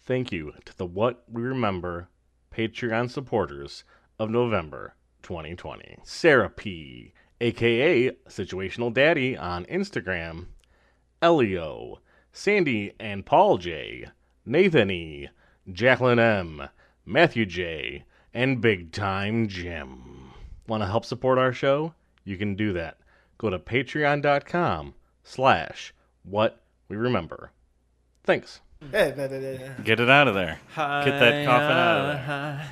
thank you to the What We Remember Patreon supporters of November 2020. Sarah P., a.k.a. Situational Daddy on Instagram, Elio, Sandy and Paul J., Nathan E., Jacqueline M., Matthew J., and Big Time Jim. Want to help support our show? You can do that. Go to patreon.com/whatweremember. Thanks. Get it out of there. Get that coffin out of there.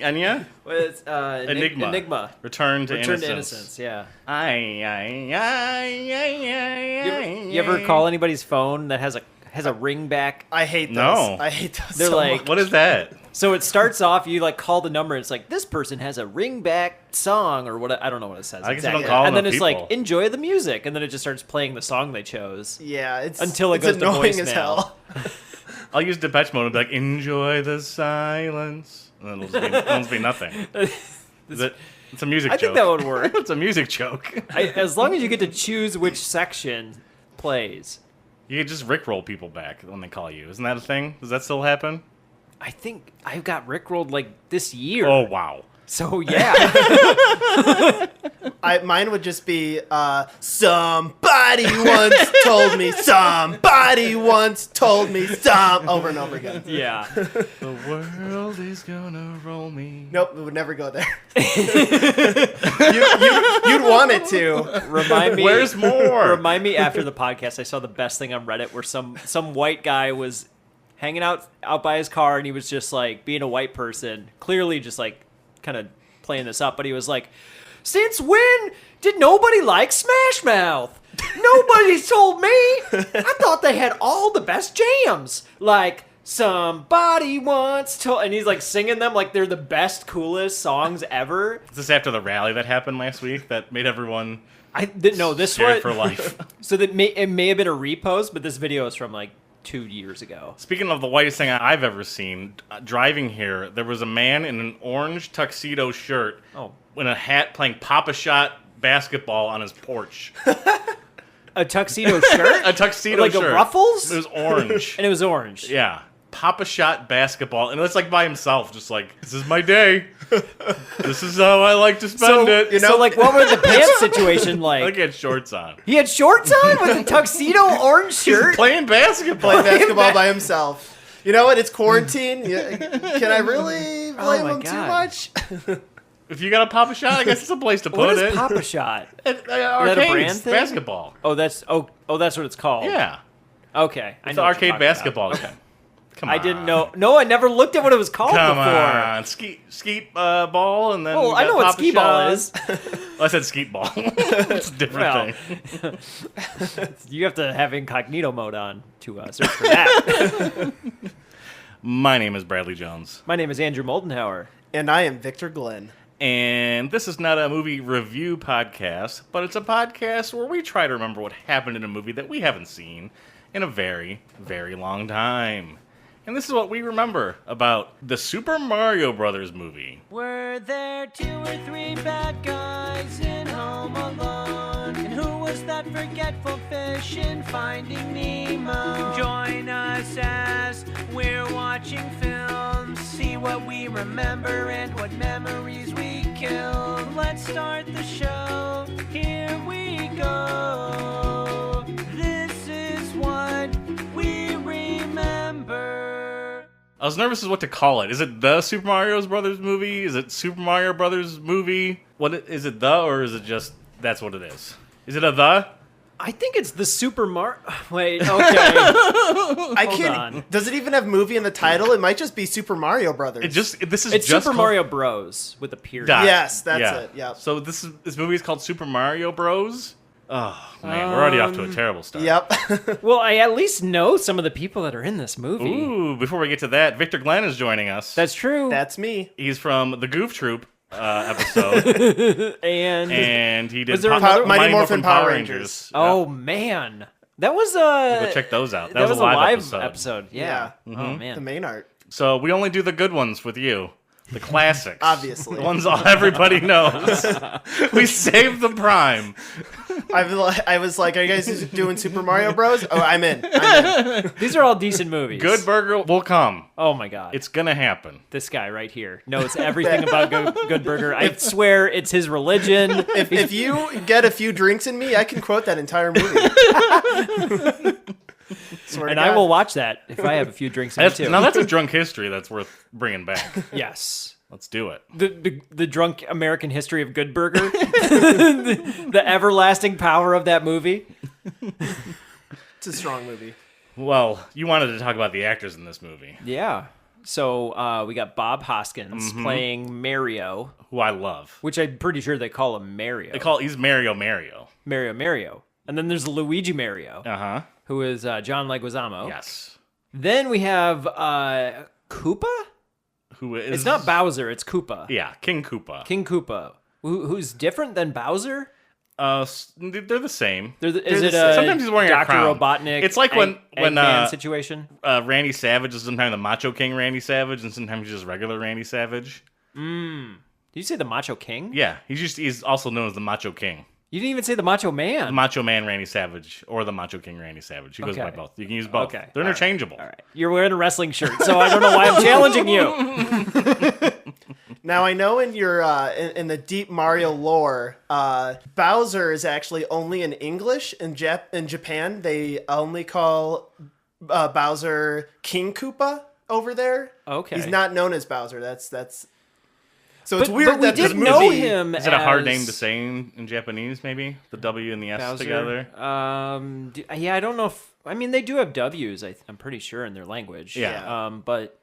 Anya? It's Enigma. Return to Innocence, yeah. You You ever call anybody's phone that has a ring back? I hate those. No. I hate those. They're so like- much. What is that? So it starts off, you like call the number, and it's like, this person has a ring back song, or what, I don't know what it says. I guess exactly. I don't call and then enough it's people. like, enjoy the music, and then it just starts playing the song they chose. Yeah, it's Until it it's goes to annoying voicemail. as hell. I'll use Depeche Mode and be like, enjoy the silence. And then it'll just be nothing. It's a music I joke. think that would work. It's a music joke. As long as you get to choose which section plays. You can just rickroll people back when they call you. Isn't that a thing? Does that still happen? I think I got rickrolled like this year. Oh, wow. So yeah. Mine would just be somebody once told me, somebody once told me, over and over again. Yeah. The world is gonna roll me. Nope, it would never go there. You'd want it to. Remind me. Where's more? Remind me after the podcast. I saw the best thing on Reddit where some white guy was hanging out by his car, and he was just like being a white person, clearly just like kind of playing this up. But he was like, "Since when did nobody like Smash Mouth? Nobody's told me. I thought they had all the best jams. Like somebody once told," and he's like singing them like they're the best, coolest songs ever. Is this after the rally that happened last week that made everyone No, this scared one for life? So it may have been a repost, but this video is from like 2 years ago. Speaking of the whitest thing I've ever seen, driving here, there was a man in an orange tuxedo shirt in a hat playing Pop-A-Shot basketball on his porch. A tuxedo shirt? A tuxedo like shirt. Like a Ruffles? It was orange. And it was orange. Yeah. Pop-A-Shot basketball. And it's like by himself, just like, this is my day. This is how I like to spend it. You know? So, like, what were the pants situation like? I think he had shorts on. He had shorts on with a tuxedo orange shirt? He's playing basketball. Playing basketball by himself. You know what? It's quarantine. Can I really blame him too much? If you got a Pop-A-Shot, I guess it's a place to put What it. is Pop-A-Shot? Is that a brand thing? Basketball. Oh, that's what it's called. Yeah. Okay. It's the arcade basketball game. Come on. I didn't know. No, I never looked at what it was called Come before. on. Skeet ball, and then Well, I know what skee ball is. Well, I said skeet ball. It's a different thing. You have to have incognito mode on to search for that. My name is Bradley Jones. My name is Andrew Moldenhauer. And I am Victor Glenn. And this is not a movie review podcast, but it's a podcast where we try to remember what happened in a movie that we haven't seen in a very, very long time. And this is what we remember about the Super Mario Brothers movie. Were there 2 or 3 bad guys in Home Alone? And who was that forgetful fish in Finding Nemo? Join us as we're watching films. See what we remember and what memories we kill. Let's start the show. Here we go. This is what we remember. I was nervous as what to call it. Is it the Super Mario Brothers movie? Is it Super Mario Brothers movie? Is it the, or is it just that's what it is? Is it a the? I think it's the Super Mario. Wait, okay. I can't. Does it even have movie in the title? It might just be Super Mario Brothers. It's Super Mario Bros. With a period. Yes, that's it. Yeah. So this movie is called Super Mario Bros. Oh man, we're already off to a terrible start. Yep. Well, I at least know some of the people that are in this movie. Ooh, before we get to that, Victor Glenn is joining us. That's true. That's me. He's from the Goof Troop episode. and he did Mighty Morphin Power Rangers. Oh man, that was go check those out. That was a live episode. Yeah. Mm-hmm. Oh man, the main art. So we only do the good ones with you. The classics. Obviously. The ones everybody knows. We save the prime. I was like, are you guys doing Super Mario Bros? Oh, I'm in. These are all decent movies. Good Burger will come. Oh my god. It's gonna happen. This guy right here knows everything about Good Burger. I swear it's his religion. If you get a few drinks in me, I can quote that entire movie. And I will watch that if I have a few drinks in me too. Now that's a drunk history that's worth bringing back. Yes. Let's do it. The drunk American history of Good Burger. the everlasting power of that movie. It's a strong movie. Well, you wanted to talk about the actors in this movie. Yeah. So we got Bob Hoskins playing Mario, Who I love. which I'm pretty sure they call him Mario. He's Mario. Mario. And then there's Luigi Mario, Uh-huh. who is John Leguizamo. Yes. Then we have Koopa? Who is... It's not Bowser, it's Koopa. Yeah, King Koopa. King Koopa. Who's different than Bowser? They're the same. Is it a Sometimes he's wearing a Dr. crown. Robotnik It's like when Eggman situation? Randy Savage is sometimes the Macho King Randy Savage, and sometimes he's just regular Randy Savage. Did you say the Macho King? Yeah, he's also known as the Macho King. You didn't even say the Macho Man. The Macho Man Randy Savage, or the Macho King Randy Savage. He goes by both. You can use both. Okay. They're interchangeable. All right. You're wearing a wrestling shirt, so I don't know why I'm challenging you. Now I know in your in the deep Mario lore, Bowser is actually only in English. In Japan, they only call Bowser King Koopa over there. Okay. He's not known as Bowser. That's. So it's weird but we that this did movie. know him. Is it a hard name to say in Japanese, maybe? The W and the S Bowser? together? Yeah, I don't know if... I mean, they do have W's, I'm pretty sure, in their language. Yeah. But,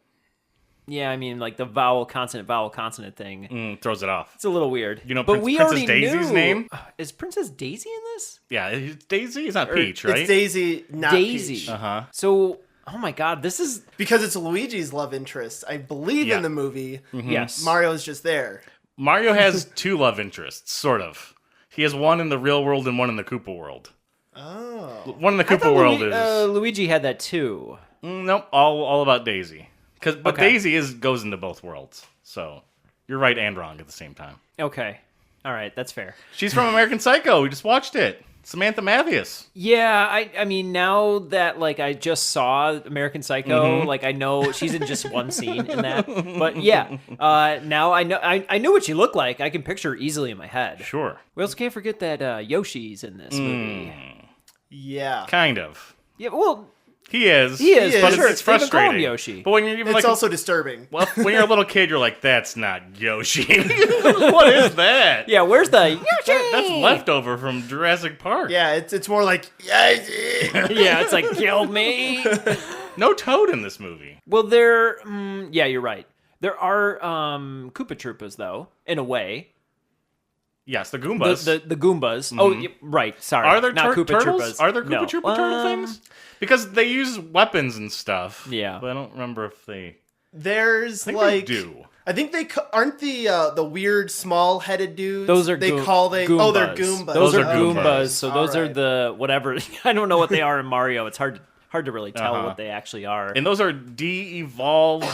yeah, I mean, like the vowel, consonant thing. Throws it off. It's a little weird. You know but we Princess already Daisy's knew... name? Is Princess Daisy in this? Yeah, it's Daisy. It's not Peach, right? It's Daisy, not Daisy. Peach. Uh-huh. So, oh my god, this is... Because it's Luigi's love interest. I believe Yeah. in the movie. Yes. Mario's just there. Mario has two love interests, sort of. He has one in the real world and one in the Koopa world. Oh. One in the I Koopa thought world is... Luigi had that too. Nope, all about Daisy. But Okay. Daisy goes into both worlds. So you're right and wrong at the same time. Okay. All right, that's fair. She's from American Psycho. We just watched it. Samantha Mathias. Yeah, I mean, now that, like, I just saw American Psycho, Mm-hmm. like, I know she's in just one scene in that. But, yeah, now I know I knew what she looked like. I can picture her easily in my head. Sure. We also can't forget that Yoshi's in this movie. Yeah. Kind of. Yeah, well, He is. he is, But for sure. it's They even call him frustrating. Yoshi. But when you're even It's like also disturbing. well, when you're a little kid, you're like, that's not Yoshi. What is that? Yeah, where's the Yoshi? That's leftover from Jurassic Park. Yeah, it's more like, yeah. Yeah, it's like, kill me. No Toad in this movie. Well, yeah, you're right. There are Koopa Troopas, though, in a way. Yes, the Goombas. The Goombas. Oh, right. Sorry. Are there not Koopa turtles? Troopas? Are there Koopa No. Troopa turtle things? Because they use weapons and stuff. Yeah. But I don't remember if they... There's I think like they do. I think they aren't the weird small-headed dudes. Those are they Goombas. call they. Oh, they're Goombas. Those are Okay. Goombas. So those are Alright. the whatever. I don't know what they are in Mario. It's hard to really tell what they actually are. And those are de-evolved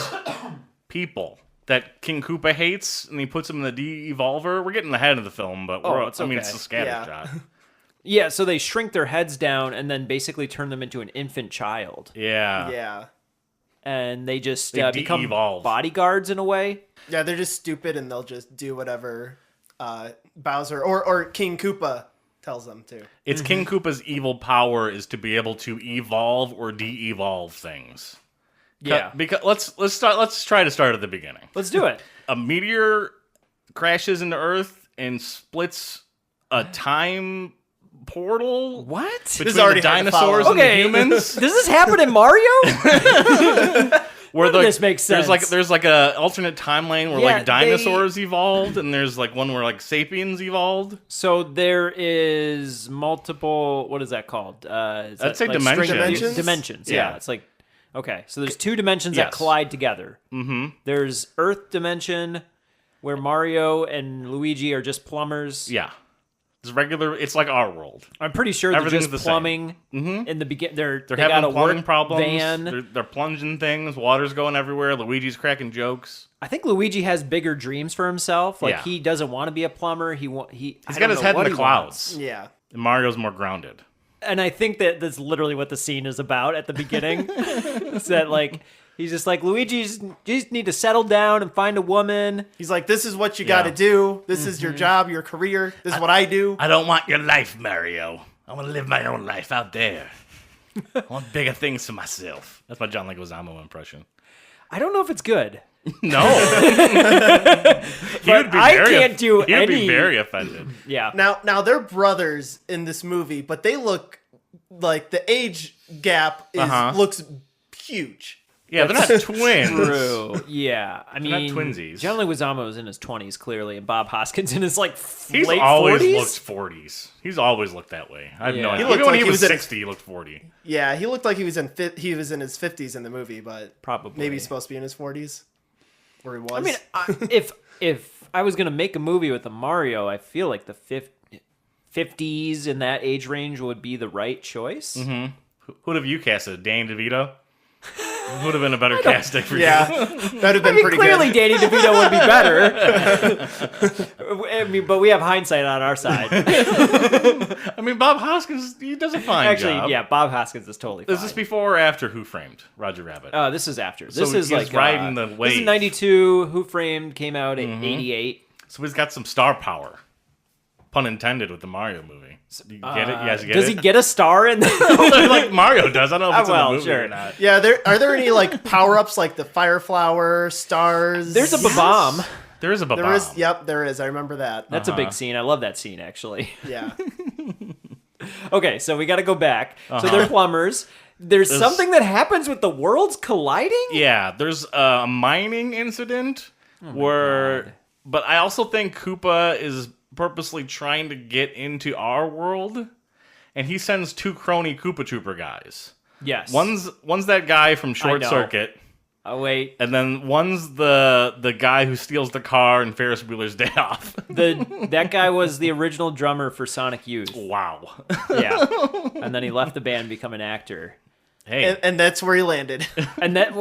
people that King Koopa hates, and he puts them in the de-evolver. We're getting ahead of the film, but it's I mean, okay. it's a scatter Yeah. shot. Yeah. So they shrink their heads down and then basically turn them into an infant child, Yeah. Yeah. and they just They become de-evolve. bodyguards in a way. Yeah, they're just stupid and they'll just do whatever Bowser or King Koopa tells them to. It's King Koopa's evil power is to be able to evolve or de-evolve things. Yeah. Because let's try to start at the beginning. Let's do it. A meteor crashes into Earth and splits a time portal What? between is already the hard to follow. dinosaurs and Okay. the humans. Does this happen in Mario? Where None of this makes sense. There's like a alternate timeline where Yeah, like dinosaurs evolved, and there's like one where like sapiens evolved. So there is multiple. What is that called? I'd say dimensions. Dimensions? Dimensions. Yeah. Yeah. It's like okay. So there's two dimensions Yes. that collide together. Mm-hmm. There's Earth dimension, where Mario and Luigi are just plumbers. Yeah, it's regular. It's like our world. I'm pretty sure they're Everything's just the same. plumbing. Mm-hmm. In the beginning, They're they having got a plumbing work problems. van. They're plunging things. Water's going everywhere. Luigi's cracking jokes. I think Luigi has bigger dreams for himself. Like Yeah. he doesn't want to be a plumber. He's He's got his head in the clouds. Yeah. Mario's more grounded. And I think that that's literally what the scene is about at the beginning. It's that, like, he's just like, Luigi's, you just need to settle down and find a woman. He's like, this is what you got to do. This is your job, your career. This is what I do. I don't want your life, Mario. I want to live my own life out there. I want bigger things for myself. That's my John Leguizamo impression. I don't know if it's good. No. He would be very offended. Yeah. Now they're brothers in this movie, but they look like the age gap looks huge. Yeah, they're not twins. True. Yeah. I They're mean, not twinsies. John Leguizamo is in his 20s, clearly, and Bob Hoskins in his, like, He's late always 40s? looked 40s. He's always looked that way. I have no Yeah. idea. He looked Even when like he he was was 60, he looked 40. Yeah, he looked like he was in his 50s in the movie, but Probably. maybe he's supposed to be in his 40s, where he was. I mean, if I was going to make a movie with a Mario, I feel like the 50s in that age range would be the right choice. Mm-hmm. Who'd have you casted? Danny DeVito? Would have been a better casting for yeah, you. that'd have been pretty Clearly, good. Danny DeVito would be better. I mean, but we have hindsight on our side. I mean, Bob Hoskins, he does a fine Actually, job. yeah, Bob Hoskins is totally fine. Is this before or after Who Framed Roger Rabbit? This is after. So This is he's like riding the This wave. is 92. Who Framed came out in 88. So he's got some star power. Pun intended with the Mario movie. You get it? You guys get Does it? he get a star in there? Like Mario does. I don't know if it's in the movie sure. or not. Yeah, are there any like power ups like the fire flower, stars? There's a bomb. There is a There bomb. is. Yep, there is. I remember that. That's a big scene. I love that scene, actually. Yeah. Okay, so we got to go back. So they're plumbers. There's something that happens with the worlds colliding? Yeah, there's a mining incident where... But I also think Koopa is purposely trying to get into our world, and he sends two crony Koopa Trooper guys. Yes. One's that guy from Short know. Circuit, Oh, wait. and then one's the guy who steals the car in Ferris Bueller's Day Off. That guy was the original drummer for Sonic Youth. Wow. Yeah. And then he left the band and become an actor. Hey, And that's where he landed. And that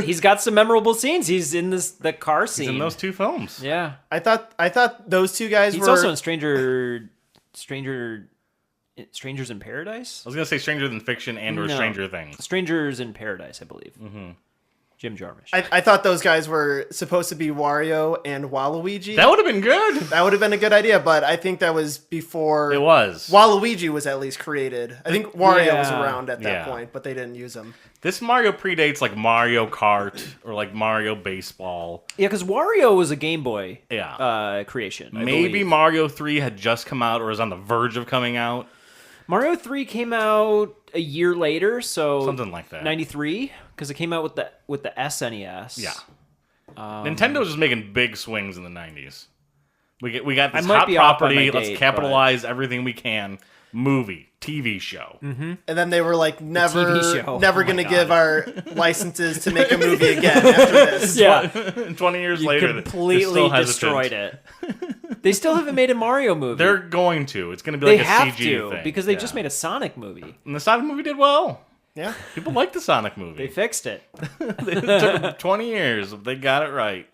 he's got some memorable scenes. He's in the car scene. he's in those two films. Yeah. I thought those two guys He's were also in Strangers in Paradise? I was gonna say Stranger Than Fiction and or No. Stranger Things. Strangers in Paradise, I believe. Mm-hmm. Jim Jarmusch. I thought those guys were supposed to be Wario and Waluigi. That would have been good. That would have been a good idea, but I think that was before It was. Waluigi was at least created. I think Wario was Yeah. around at that Yeah. point, but they didn't use him. This Mario predates like Mario Kart or like Mario Baseball. Yeah, because Wario was a Game Boy Yeah. creation. I Maybe believe. Mario 3 had just come out or was on the verge of coming out. Mario 3 came out a year later, so Something like that. 93, because it came out with the SNES. Yeah. Nintendo was just making big swings in the 90s. We got this I might hot be off by my property. Let's date, capitalize everything we can. Movie, TV show. And then they were like, never TV show. going to give our licenses to make a movie again after this. Yeah. 20 years later, they're Completely still hesitant. destroyed it. They still haven't made a Mario movie. They're going to. It's going to be they like a have CG to, thing. because they Yeah. just made a Sonic movie. And the Sonic movie did well. Yeah. People like the Sonic They movie. fixed it. It took them 20 years. They got it right.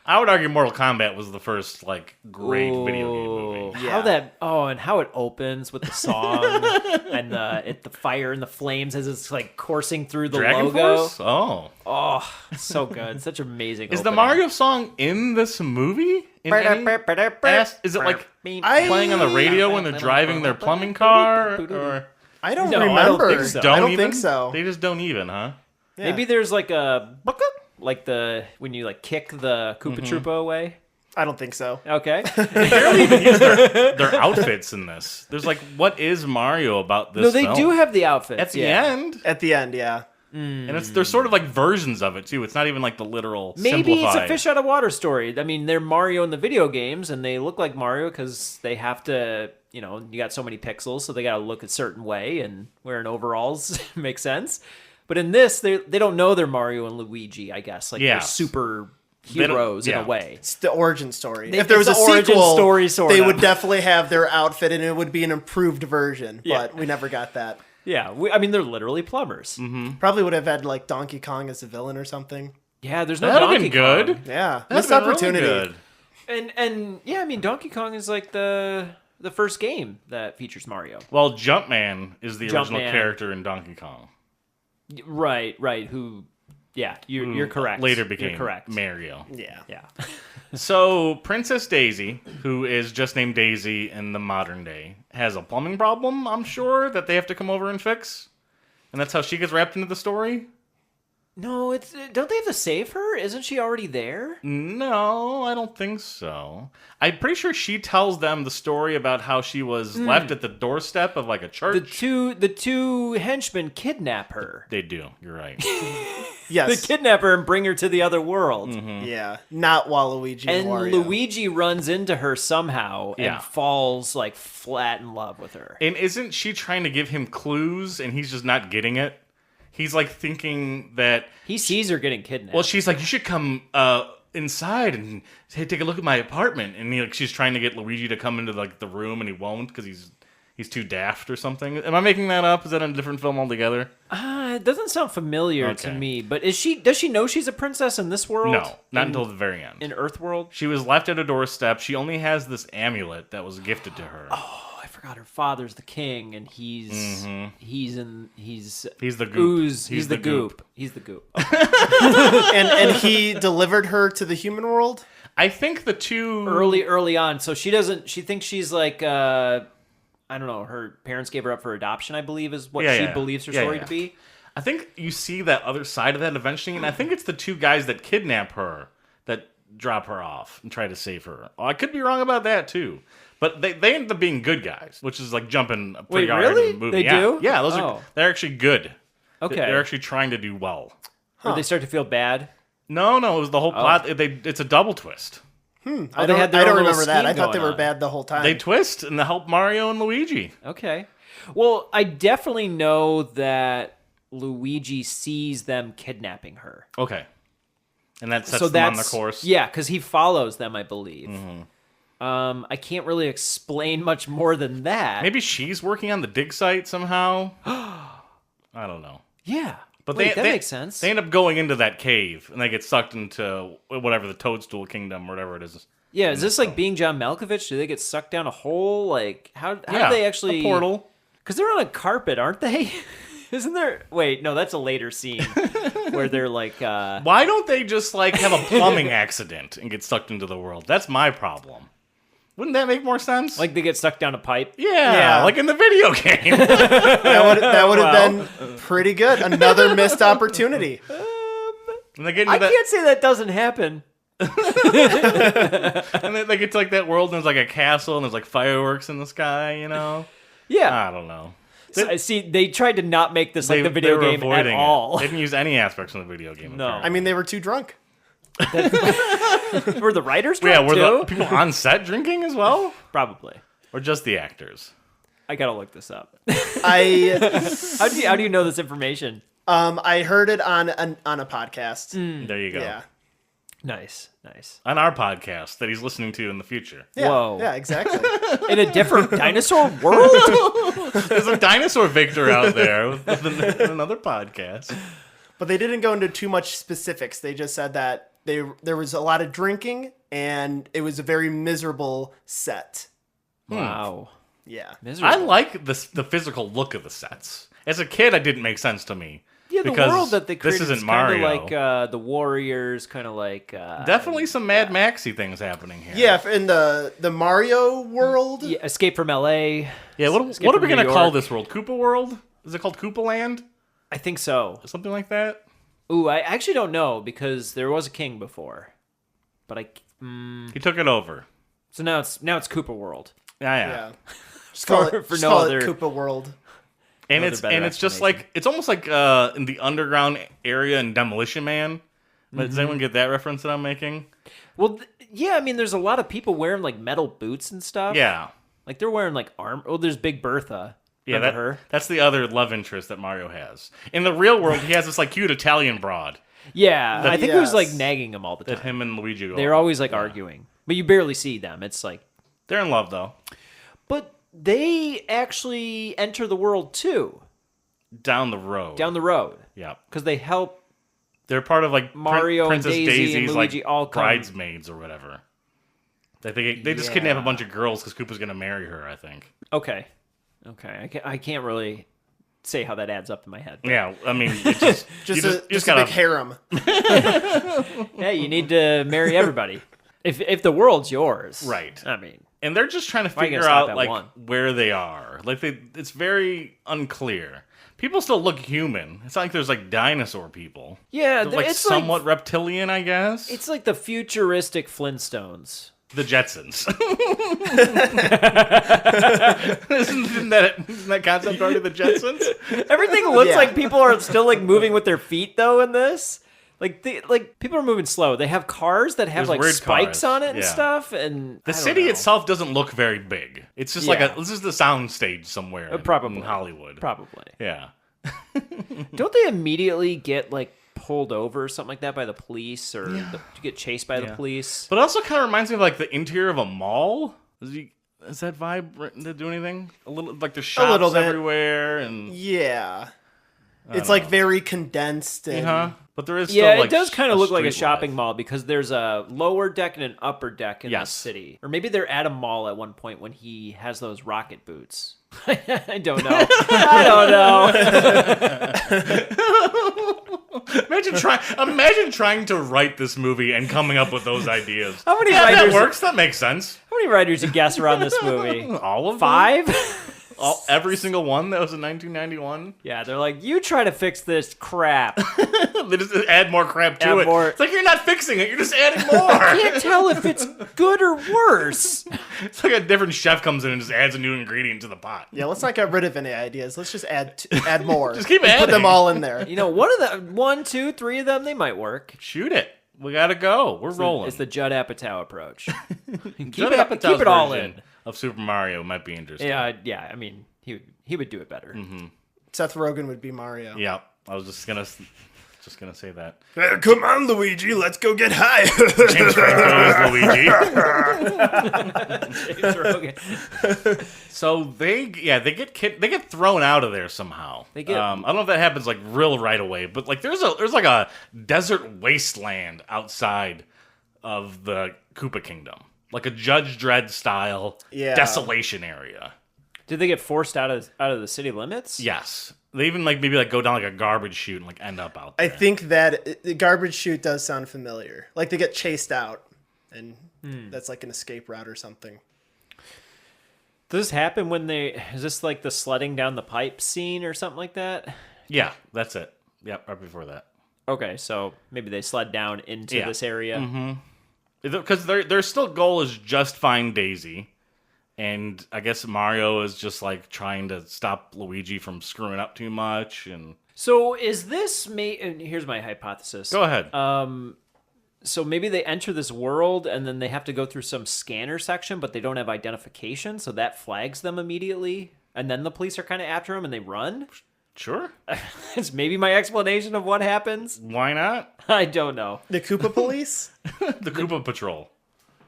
I would argue Mortal Kombat was the first like great video game movie. How how it opens with the song and the fire and the flames as it's like coursing through the Dragon logo. Force? Oh. Oh, it's so good. Such amazing. Is the opening. Mario song in this movie? Is it like playing on the radio when they're driving their plumbing car? Or I don't No, I don't remember. think so. I don't even? think so. They just don't even, huh? Yeah. Maybe there's like a when you like kick the Koopa Troopa away. I don't think so. Okay. They barely even use their outfits in this. There's like, what is Mario about this No, they film? do have the outfits At the yeah. end. At the end, yeah. And there's sort of like versions of it, too. It's not even like the literal Maybe it's a simplified. fish out of water story. I mean, they're Mario in the video games, and they look like Mario because they have to, you got so many pixels, so they got to look a certain way, and wearing overalls makes sense. But in this, they don't know they're Mario and Luigi, I guess. Like, Yeah. they're super They don't- heroes in yeah. a way. It's the origin story. They- If there was a it's the origin sequel, story, sort they of. would definitely have their outfit, and it would be an improved version. Yeah. But we never got that. Yeah, I mean, they're literally plumbers. Probably would have had like Donkey Kong as a villain or something. Yeah, there's no That'd have Donkey been good. Kong. Yeah, That'd missed been really opportunity. good. And yeah, I mean, Donkey Kong is like the the first game that features Mario. Well, Jumpman is the original Jumpman. character in Donkey Kong. Right. Who? Yeah, you're correct. Later became You're correct. Mario. Yeah. Yeah. So Princess Daisy, who is just named Daisy in the modern day, has a plumbing problem, I'm sure, that they have to come over and fix. And that's how she gets wrapped into the story? No, don't they have to save her? Isn't she already there? No, I don't think so. I'm pretty sure she tells them the story about how she was left at the doorstep of like a church. The two henchmen kidnap her. They do. You're right. Yes. They kidnap her and bring her to the other world. Yeah. Not Waluigi and And Wario. Luigi runs into her somehow Yeah. and falls like flat in love with her. And isn't she trying to give him clues and he's just not getting it? He's like thinking that... He sees her getting kidnapped. Well, she's like, you should come inside and hey, take a look at my apartment. And she's trying to get Luigi to come into like the room, and he won't because he's too daft or something. Am I making that up? Is that in a different film altogether? It doesn't sound familiar to me. But does she know she's a princess in this world? No, not until the very end. In Earthworld? She was left at a doorstep. She only has this amulet that was gifted to her. Oh, I forgot her father's the king, and he's He's the goop. ooze. He's the the goop. He's the goop. and he delivered her to the human world? I think the two... early on. So she thinks she's like, I don't know, her parents gave her up for adoption, I believe, is what she believes her story to be. I think you see that other side of that eventually, and I think it's the two guys that kidnap her that drop her off and try to save her. Oh, I could be wrong about that, too. But they end up being good guys, which is like jumping pretty Wait, hard really? in the movie. They do? Yeah, Oh. they're actually good. Okay. They're actually trying to do well. Or they start to feel bad. No, it was the whole plot. It's a double twist. I they don't, had their I don't own little remember that. scheme I thought they going were on. bad the whole time. They twist and they help Mario and Luigi. Okay. Well, I definitely know that Luigi sees them kidnapping her. Okay. And that sets them on the course. Yeah, because he follows them, I believe. I can't really explain much more than that. Maybe she's working on the dig site somehow. I don't know. Yeah. But Wait, they that makes sense. They end up going into that cave, and they get sucked into whatever the Toadstool Kingdom, or whatever it is. Yeah, is this like being John Malkovich? Do they get sucked down a hole? Like, how do Yeah, they actually... a portal. Because they're on a carpet, aren't they? Isn't there... Wait, no, that's a later scene where they're like... Why don't they just like have a plumbing accident and get sucked into the world? That's my problem. Wouldn't that make more sense? Like they get sucked down a pipe? yeah, like in the video game. That would have Well. been pretty good. Another missed opportunity. And they get I into that, can't say that doesn't happen. and they get to like that world, and there's like a castle, and there's like fireworks in the sky. You know? Yeah. I don't know. I see, they tried to not make this like the They video were game at avoiding it. all. They didn't use any aspects from the video game. No. apparently. I mean, they were too drunk. Were the writers yeah, drunk were too? the people on set drinking as well, Probably. or just the actors? I gotta look this up. I How do you know this information? I heard it on a podcast. There you go. Yeah. Nice. On our podcast that he's listening to in the future. Yeah. Whoa. Yeah, exactly. In a different dinosaur world? There's a dinosaur Victor out there with another podcast. But they didn't go into too much specifics. They just said that there was a lot of drinking and it was a very miserable set. Wow. Yeah. Miserable. I like the physical look of the sets. As a kid, it didn't make sense to me. Yeah, the because world that they created this is isn't kind of Mario. like the Warriors, kind of like... Definitely some Mad Maxy things happening here. Yeah, in the Mario world. Yeah, Escape from L.A. Yeah, what Escape are we from going to New call York. this world? Koopa World? Is it called Koopa Land? I think so. Something like that? Ooh, I actually don't know because there was a king before. But He took it over. So now it's Koopa World. Yeah. Yeah. Just call it, For just no call other- it Koopa World. And No it's other better just explanation. like it's almost like in the underground area in Demolition Man. Does anyone get that reference that I'm making? Well, yeah, I mean, there's a lot of people wearing like metal boots and stuff. Yeah. Like they're wearing like arm. Oh, there's Big Bertha. Yeah, Remember her? that's the other love interest that Mario has. In the real world, he has this like cute Italian broad Yeah, I think it was like Yes. nagging him all the that time. him and Luigi go They're on. always like arguing, but you barely see them. It's like, They're in love though. but they actually enter the world too Down the road. down the road Yeah. because they help. They're part of like Mario and Princess Daisy and Daisy's Luigi like all come- bridesmaids or whatever. They just kidnap a bunch of girls because Koopa's gonna marry her, I think. Okay. I can't really say how that adds up in my head. Yeah, I mean, it's just just gotta, a big harem. Yeah, you need to marry everybody. If the world's yours. Right. I mean, and they're just trying to Why are you figure gonna stop out at like one? where they are. Like it's very unclear. People still look human. It's not like there's like dinosaur people. yeah, They're, like it's somewhat reptilian, I guess. It's like the futuristic Flintstones. The Jetsons. isn't that concept already the Jetsons? Everything looks Yeah. like people are still like moving with their feet though in this. Like people are moving slow. They have cars that have There's like weird spikes cars, on it and yeah. stuff. And The I don't city know. itself doesn't look very big. It's just like Yeah. this is the sound stage somewhere Probably in Hollywood. Probably. Yeah. Don't they immediately get like pulled over or something like that by the police or get chased by the police? But it also kind of reminds me of like the interior of a mall. Is that vibe to do anything? A little like there's shops little bit. everywhere and Yeah. It's like very condensed and but there is still, Yeah, like, it does kind of look like a street shopping life. mall because there's a lower deck and an upper deck in the Yes. city. Or maybe they're at a mall at one point when he has those rocket boots. I don't know. I don't know. Imagine trying to write this movie and coming up with those ideas. How many Yeah, that writers? works. That makes sense. How many writers you guess are on this movie? All of them? 5? Every single one that was in 1991. Yeah, they're like, you try to fix this crap. They just add more crap to Add it. more. It's like you're not fixing it. You're just adding more. Can't tell if it's good or worse. It's like a different chef comes in and just adds a new ingredient to the pot. yeah. Let's not get rid of any ideas. Let's just add more. Just keep Put adding. them all in there. You know, 1, 2, 3 of them, they might work. Shoot it. We gotta go. We're rolling. It's the Judd Apatow approach. keep Judd it Apatow's all version in. of Super Mario might be interesting. Yeah. I mean, he would do it better. Seeth Rogen would be Mario. Yeah. I was just gonna say that. Come on, Luigi. Let's go get high. James Franco is Luigi. So they get thrown out of there somehow. They get- I don't know if that happens like real right away, but like there's like a desert wasteland outside of the Koopa Kingdom, like a Judge Dredd style desolation area. Did they get forced out of the city limits? Yes, they even like maybe like go down like a garbage chute and like end up out there. I think that the garbage chute does sound familiar. Like they get chased out, and that's like an escape route or something. Does this happen when is this like the sledding down the pipe scene or something like that? Yeah, that's it. Yep, right before that. Okay, so maybe they sled down into Yeah. this area. Because their still goal is just find Daisy, and I guess Mario is just like trying to stop Luigi from screwing up too much. And So is this and here's my hypothesis. go ahead. So maybe they enter this world and then they have to go through some scanner section, but they don't have identification, so that flags them immediately. And then the police are kind of after them and they run. Sure, It's maybe my explanation of what happens. why not? I don't know. The Koopa Police? The Koopa Patrol.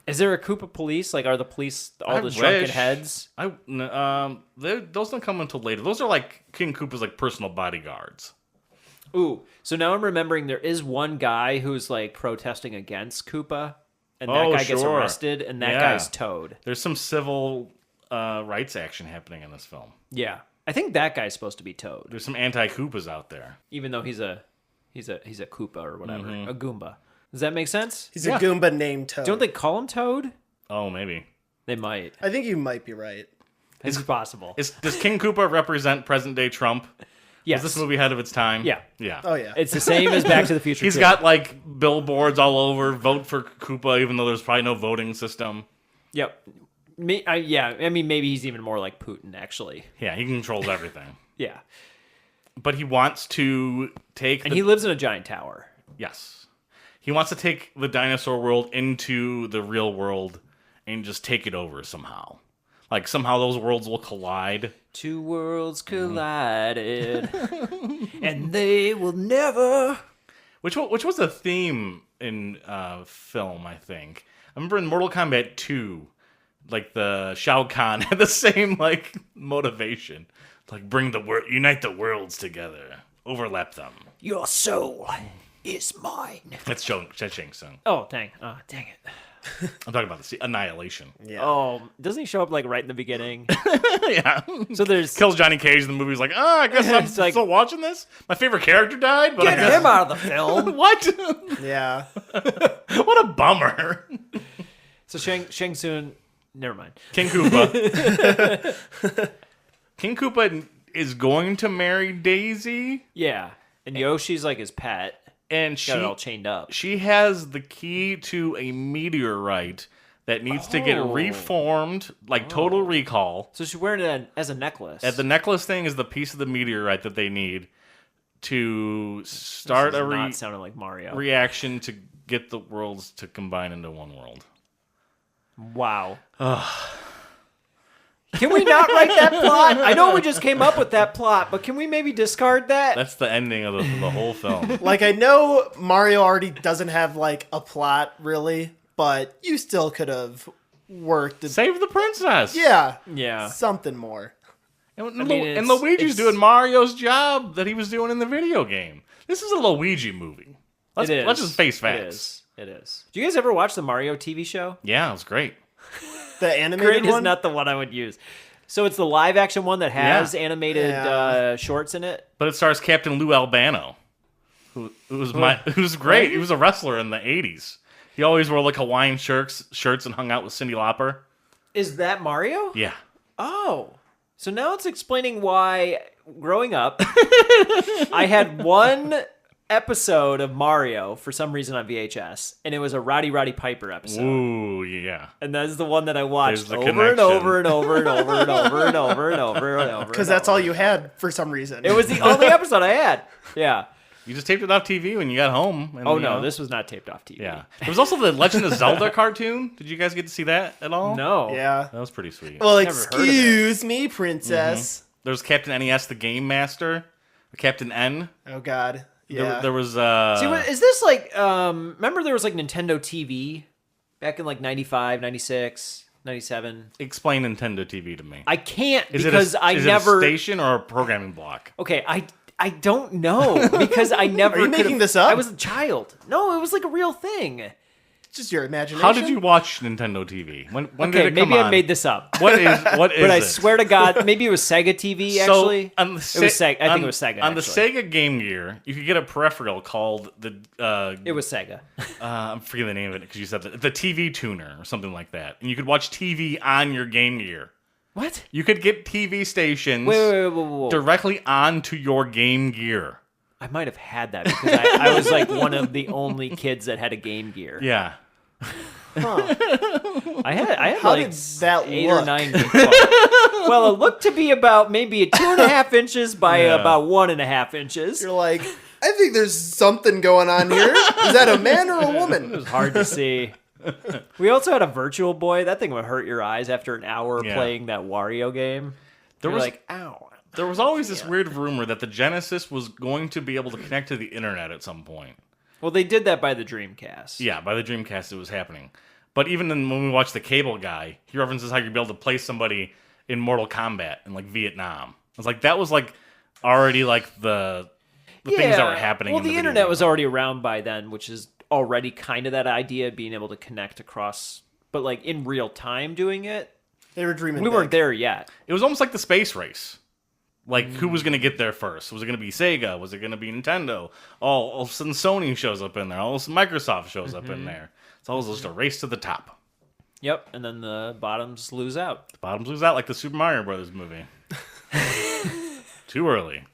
Is there a Koopa police? Like, are the police all I the shrunken wish. heads? Those don't come until later. Those are like King Koopa's like personal bodyguards. Ooh, so now I'm remembering there is one guy who's like protesting against Koopa, and that Oh, guy gets sure. arrested, and that Yeah. guy's Toad. There's some civil rights action happening in this film. Yeah, I think that guy's supposed to be Toad, There's some anti-Koopas out there. even though he's a Koopa or whatever, Mm-hmm. a Goomba. Does that make sense? He's Yeah. a Goomba named Toad. Don't they call him Toad? Oh, maybe. They might. I think you might be right. It's possible. Does King Koopa represent present-day Trump? Yes. Is this movie ahead of its time? Yeah. Yeah. Oh, yeah. It's the same as Back to the Future. He's 2. got like billboards all over. Vote for Koopa, even though there's probably no voting system. Yep. I mean, maybe he's even more like Putin, actually. Yeah, he controls everything. Yeah. But he wants to take. And he lives in a giant tower. Yes, he wants to take the dinosaur world into the real world and just take it over somehow. Like somehow those worlds will collide. Two worlds collided, and they will never. Which was a theme in film, I think. I remember in Mortal Kombat 2, like the Shao Kahn had the same like motivation, like unite the worlds together, overlap them. Your soul is mine. That's Shang Tsung. Oh, dang. Oh, dang it. I'm talking about the Annihilation. Yeah. Oh, doesn't he show up like right in the beginning? Yeah. So there's Kills Johnny Cage in the movie. He's like, oh, I guess I'm It's like- still watching this. My favorite character died, but I get guess... him out of the film. What? Yeah. What a bummer. So Shang Tsung, never mind. King Koopa. King Koopa is going to marry Daisy, Yeah, and Yoshi's like his pet. and Got it all chained up. she has the key to a meteorite that needs to get Oh. reformed, like Total Recall. So she's wearing it as a necklace. And the necklace thing is the piece of the meteorite that they need to start This a is not sounding like Mario. reaction to get the worlds to combine into one world. Wow. Can we not write that plot? I know we just came up with that plot, but can we maybe discard that? That's the ending of the whole film. Like, I know Mario already doesn't have, like, a plot, really, but you still could have worked. Save the princess. Yeah. Yeah. Something more. And, I mean, and it's- Luigi's it's- doing Mario's job that he was doing in the video game. This is a Luigi movie. Let's just face facts. It is. Do you guys ever watch the Mario TV show? Yeah, it was great. The animated Great is one? not the one I would use. So it's the live action one that has Yeah. animated Yeah. shorts in it. But it stars Captain Lou Albano, who's great. He was a wrestler in the 80s. He always wore like Hawaiian shirts and hung out with Cyndi Lauper. Is that Mario? Yeah. Oh. So now it's explaining why growing up I had one episode of Mario for some reason on VHS, and it was a Roddy Piper episode. Ooh, yeah. And that's the one that I watched There's the over and connection. over and over and over and over and over and over and over. Because that's all you had for some reason. It was the only episode I had. Yeah. You just taped it off TV when you got home. And, Oh you no, know, this was not taped off TV. Yeah. There was also the Legend of Zelda cartoon. Did you guys get to see that at all? No. Yeah. That was pretty sweet. Well, Never heard of it. excuse me, princess. There's Captain NES, the Game Master. Captain N. Oh, God. Yeah. There was... See, is this like, remember there was like Nintendo TV back in like 95, 96, 97? Explain Nintendo TV to me. I can't Is because it I a never... station or a programming block? Okay, I don't know because I never Are you could've- making this up? I was a child. No, it was like a real thing. It's just your imagination. How did you watch Nintendo TV? When Okay, did it come maybe on? I made this up. What is But I it? swear to God, maybe it was Sega TV. Actually, on the it was Sega. I think it was Sega. On actually. the Sega Game Gear, you could get a peripheral called the It was Sega. I'm forgetting the name of it because you said the TV tuner or something like that, and you could watch TV on your Game Gear. What? You could get TV stations Wait. directly onto your Game Gear. I might have had that because I was like one of the only kids that had a Game Gear. Yeah. I had How like did that 8 or look? 9. Well, it looked to be about maybe 2.5 inches by Yeah. about 1.5 inches. You're like, I think there's something going on here. Is that a man or a woman? It was hard to see. We also had a Virtual Boy. That thing would hurt your eyes after an hour Yeah. playing that Wario game. There You're was like, ow. there was always this weird rumor that the Genesis was going to be able to connect to the internet at some point. Well, they did that by the Dreamcast. Yeah, by the Dreamcast it was happening. But even then, when we watched The Cable Guy, he references how you'd be able to play somebody in Mortal Kombat in like Vietnam. I was like, that was like already like the things that were happening. Well, in the the video internet game. was already around by then, which is already kind of that idea of being able to connect across, but like in real time doing it. They were dreaming. We big. weren't there yet. It was almost like the space race. Like, who was going to get there first? Was it going to be Sega? Was it going to be Nintendo? All of a sudden, Sony shows up in there. All of a sudden, Microsoft shows up in there. It's always just a race to the top. Yep, and then the bottoms lose out. The bottoms lose out like the Super Mario Brothers movie. Too early.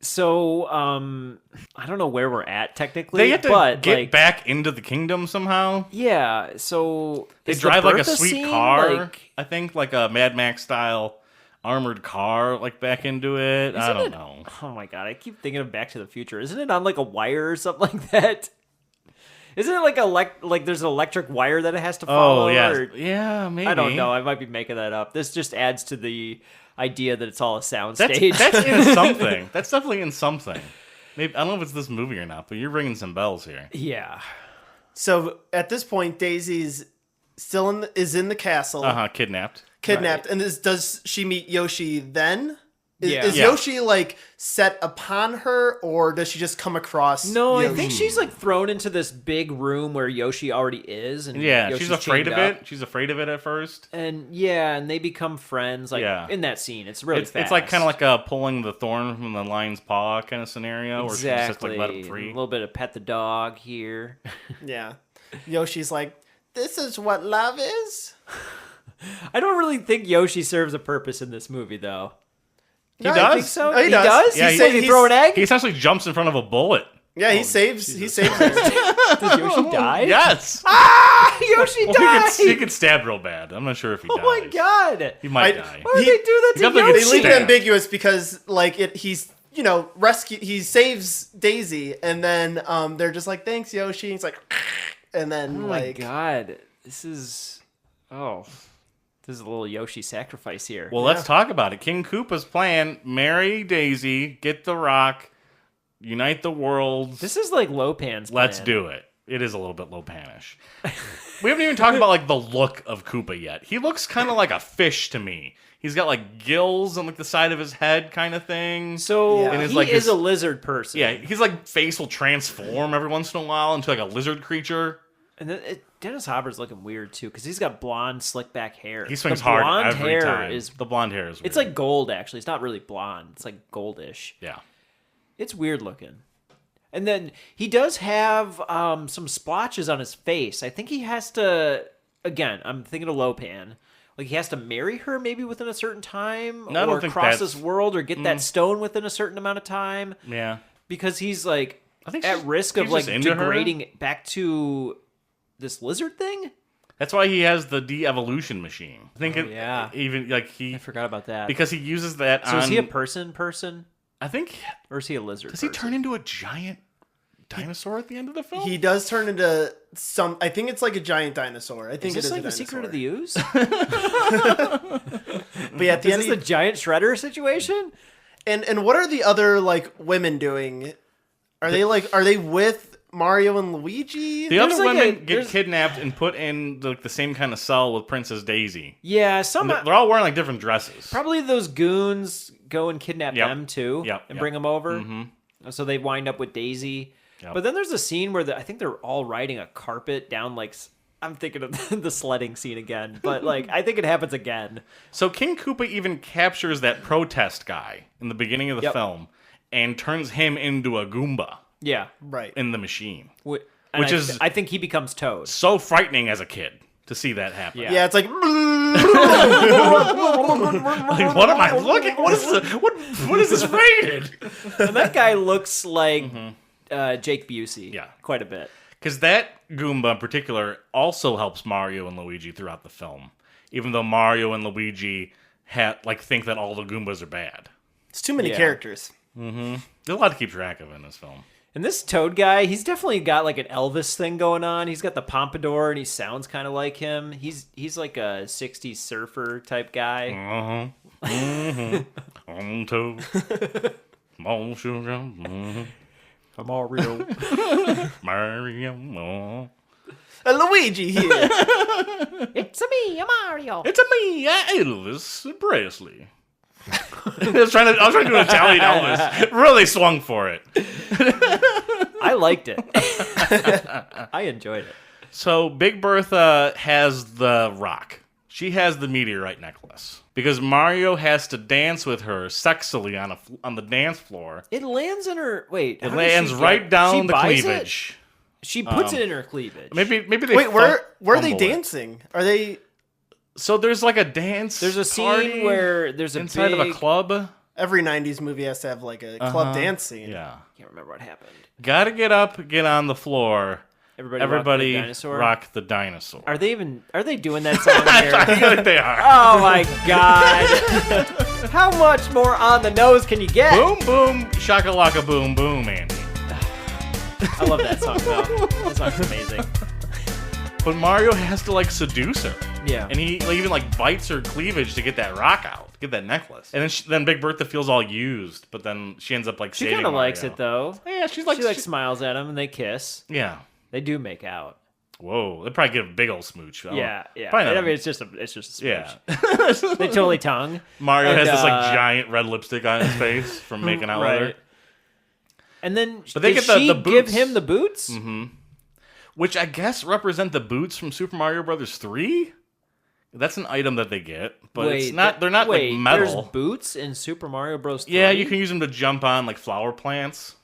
So, I don't know where we're at technically. They have to but, get like, back into the kingdom somehow. Yeah, so They is the drive like a Bertha sweet scene, car. like- I think like a Mad Max style armored car, like back into it. I Isn't don't it- know. Oh my god, I keep thinking of Back to the Future. Isn't it on like a wire or something like that? Isn't it like there's an electric wire that it has to follow? Oh yeah, or- yeah, maybe. I don't know. I might be making that up. This just adds to the idea that it's all a sound That's stage. in something. That's definitely in something. Maybe I don't know if it's this movie or not, but you're ringing some bells here. Yeah. So at this point, Daisy's still is in the castle, Kidnapped. kidnapped, and does she meet Yoshi then? Is Yeah. Yoshi like set upon her, or does she just come across? No, I Yoshi? think she's like thrown into this big room where Yoshi already is, and Yeah, Yoshi's she's afraid chained of up. it. She's afraid of it at first. And and they become friends. Like in that scene, it's really fast. It's like kind of like a pulling the thorn from the lion's paw kind of scenario, where she just like let him a free. little bit of pet the dog here. Yeah. Yoshi's like, this is what love is. I don't really think Yoshi serves a purpose in this movie, though. He does. Think so? Oh, he does. Yeah, He throw an egg? He essentially jumps in front of a bullet. Yeah, he saves. He saves her. Does Yoshi die? Yes. Yoshi Well, dies! he could stab real bad. I'm not sure if he dies. Oh my god! He might die. Why would they do that to definitely They Yoshi? leave it Stab. ambiguous because like he's he saves Daisy, and then they're just like, thanks Yoshi. He's like, and then Oh my like god! This is a little Yoshi sacrifice here. Well, let's talk about it. King Koopa's plan: marry Daisy, get the rock, unite the world. this is like Lopan's plan. Let's do it. It is a little bit Lopanish. We haven't even talked about like the look of Koopa yet. He looks kind of like a fish to me. He's got like gills on like the side of his head, kind of thing. So Yeah. And it's he like is this- a lizard person. Yeah, he's like face will transform every once in a while into like a lizard creature. And then Dennis Hopper's looking weird too because he's got blonde, slick back hair. He swings the hard blonde every hair time. Is The blonde hair is weird. it's like gold actually. It's not really blonde. It's like goldish. yeah. It's weird looking. And then he does have some splotches on his face. I think he has to. Again, I'm thinking of Lopan. Like he has to marry her maybe within a certain time, No, I don't or think cross that's- this world, or get that stone within a certain amount of time. Yeah. Because he's like I think at she's- risk of he's like just into her. degrading back to this lizard thing. That's why he has the de-evolution machine. I think yeah. even like he I forgot about that. because he uses that so on is he a person, I think or is he a lizard? does he person? turn into a giant dinosaur at the end of the film? he does turn into some. I think it's like a giant dinosaur. I Is think this it is like a the dinosaur. secret of the ooze? But yeah, at the Is end, this the giant shredder situation? and what are the other like women doing? Are they with Mario and Luigi? the there's other like women a- get there's- kidnapped and put in the same kind of cell with Princess Daisy. Yeah, some They're all wearing like different dresses. probably those goons go and kidnap Yep. them too, Yep, and yep. bring them over. So they wind up with Daisy. Yep. But then there's a scene where I think they're all riding a carpet down like. I'm thinking of the sledding scene again, but like I think it happens again. So King Koopa even captures that protest guy in the beginning of the Yep. film and turns him into a Goomba Yeah, Right. in the machine. Which is- I think he becomes Toad. So frightening as a kid to see that happen. Yeah. Yeah, it's like. Like, what am I looking? What is this rated? And that guy looks like Jake Busey. Yeah. Quite a bit. Because that Goomba in particular also helps Mario and Luigi throughout the film, even though Mario and Luigi think that all the Goombas are bad. It's too many Yeah. characters. There's a lot to keep track of in this film. And this Toad guy, he's definitely got like an Elvis thing going on. He's got the pompadour and he sounds kind of like him. He's like a 60s surfer type guy. On to Mon Sugar, I'm all real. Mario. Luigi here. It's me, Mario. It's a me, Elvis Presley. I was trying to do an Italian Elvis. Really swung for it. I liked it. I enjoyed it. So Big Bertha has the rock. She has the meteorite necklace because Mario has to dance with her sexily on the dance floor. It lands in her. Wait, It how does she lands get- right she down the buys it? cleavage. She puts it in her cleavage. Maybe they Wait, where are they fumble it. dancing? Are they? So there's like a dance. There's a scene party where there's a inside of a big- club. Every '90s movie has to have like a club dance scene. Yeah, I can't remember what happened. gotta get up, get on the floor. Everybody rock the dinosaur. rock the dinosaur. Are they doing that song I here? feel like they are. Oh my god. How much more on the nose can you get? Boom, boom, shakalaka, boom, boom, Andy. I love that song though. That song's amazing. But Mario has to like seduce her. Yeah. And he even like bites her cleavage to get that rock out, get that necklace. And then Big Bertha feels all used, but then she ends up like She saving kind of likes Mario. it though. Yeah, she's She like smiles at him and they kiss. yeah. They do make out. Whoa, they'd probably get a big old smooch. Yeah. Probably not. I mean, it's just a smooch. Yeah. They totally tongue. Mario And, has this like giant red lipstick on his face from making out with her. And then But they does get the she boots. give him the boots? Mm-hmm. Which I guess represent the boots from Super Mario Brothers 3? That's an item that they get, but it's not. They're not like metal. There's boots in Super Mario Bros. 3? Yeah, you can use them to jump on like flower plants.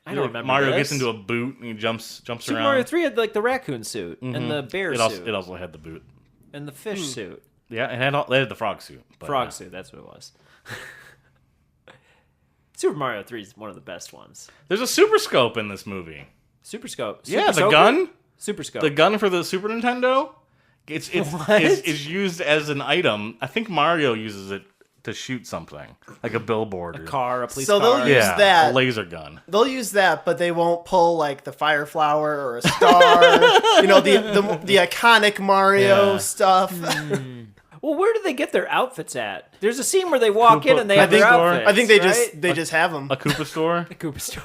I don't remember. Mario this. gets into a boot and he jumps Super around. Mario 3 had like the raccoon suit and the bear suit It also had the boot. and the fish suit. Yeah, they had the frog suit. But, Frog suit, that's what it was. Super Mario 3 is one of the best ones. There's a Super Scope in this movie. Super Scope. Yeah, Super the Soaker? gun. Super Scope. The gun for the Super Nintendo. It's What? is used as an item. I think Mario uses it to shoot something, like a billboard. a car, a police So car. they'll use that. a laser gun. They'll use that, but they won't pull like the fire flower or a star. the iconic Mario Yeah. stuff. Well, where do they get their outfits at? There's a scene where they walk in and they have Koopa their store. outfits. I think they right? just have them. A Koopa store. The Koopa store.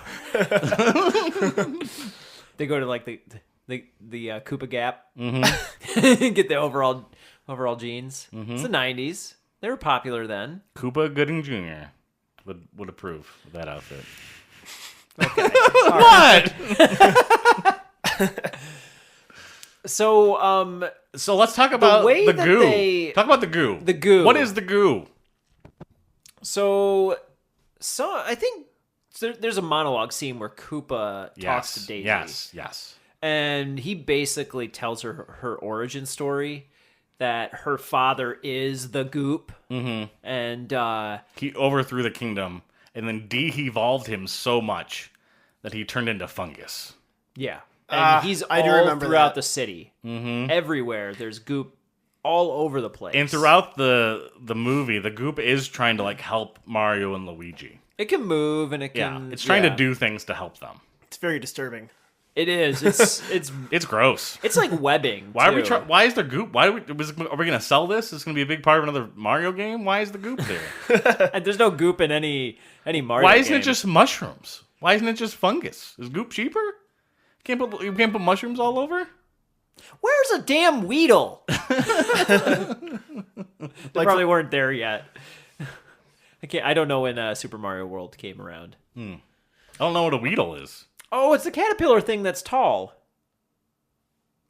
They go to like the Koopa Gap. Mm-hmm. Get the overall jeans. Mm-hmm. It's the 90s. They were popular then. Koopa Gooding Jr. would approve of that outfit. What? So, So let's talk about way the that goo. they- Talk about the goo. The goo. What is the goo? So I think there's a monologue scene where Koopa talks to Daisy. Yes. And he basically tells her origin story, that her father is the Goop. Mm-hmm. And He overthrew the kingdom and then de-evolved him so much that he turned into fungus. yeah. And he's I do all remember throughout that. the city. Mm-hmm. Everywhere. There's Goop all over the place. And throughout the movie, the Goop is trying to like help Mario and Luigi. It can move and it Yeah, can... it's trying to do things to help them. It's very disturbing. It is. It's It's gross. it's like webbing. Why are we? too. Why is there Goop? Are we going to sell this? It's going to be a big part of another Mario game. Why is the Goop there? And there's no Goop in any Mario Why isn't game. it just mushrooms? Why isn't it just fungus? Is Goop cheaper? You can't put mushrooms all over? Where's a damn Weedle? They probably weren't there yet. I don't know when Super Mario World came around. I don't know what a Weedle is. Oh, it's the caterpillar thing that's tall.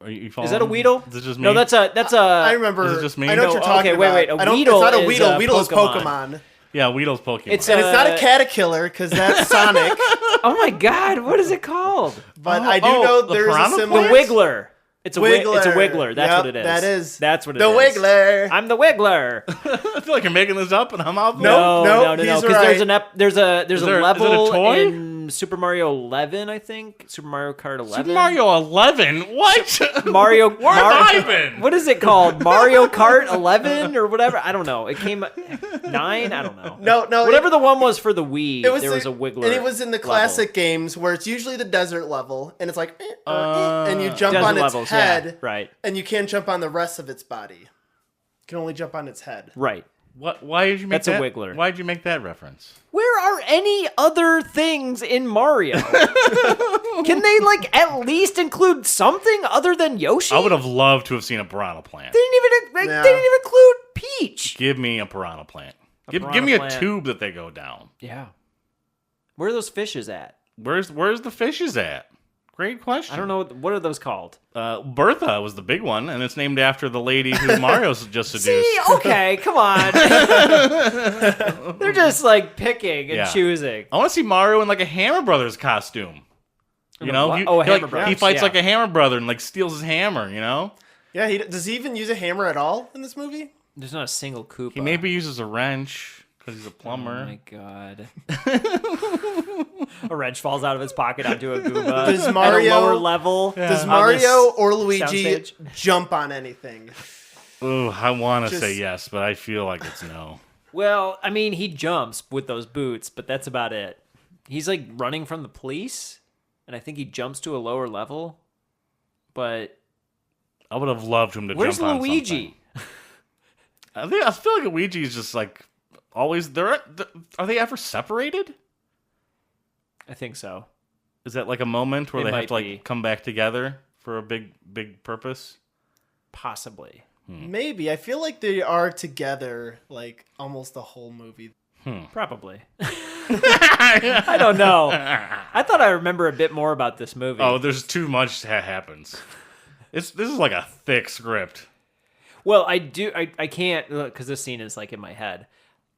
Are you Is following? that a Weedle? Is it just me? No, that's a. I remember. Is it just me? I know what No, you're talking okay, wait, about. wait, a I don't, Weedle it's not a is Weedle. a Weedle is Pokemon. Pokemon. Yeah, Weedle's Pokemon. It's And it's not a caterpillar because that's Sonic. Oh my God, what is it called? But I do know the there's a piranha The similar. Wiggler. It's a Wiggler. It's a Wiggler. That's Yep, what it is. that is. That's what it The is. Wiggler. I'm the Wiggler. I feel like you're making this up, and I'm out. No. No. he's Because there's a is it a level toy? in Super Mario 11, I think. Super Mario Kart 11. Super Mario 11. What? Mario. Where have I been? What is it called? Mario Kart 11 or whatever? I don't know. It came 9. I don't know. No. Whatever the one was for the Wii, there was a Wiggler. And it was in the level. classic games where it's usually the desert level, and it's like, and you jump Desert on its levels, yeah, head, right. and you can't jump on the rest of its body. You can only jump on its head. Right. What? Why did you make That's a that? Wiggler. Why did you make that reference? Where are any other things in Mario? Can they at least include something other than Yoshi? I would have loved to have seen a piranha plant. They didn't even Yeah. they didn't even include Peach. Give me a piranha plant. Give piranha me a plant. tube that they go down. Yeah. Where are those fishes at? Where's the fishes at? Great question. I don't know. What are those called? Bertha was the big one, and it's named after the lady who Mario's just seduced. See, okay, come on. They're just picking and Yeah. choosing. I want to see Mario in a Hammer Brothers costume. You know, what? he, Oh, he, Hammer he Brothers, fights yeah. like a Hammer Brother and steals his hammer. You know, Yeah, does he even use a hammer at all in this movie? There's not a single Koopa. he maybe uses a wrench because he's a Oh plumber. my god. A wrench falls out of his pocket onto a Goomba. Does at Mario- a lower level? Does on Mario this or Luigi soundstage? jump on anything? Ooh, I want to Just- say yes, but I feel like it's no. Well, I mean, he jumps with those boots, but that's about it. He's running from the police, and I think he jumps to a lower level. But I would have loved him to where's jump on Luigi? something. I feel like Luigi's just always there. Are they ever separated? I think so. Is that a moment where It they have might to be. come back together for a big purpose? Possibly. Maybe. I feel like they are together like almost the whole movie. Probably. I don't know. I thought I remember a bit more about this movie. Oh, there's too much that happens. This is like a thick script. Well, I can't, because this scene is like in my head.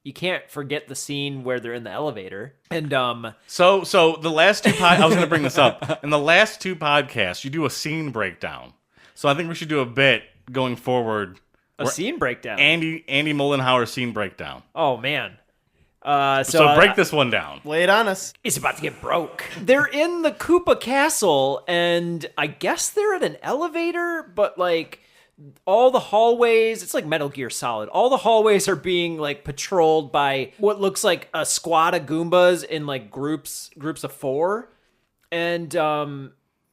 You can't forget the scene where they're in the elevator. And So the last two I was going to bring this up. In the last two podcasts, you do a scene breakdown. So I think we should do a bit going forward. a scene breakdown. Andy Moldenhauer scene breakdown. Oh man. So break this one down. Lay it on us. It's about to get broke. They're in the Koopa Castle, and I guess they're at an elevator, but like all the hallways, it's like Metal Gear Solid. All the hallways are being like patrolled by what looks like a squad of Goombas in like groups of 4, and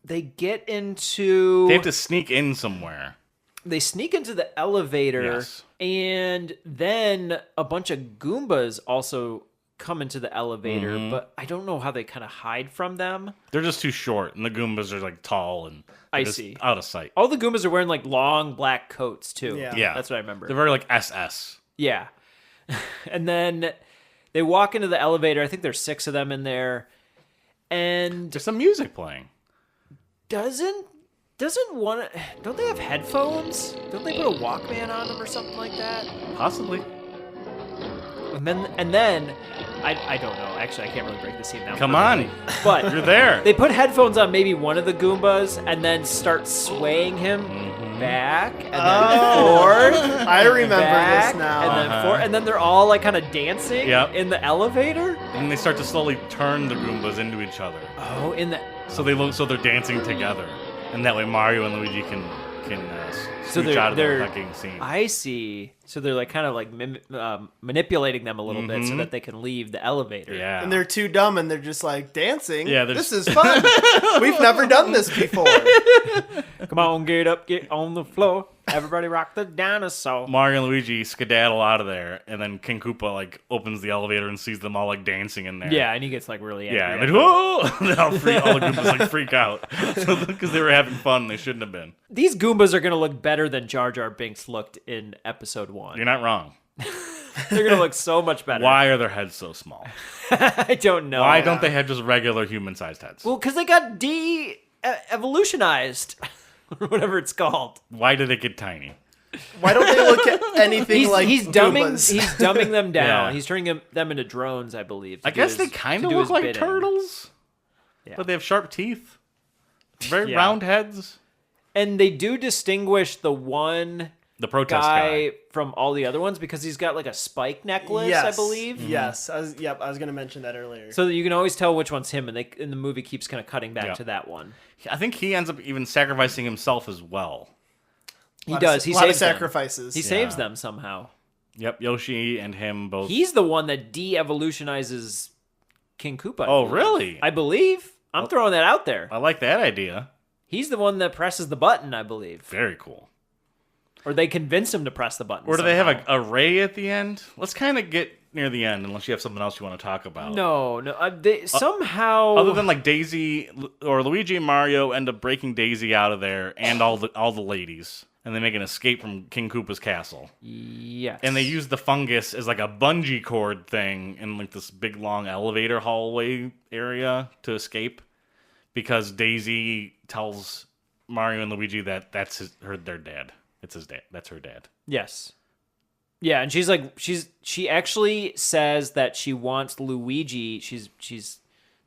they get into. They have to sneak in somewhere. They sneak into the elevator, Yes. and then a bunch of Goombas also come into the elevator, but I don't know how they kind of hide from them. They're just too short, and the Goombas are like tall and I just see. out of sight. All the Goombas are wearing like long black coats too. Yeah. Yeah, That's what I remember. They're very like SS. Yeah. And then they walk into the elevator. I think there's 6 of them in there. And There's some music playing. doesn't one, don't they have headphones? Don't they put a Walkman on them or something like that? Possibly. And then I don't know. Actually, I can't really break the scene down. Come on. perfectly. But You're there. they put headphones on maybe one of the Goombas and then start swaying him back and then forward. I remember back, this now. And then forward, and then they're all like kind of dancing Yep. in the elevator. And they start to slowly turn the Goombas into each other. Oh, in the So they're dancing together. And that way Mario and Luigi can So scooch out of the they're fucking scene. I see. So they're like kind of like manipulating them a little bit so that they can leave the elevator. Yeah. And they're too dumb and they're just like dancing. Yeah, this is fun. We've never done this before. Come on, get up, get on the floor. Everybody rock the dinosaur. Mario and Luigi skedaddle out of there, and then King Koopa like opens the elevator and sees them all like dancing in there. Yeah, and he gets like really angry. Yeah, and at then them. whoa! all the Goombas like freak out because they were having fun. They shouldn't have been. These Goombas are gonna look better than Jar Jar Binks looked in episode 1. You're not wrong. They're gonna look so much better. Why are their heads so small? I don't know. Why don't they have just regular human-sized heads? Well, because they got evolutionized, or whatever it's called. Why did it get tiny? Why don't they look at anything like he's dumbing Goombas? them down. Yeah. He's turning them into drones, I believe. I guess they kind of look like turtles, but they have sharp teeth, very Yeah. round heads. And they do distinguish the one The protest guy guy. from all the other ones because he's got like a spike necklace, I believe. Yes. I was going to mention that earlier. So that you can always tell which one's him, and the movie keeps kind of cutting back Yeah. to that one. I think he ends up even sacrificing himself as well. He does. He a lot of saves them. sacrifices. He saves them somehow. Yep, Yoshi and him both. He's the one that de-evolutionizes King Koopa. I Oh, believe. really? I believe. I'm throwing that out there. I like that idea. He's the one that presses the button, I believe. Very cool. Or they convince him to press the button. Or do they have somehow. a ray at the end? Let's kind of get near the end, unless you have something else you want to talk about. No. They somehow. Other than like Daisy or Luigi and Mario end up breaking Daisy out of there and all the ladies, and they make an escape from King Koopa's castle. Yes. And they use the fungus as like a bungee cord thing in like this big long elevator hallway area to escape, because Daisy tells Mario and Luigi that that's their dad. It's his dad. That's her dad. Yes. Yeah, and she actually says that she wants Luigi. She's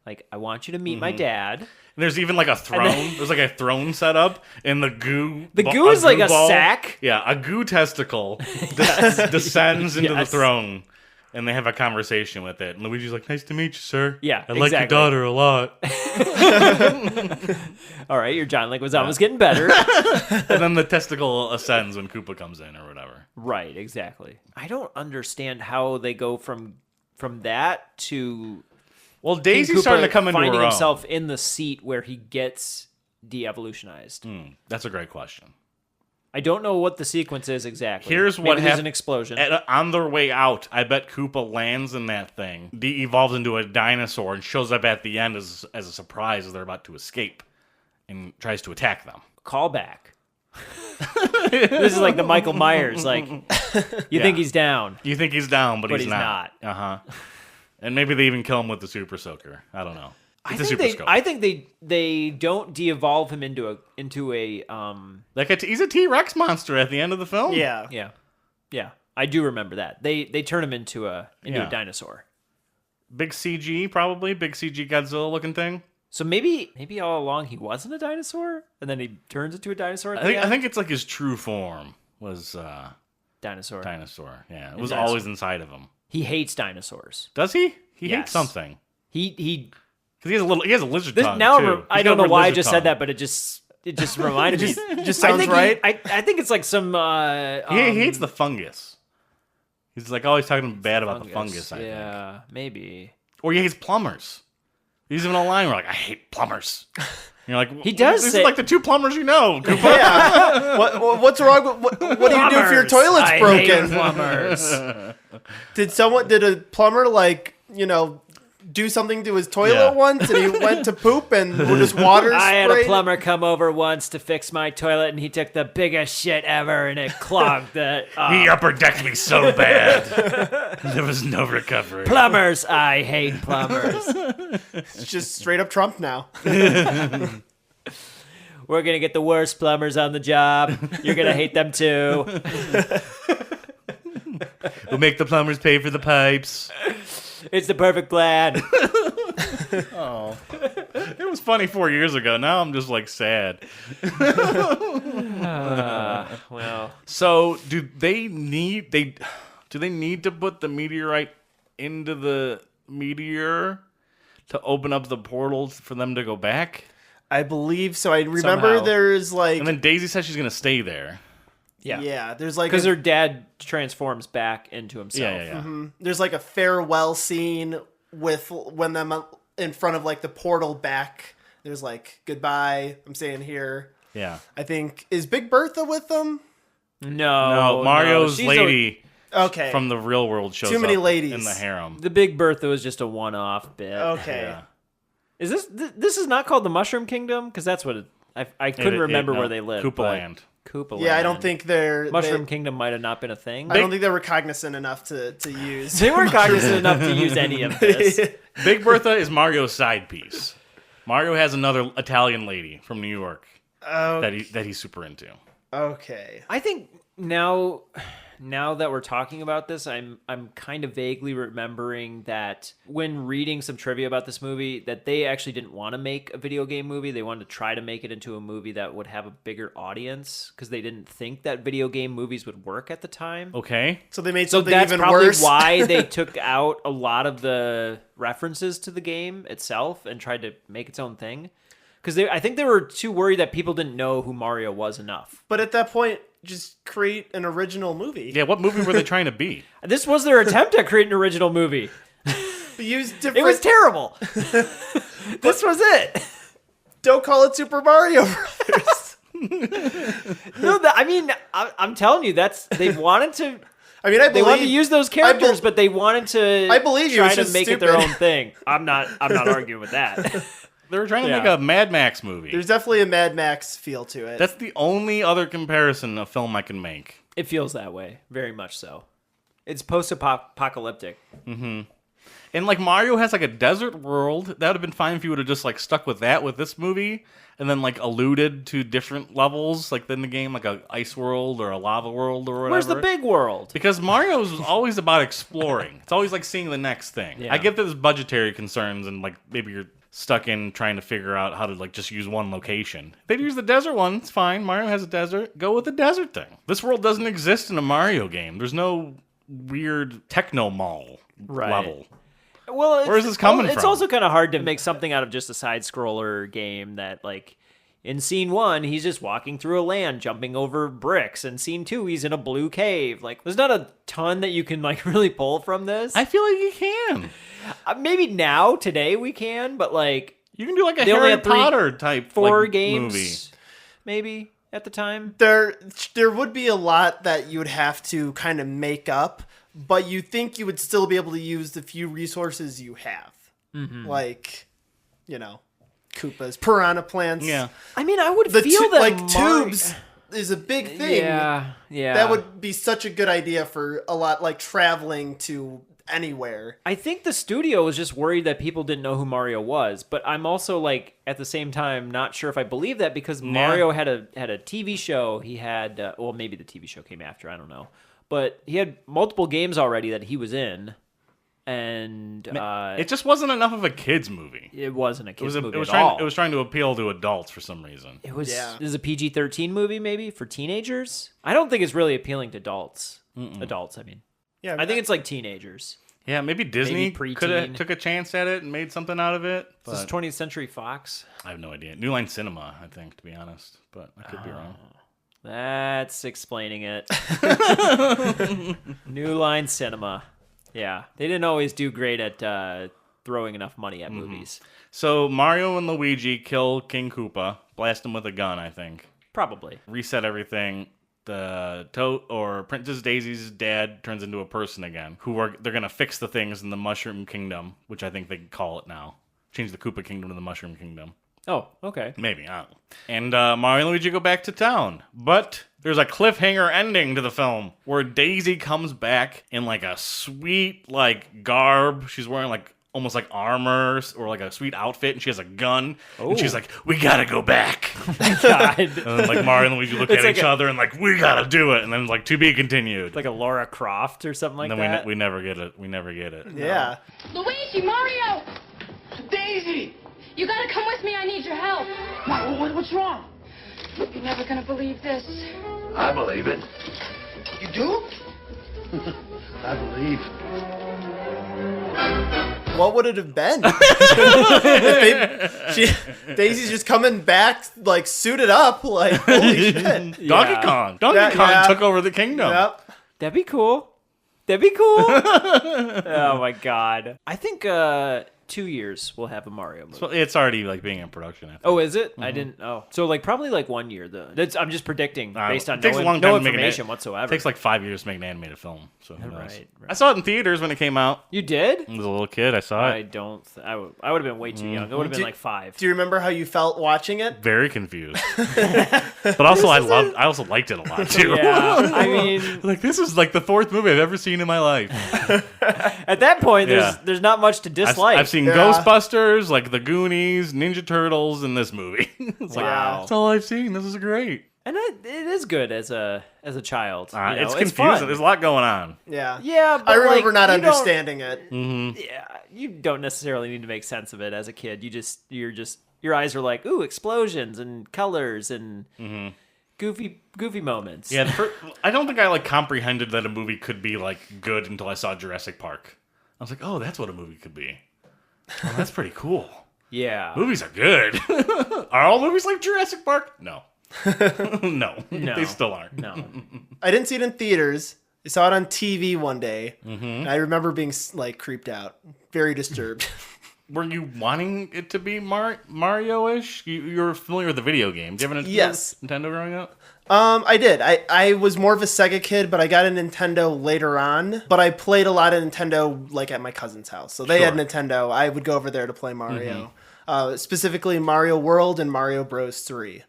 like, I want you to meet my dad. And there's even like a throne. There's like a throne set up, and the goo. The goo is like a ball- sack. Yeah, a goo testicle descends into the Yes. throne, and they have a conversation with it. And Luigi's like, "Nice to meet you, sir. Yeah, I like your exactly. daughter a lot." All right, your John Leguizamo's getting better. And then the testicle ascends when Koopa comes in, or whatever. Right, exactly. I don't understand how they go from that to Well, King Daisy's Koopa starting to come into finding her own. himself in the seat where he gets de-evolutionized. That's a great question. I don't know what the sequence is exactly. Here's Maybe what there's happened. an explosion. On their way out, I bet Koopa lands in that thing, de-evolves into a dinosaur, and shows up at the end as a surprise as they're about to escape, and tries to attack them. callback. This is like the Michael Myers. Like, you think he's down, You think he's down, but but he's not. Uh-huh. And maybe they even kill him with the super soaker. I don't know. It's a super scope. I think they don't de-evolve him into a Like he's a T-Rex monster at the end of the film. Yeah. yeah. I do remember that. They turn him into a Yeah. dinosaur. Big CG, probably. Big CG Godzilla looking thing. So maybe all along he wasn't a dinosaur, and then he turns into a dinosaur. I think it's like his true form was dinosaur. dinosaur. Yeah, it was dinosaur. always inside of him. He hates dinosaurs. Does he? He Yes. hates something. He Because he has a lizard this, tongue now too. I He's don't got know a why I lizard just tongue. said that, but it just reminded me. Just sounds right. I think it's like some. He hates the fungus. He's like always talking bad about the fungus. I think. Yeah, maybe. Or he hates plumbers. He's even a line where like, I hate plumbers. And you're like, He does This say- is like the two plumbers you know. Koopa. Yeah. What's wrong with what do you do if your Plumbers. toilet's I broken? hate plumbers. Did a plumber do something to his toilet Yeah. once and he went to poop and just water I had a sprayed? plumber come over once to fix my toilet, and he took the biggest shit ever, and it clogged the. He upper decked me so bad. There was no recovery. Plumbers, I hate plumbers. It's just straight up Trump now. We're gonna get the worst plumbers on the job. You're gonna hate them too. We'll make the plumbers pay for the pipes. It's the perfect plan. Oh, it was funny 4 years ago. Now I'm just like sad. Well, So do they need to put the meteorite into the meteor to open up the portals for them to go back? I believe so. I remember Somehow. there's like And then Daisy says she's gonna stay there. yeah, there's like because her dad transforms back into himself. Yeah. there's like a farewell scene with when them in front of like the portal back. There's like goodbye. I'm staying here. Yeah. I think is Big Bertha with them? No, Mario's she's lady Okay. from the real world shows Too many up ladies. in the harem. The Big Bertha was just a one-off bit. Okay. Yeah. Is this is not called the Mushroom Kingdom? Because that's what I couldn't remember where they lived. Koopa but- Land. Koopa Yeah, I don't Land. think they're Mushroom Kingdom might have not been a thing. I don't think they were cognizant enough to use. They weren't cognizant enough to use any of this. Big Bertha is Mario's side piece. Mario has another Italian lady from New York that he's super into. Okay. I think now that we're talking about this, I'm kind of vaguely remembering that when reading some trivia about this movie, that they actually didn't want to make a video game movie. They wanted to try to make it into a movie that would have a bigger audience because they didn't think that video game movies would work at the time. Okay. So they made So something that's even probably worse. why they took out a lot of the references to the game itself and tried to make its own thing. Because I think they were too worried that people didn't know who Mario was enough. But at that point, just create an original movie. Yeah, what movie were they trying to be? This was their attempt at creating an original movie. Use different. It was terrible. This was it. Don't call it Super Mario Brothers. No, I'm telling you, they wanted to. I mean, I They believe wanted to use those characters, but they wanted to. I believe you, try it's to just make it their stupid. own thing. I'm not arguing with that. They were trying to Yeah. make a Mad Max movie. there's definitely a Mad Max feel to it. That's the only other comparison of film I can make. It feels that way, very much so. It's post-apocalyptic. And like Mario has like a desert world. That would have been fine if you would have just like stuck with that with this movie, and then like alluded to different levels, like in the game, like a ice world or a lava world or whatever. Where's the big world? Because Mario's always about exploring. It's always like seeing the next thing. Yeah. I get that there's budgetary concerns and like maybe you're stuck in trying to figure out how to like just use one location. If they'd use the desert one, it's fine. Mario has a desert. Go with the desert thing. This world doesn't exist in a Mario game. There's no weird techno mall level. Well, Where's this coming It's from? also kind of hard to make something out of just a side-scroller game that, like, in scene 1, he's just walking through a land, jumping over bricks. And scene 2, he's in a blue cave. Like, there's not a ton that you can, like, really pull from this. I feel like you can. Maybe now, today, we can, but, like, You can do like a They only Harry had three- Potter type 4 like, games, movie. maybe, at the time. there would be a lot that you would have to kind of make up, but you think you would still be able to use the few resources you have. Like, Koopas, piranha plants. Yeah. I mean, I would The feel that tubes is a big thing. Yeah. That would be such a good idea for a lot, like traveling to anywhere. I think the studio was just worried that people didn't know who Mario was, but I'm also like at the same time not sure if I believe that because Mario had a TV show. He had well, maybe the TV show came after. I don't know, but he had multiple games already that he was in, and It just wasn't enough of a kids movie. it wasn't a kids movie It was at all. trying. It was trying to appeal to adults for some reason. It was. Yeah. This is a PG-13 movie, maybe for teenagers. I don't think it's really appealing to adults. Adults, I mean. Yeah, I think it's like teenagers. Yeah, maybe Disney Maybe could have preteen. took a chance at it and made something out of it. This is But 20th Century Fox. I have no idea. New Line Cinema, I think, to be honest. But I could be wrong. That's explaining it. New Line Cinema. Yeah, they didn't always do great at throwing enough money at movies. So Mario and Luigi kill King Koopa, blast him with a gun, I think. Probably. Reset everything. The Toad or Princess Daisy's dad turns into a person again. They're gonna fix the things in the Mushroom Kingdom, which I think they call it now. Change the Koopa Kingdom to the Mushroom Kingdom. Oh, okay. Maybe, I don't know. And Mario and Luigi go back to town. But there's a cliffhanger ending to the film where Daisy comes back in like a sweet like garb. She's wearing like almost like armor or like a sweet outfit, and she has a gun. And she's like, "We gotta go back." God. And then like Mario and Luigi look It's at like each other and like, "We gotta do it." And then like to be continued. Like a Laura Croft or something like and then that. we never get it. We never get it. Yeah. Luigi, Mario! Daisy! You gotta come with me, I need your help. What's wrong? You're never gonna believe this. I believe it. You do? I believe. What would it have been? Daisy's just coming back, like, suited up, like, holy shit. Donkey Kong. Donkey Kong yeah. took over the kingdom. Yep. That'd be cool. That'd be cool. Oh my god. I think 2 years we'll have a Mario movie. So it's already like being in production. I think. Oh, is it? I didn't. Oh, so like probably like 1 year though. I'm just predicting based on it takes no, a long no time to make information It whatsoever. takes like 5 years to make an animated film. So who knows? Right. I saw it in theaters when it came out. You did? I was a little kid. I saw I it. don't. I would have been way too young. It would have been like 5. Do you remember how you felt watching it? Very confused. But also I also liked it a lot too. Yeah. I mean, Like this is like the 4th movie I've ever seen in my life. at that point, Yeah. there's not much to dislike. I've seen Yeah. Ghostbusters, like the Goonies, Ninja Turtles, and this movie. It's like, Wow. that's all I've seen. This is great. and it is good as a child. You know, It's fun. confusing. There's a lot going on. Yeah. Yeah, but I remember like, not you don't- understanding it. Yeah, you don't necessarily need to make sense of it as a kid. Your eyes are like, ooh, explosions and colors and goofy moments. Yeah, I don't think I like comprehended that a movie could be like good until I saw Jurassic Park. I was like, oh, that's what a movie could be. Oh, that's pretty cool. Yeah. Movies are good. Are all movies like Jurassic Park? No. No, No. they still aren't. No. I didn't see it in theaters. I saw it on TV one day. And I remember being, like, creeped out. Very disturbed. Were you wanting it to be Mario-ish? You were familiar with the video game. Do you have a Yes. Nintendo growing up? I did. I was more of a Sega kid, but I got a Nintendo later on. But I played a lot of Nintendo, like, at my cousin's house. So they had Nintendo. I would go over there to play Mario. Specifically Mario World and Mario Bros. 3.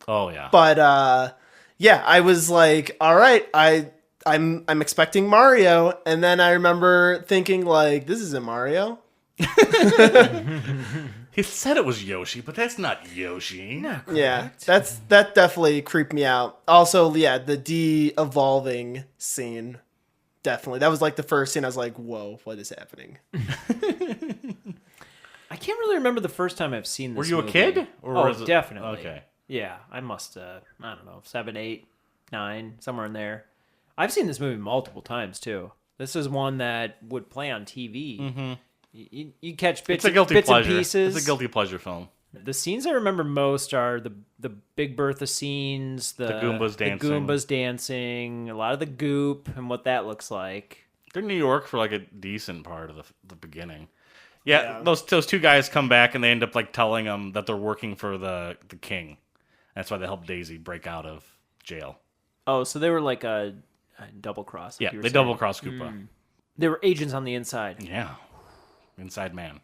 Oh, yeah. But, yeah, I was like, all right, I'm expecting Mario. And then I remember thinking, like, this isn't Mario. He said it was Yoshi, but that's not Yoshi. No. Yeah, that definitely creeped me out. Also, yeah, the de-evolving scene, definitely. That was like the first scene I was like, whoa, what is happening? I can't really remember the first time I've seen this Were you a movie. kid? Or Oh, was it... definitely. Okay. Yeah, I must, I don't know, 7, 8, 9, somewhere in there. I've seen this movie multiple times, too. This is one that would play on TV. Mm-hmm. You catch bits, It's a guilty bits and pleasure. pieces. It's a guilty pleasure film. The scenes I remember most are the Big Bertha scenes, the Goombas dancing. the Goombas dancing, a lot of the goop, and what that looks like. They're in New York for like a decent part of the beginning. Yeah, those two guys come back and they end up like telling them that they're working for the king. That's why they help Daisy break out of jail. Oh, so they were like a double cross. Yeah, they double cross Koopa. They were agents on the inside. Yeah, inside man.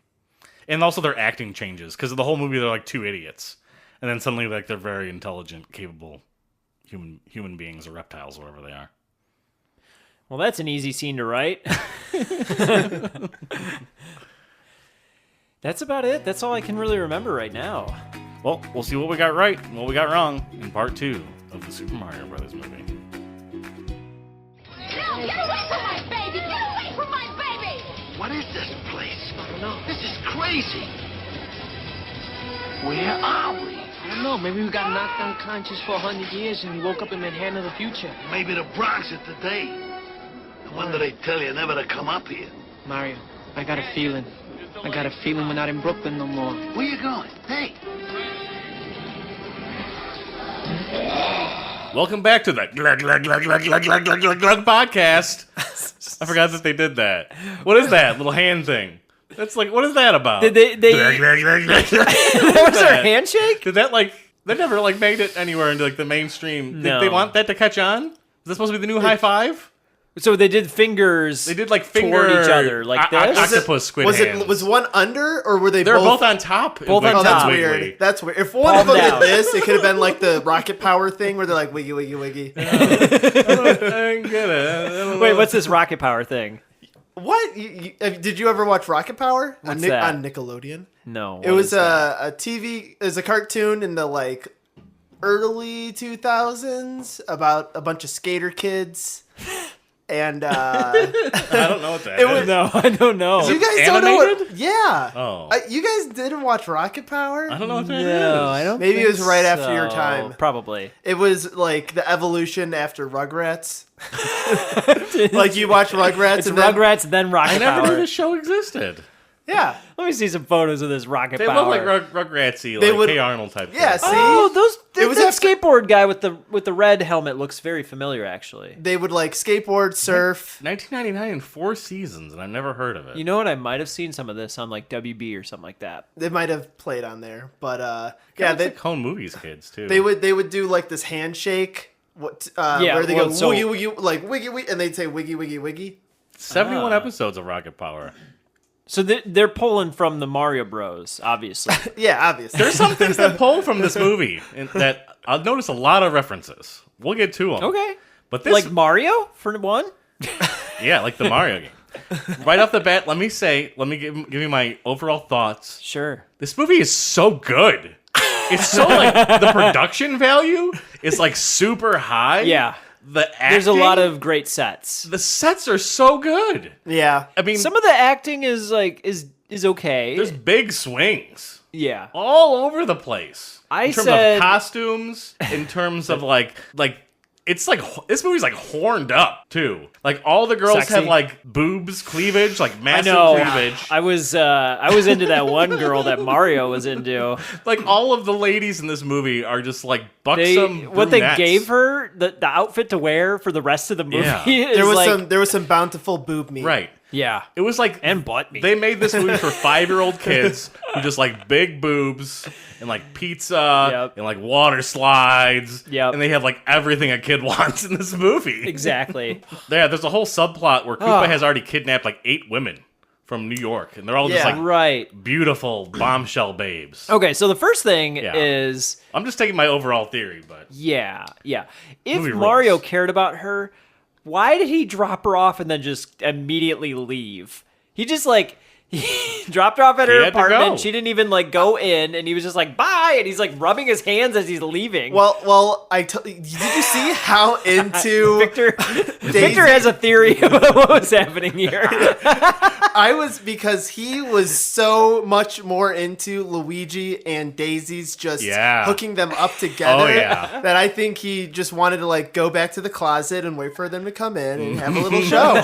And also their acting changes, because the whole movie they're like two idiots. And then suddenly like they're very intelligent, capable human beings or reptiles, or whatever they are. Well, that's an easy scene to write. That's about it. That's all I can really remember right now. Well, we'll see what we got right and what we got wrong in part 2 of the Super Mario Brothers movie. No, get away from my baby! Get away from my baby! What is this place? I don't know. This is crazy. Where are we? I don't know. Maybe we got knocked unconscious for 100 years and we woke up in Manhattan of the future. Maybe the Bronx is today. And when do they tell you never to come up here? Mario, I got a feeling. I got a feeling we're not in Brooklyn no more. Where you going? Hey. Welcome back to the glug glug glug glug glug glug glug glug glug podcast. I forgot that they did that. What is that little hand thing? That's like, what is that about? Did they Glug, glug, glug, glug, glug. that was their handshake? Did that like they never like made it anywhere into like the mainstream? No. Did they want that to catch on? Is that supposed to be the new high five? So they did fingers. They did like finger toward each other, like this? Octopus squid hands. Was one under, or were they They're both? both on top. Both like, on Oh, that's top. wiggly. weird. That's weird. If one of Palm them down. did this, it could have been like the rocket power thing where they're like wiggy, wiggy, wiggy. I don't get it. I don't Wait, know. what's this rocket power thing? What? Did you ever watch Rocket Power? What's on, that? on Nickelodeon? No. It was a TV. It was a cartoon in the like early 2000s about a bunch of skater kids. And I don't know what that It is. was- No, I don't know. you guys don't know what? animated? Yeah. Oh. You guys didn't watch Rocket Power? I don't know what that is. No, I don't. Maybe it think was right after your so. time. Probably. It was like the evolution after Rugrats. Like you watch Rugrats It's and then, Rugrats, then I Rocket never knew Power. this show existed. yeah. Let me see some photos of this Rocket They Power. look like Rugratsy, They like would- Hey Arnold type. Yeah, thing. see? Oh, It was that after- skateboard guy with the red helmet looks very familiar, actually. They would like skateboard, surf. 1999 in 4 seasons, and I've never heard of it. You know what? I might have seen some of this on like WB or something like that. They might have played on there, but yeah, yeah, they they like home movies kids too. they would do like this handshake. What? Yeah, where they well, go so- wiggy wiggy like wiggy wiggy, and they'd say wiggy wiggy wiggy. 71 episodes of Rocket Power. So they're pulling from the Mario Bros, obviously. Yeah, obviously. There's some things that pull from this movie and that I'll notice a lot of references. We'll get to them. Okay. But this, Like Mario, for one? yeah, like the Mario game. Right off the bat, let me give you my overall thoughts. Sure. This movie is so good. It's so like the production value is like super high. Yeah. The acting, There's a lot of great sets. the sets are so good. Yeah. I mean, Some of the acting is like is okay. there's big swings Yeah. all over the place. I in terms said- of costumes, in terms of like it's like this movie's like horned up too. Like all the girls Sexy. have like boobs, cleavage, like I massive know. cleavage. I was into that one girl that Mario was into. Like all of the ladies in this movie are just like They buxom what they brunettes. gave her the outfit to wear for the rest of the movie Yeah. is There was some bountiful boob meat. Right. yeah, It was like and butt meat. they made this movie for 5-year-old kids who just like big boobs and like pizza Yep. and like water slides. Yep. And they have like everything a kid wants in this movie. exactly. Yeah, there's a whole subplot where Koopa Oh. has already kidnapped like 8 women from New York, and they're all just Yeah. like Right. beautiful bombshell babes. Okay, so the first thing Yeah. is I'm just taking my overall theory, but yeah. If Movie Mario rules. cared about her, why did he drop her off and then just immediately leave? He just like he dropped her off at He her had to apartment. go. She didn't even like go in, and he was just like bye, and he's like rubbing his hands as he's leaving. Well, did you see how into Victor has a theory about what was happening here. I was, because he was so much more into Luigi and Daisy's just Yeah. hooking them up together Oh, yeah. that I think he just wanted to like go back to the closet and wait for them to come in and have a little show.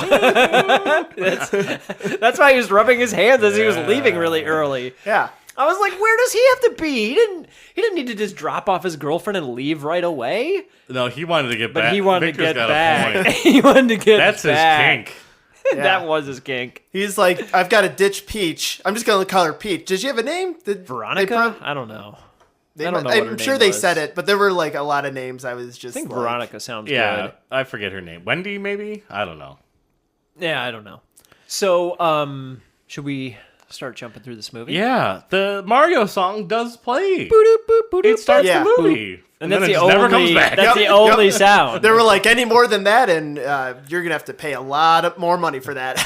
That's why he was rubbing his hands as he was Yeah. leaving really early. Yeah. I was like, where does he have to be? He didn't need to just drop off his girlfriend and leave right away. no, he wanted to get But back. he wanted Victor's to get got a back. point. He wanted to get That's back. his kink. That was his kink. He's like, I've got to ditch Peach. I'm just going to call her Peach. Did she have a name? Did Veronica? I don't know. I don't know what her I'm sure name they was. said it, but there were like a lot of names I was just I think like, Veronica sounds Yeah, good. I forget her name. Wendy, maybe? I don't know. Yeah, I don't know. So, should we start jumping through this movie. Yeah, the Mario song does play. Boop, boop, boop, It starts Yeah. the movie. And then that's it the just never comes only. back. That's the only sound. They were like, any more than that, and you're gonna have to pay a lot of more money for that.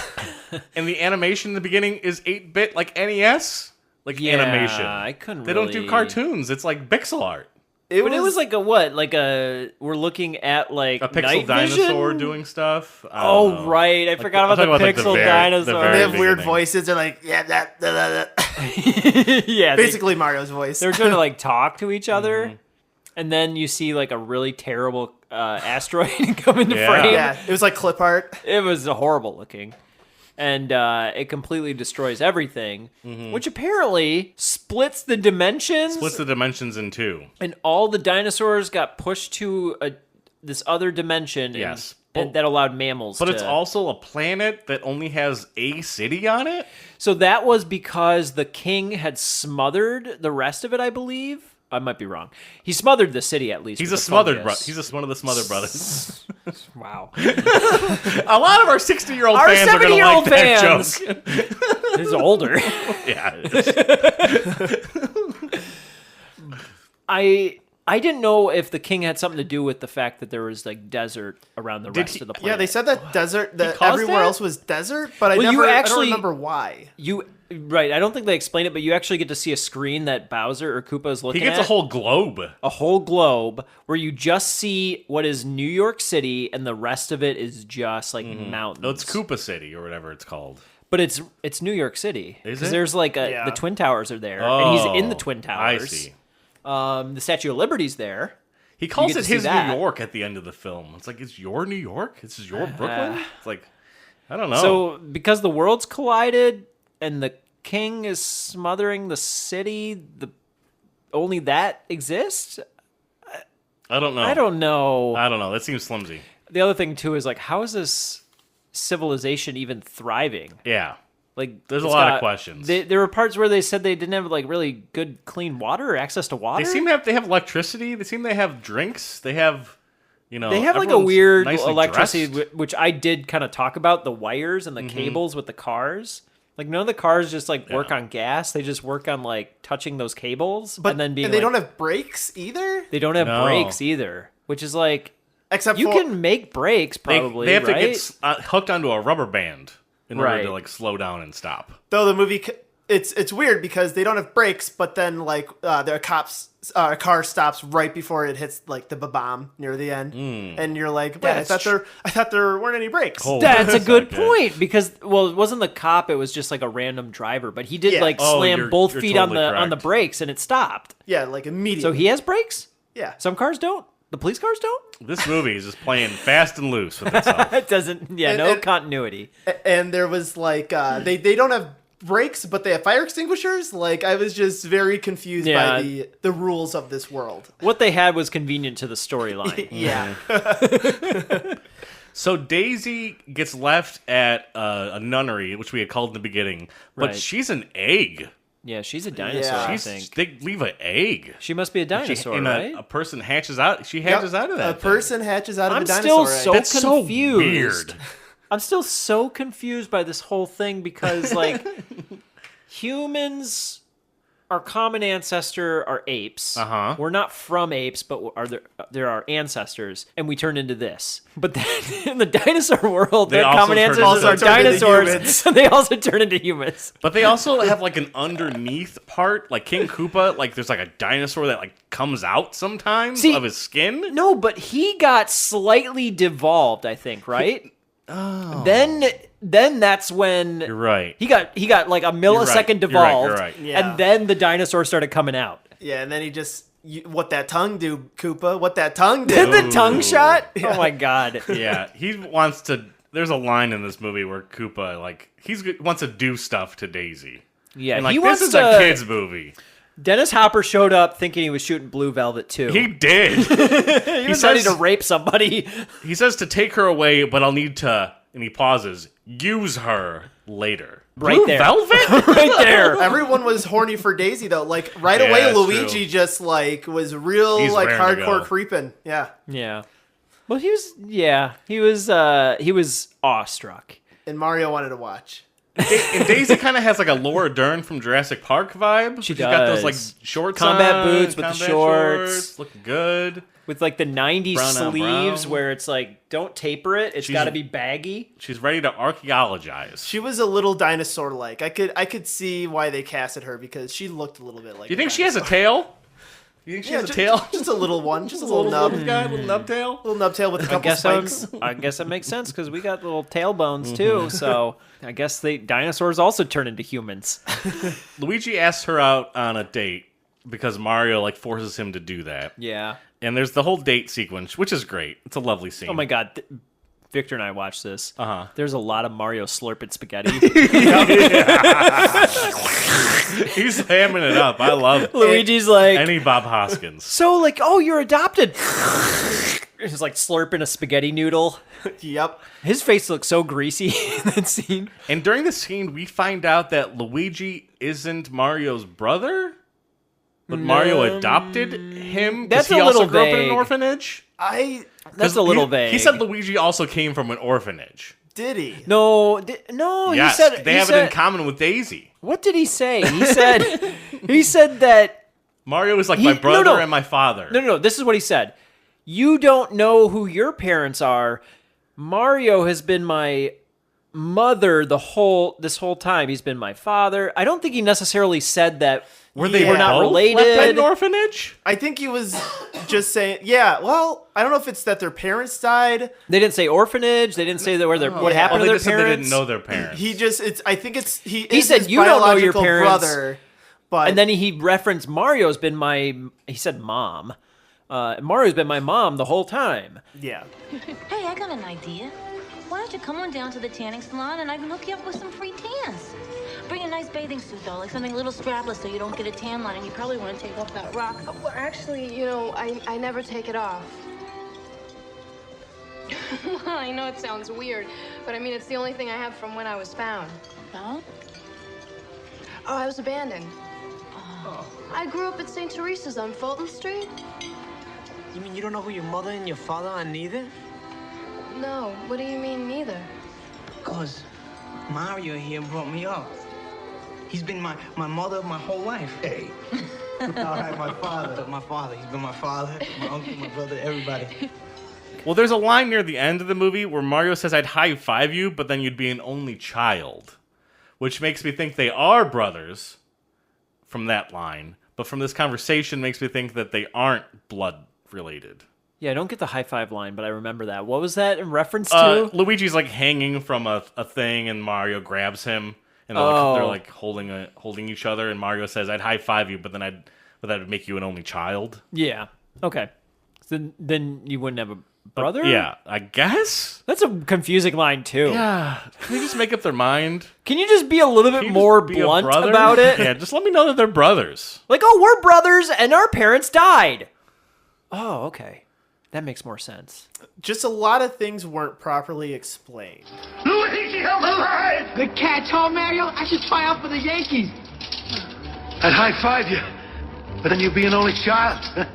And the animation in the beginning is 8-bit, like NES, like Yeah, animation. I couldn't They don't do really- cartoons. It's like pixel art. But it was like a what? Like a we're looking at like A pixel night dinosaur vision? doing stuff. I don't Oh know. right, I forgot about I'm the talking about, pixel like, the dinosaur. very They have weird beginning. voices. They're like, yeah, that. Yeah, Basically Mario's voice. they were trying to like talk to each other, Mm-hmm. and then you see like a really terrible asteroid come into Yeah. frame. Yeah, it was like clip art. It was horrible looking. And it completely destroys everything, which apparently splits the dimensions. Splits the dimensions in two. And all the dinosaurs got pushed to this other dimension. Yes. And that allowed mammals But to... it's also a planet that only has a city on it. So that was because the king had smothered the rest of it, I believe. I might be wrong. He smothered the city at least. He's with a the smothered brother. fungus. He's one of the smothered brothers. Wow. A lot of our 60-year-old Our fans are going to like 70-year-old that fans. joke. He's older. Yeah. It is. I didn't know if the king had something to do with the fact that there was like desert around the rest of the planet. Yeah, they said that desert, that caused everywhere that? else was desert, but I Well, you never, I actually- don't remember why. Right, I don't think they explain it, but you actually get to see a screen that Bowser or Koopa is He looking gets at. a whole globe. A whole globe where you just see what is New York City, and the rest of it is just like mountains. No, it's Koopa City or whatever it's called. But it's New York City. Is 'Cause it? there's like Yeah. the Twin Towers are there, and he's in the Oh, Twin Towers. I see. The Statue of Liberty's there. He calls get it to see his that. New York at the end of the film. It's like, it's your New York? This is your Brooklyn? It's like, I don't know. So because the worlds collided and the king is smothering the city, only that exists? I don't know. I don't know. I don't know. That seems flimsy. The other thing too is like, how is this civilization even thriving? Yeah. Like, There's a it's lot of questions. There were parts where they said they didn't have like really good clean water or access to water. They seem to have electricity. They seem to have drinks. They have, you know, They have like a everyone's weird nicely electricity, dressed. which I did kind of talk about, the wires and the cables with the cars. Like none of the cars just like work on gas. They just work on like touching those cables But and then being. and they like- don't have brakes either, They don't have No. brakes either, which is like except you for can make brakes They, probably. they have right? to get hooked onto a rubber band in order Right. to like slow down and stop. though the movie. It's weird because they don't have brakes, but then like their car stops right before it hits like the bomb near the end, and you're like, man, I thought there weren't any brakes. Oh, That's a good not point because it wasn't the cop; it was just like a random driver. But he did Yeah. like Oh, slam you're both feet totally on the correct. brakes and it stopped. Yeah, like immediately. So he has brakes. yeah. Some cars don't. The police cars don't. This movie is just playing fast and loose with itself. It doesn't. Yeah, And- no and- continuity. And there was like they don't have brakes, but they have fire extinguishers. Like I was just very confused Yeah. by the rules of this world. What they had was convenient to the storyline. Yeah. So Daisy gets left at a nunnery, which we had called in the beginning, but Right. she's an egg. Yeah, she's a dinosaur. Yeah. I She's, think they leave an egg. she must be a dinosaur, And right? a person hatches out. She hatches out of that. A person hatches out of I'm a dinosaur. still egg. so That's so confused. weird. I'm still so confused by this whole thing because, like, humans, our common ancestor are apes. Uh-huh. We're not from apes, but they're our ancestors, and we turned into this. But then in the dinosaur world, They their also common turn ancestors into- are Also turn into dinosaurs, humans. so they also turn into humans. But they also have like an underneath part, like King Koopa. Like there's like a dinosaur that like comes out sometimes See- of his skin. No, but he got slightly devolved, I think, right? Oh, Then that's when you're right. He got like a millisecond You're right, devolved, you're right. Yeah. and then the dinosaur started coming out. Yeah, and then he just what that tongue do, Koopa? What that tongue do? the tongue Ooh. shot? Oh my god! Yeah, he wants to. There's a line in this movie where Koopa like wants to do stuff to Daisy. Yeah, And like he this wants is to. a kids movie. Dennis Hopper showed up thinking he was shooting Blue Velvet too. He did. he was ready says- to rape somebody. He says to take her away, but I'll need to. And he pauses. Use her later. Right Blue there. Velvet. right there. Everyone was horny for Daisy though. Like right Yeah, away, that's Luigi true. just like was real He's like raring to hardcore go. creeping. Yeah, Yeah. Well, he was awestruck. and Mario wanted to watch. And Daisy kind of has like a Laura Dern from Jurassic Park vibe. She She's got those like does. shorts Combat on, boots with the combat shorts. looking good. With like the 90s Brown on sleeves brown. where it's like, don't taper it. It's got to be baggy. She's ready to archaeologize. She was a little dinosaur-like. I could see why they casted her because she looked a little bit like. Do you think she has a tail? You think she has a tail? Just a little one. Just a little nub. Little nub tail? Little nub tail with a couple guess spikes. I guess that makes sense because we got little tailbones too. So I guess dinosaurs also turn into humans. Luigi asks her out on a date because Mario like forces him to do that. Yeah. And there's the whole date sequence, which is great. It's a lovely scene. Oh my god. Victor and I watched this. Uh-huh. There's a lot of Mario slurping spaghetti. He's hamming it up. I love Luigi's like, any Bob Hoskins. so like, oh, you're adopted. He's like slurping a spaghetti noodle. Yep. His face looks so greasy in that scene. And during the scene, we find out that Luigi isn't Mario's brother, but Mario adopted him. That's he a also little grew up in an vague. orphanage? That's a little vague. He said Luigi also came from an orphanage. Did he? No, Yes, he said they have it in common with Daisy. What did he say? He said that Mario is like my brother and my father. No. This is what he said. You don't know who your parents are. Mario has been my mother this whole time. He's been my father. I don't think he necessarily said that Were they we're not both related. left at an orphanage? I think he was just saying, yeah, well, I don't know if it's that their parents died. They didn't say orphanage. They didn't say that what happened to they their just said parents. they didn't know their parents. He said, his "You don't know your biological parents." brother, but And then he referenced Mario's been he said mom. Mario's been my mom the whole time. yeah. Hey, I got an idea. Why don't you come on down to the tanning salon and I can hook you up with some free tans? Bring a nice bathing suit, though, like something a little strapless so you don't get a tan line, and you probably want to take off that rock. Well, actually, I never take it off. Well, I know it sounds weird, but I mean, it's the only thing I have from when I was found. Huh? Oh, I was abandoned. I grew up at St. Teresa's on Fulton Street. You mean you don't know who your mother and your father are neither? No, what do you mean, neither? Because Mario here brought me up. He's been my mother my whole life. Hey. All right, my father. My father. He's been my father, my uncle, my brother, everybody. Well, there's a line near the end of the movie where Mario says, I'd high-five you, but then you'd be an only child. Which makes me think they are brothers from that line. But from this conversation makes me think that they aren't blood-related. Yeah, I don't get the high five line, but I remember that. What was that in reference to? Luigi's like hanging from a thing, and Mario grabs him, and they're like holding each other. And Mario says, "I'd high five you, but that would make you an only child." Yeah. Okay. Then you wouldn't have a brother? Yeah, I guess. That's a confusing line too. Yeah. Can they just make up their mind? Can you just be a little bit more blunt about it? Yeah, just let me know that they're brothers. Like, oh, we're brothers and our parents died. Oh, okay. That makes more sense. Just a lot of things weren't properly explained. Luigi, I'm alive! Good catch, huh, Mario? I should try out for the Yankees. I'd high-five you, but then you'd be an only child. Come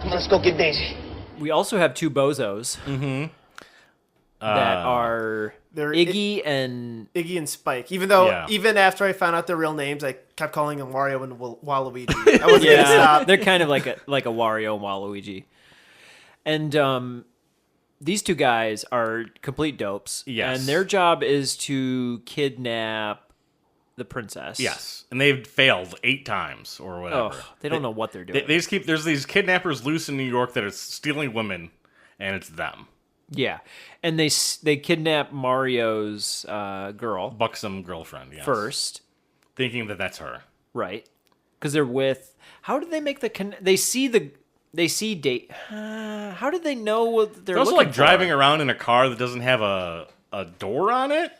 on, let's go get Daisy. We also have two bozos that are They're Iggy and Iggy and Spike. Even though, Yeah. even after I found out their real names, I kept calling them Wario and Waluigi. I wasn't gonna stop. they're kind of like a Wario and Waluigi. And these two guys are complete dopes. Yes. And their job is to kidnap the princess. Yes, and they've failed 8 times or whatever. Oh, they don't know what they're doing. They just keep. There's these kidnappers loose in New York that are stealing women, and it's them. Yeah, and they kidnap Mario's girl Buxom girlfriend. Yes. first, thinking that that's her. right? Because they're with. How did they make the? They see date. How did they know what they're also looking like driving for? around in a car that doesn't have a door on it.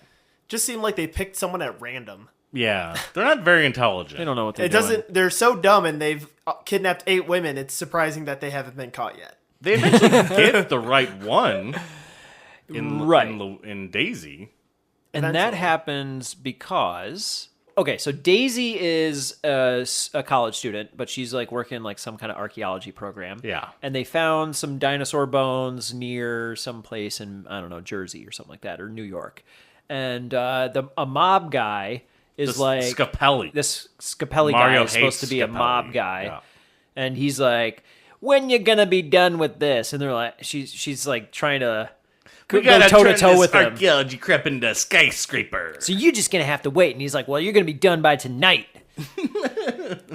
Just seemed like they picked someone at random. Yeah, they're not very intelligent. They don't know what they're It doing. doesn't. They're so dumb, and they've kidnapped 8 women. It's surprising that they haven't been caught yet. They eventually get the right one. In Daisy. And that Eventually. happens because okay, so Daisy is a college student, but she's like working like some kind of archaeology program. Yeah. And they found some dinosaur bones near some place in I don't know Jersey or something like that or New York. and a mob guy is This like Scapelli. This Scapelli Mario guy is supposed to be a hates mob Scapelli. guy, Yeah. and he's like, "When you gonna be done with this?" And they're like, she's like trying to We go gotta toe to turn toe this with him. archaeology crap into skyscraper. So you're just gonna have to wait. And he's like, "Well, you're gonna be done by tonight."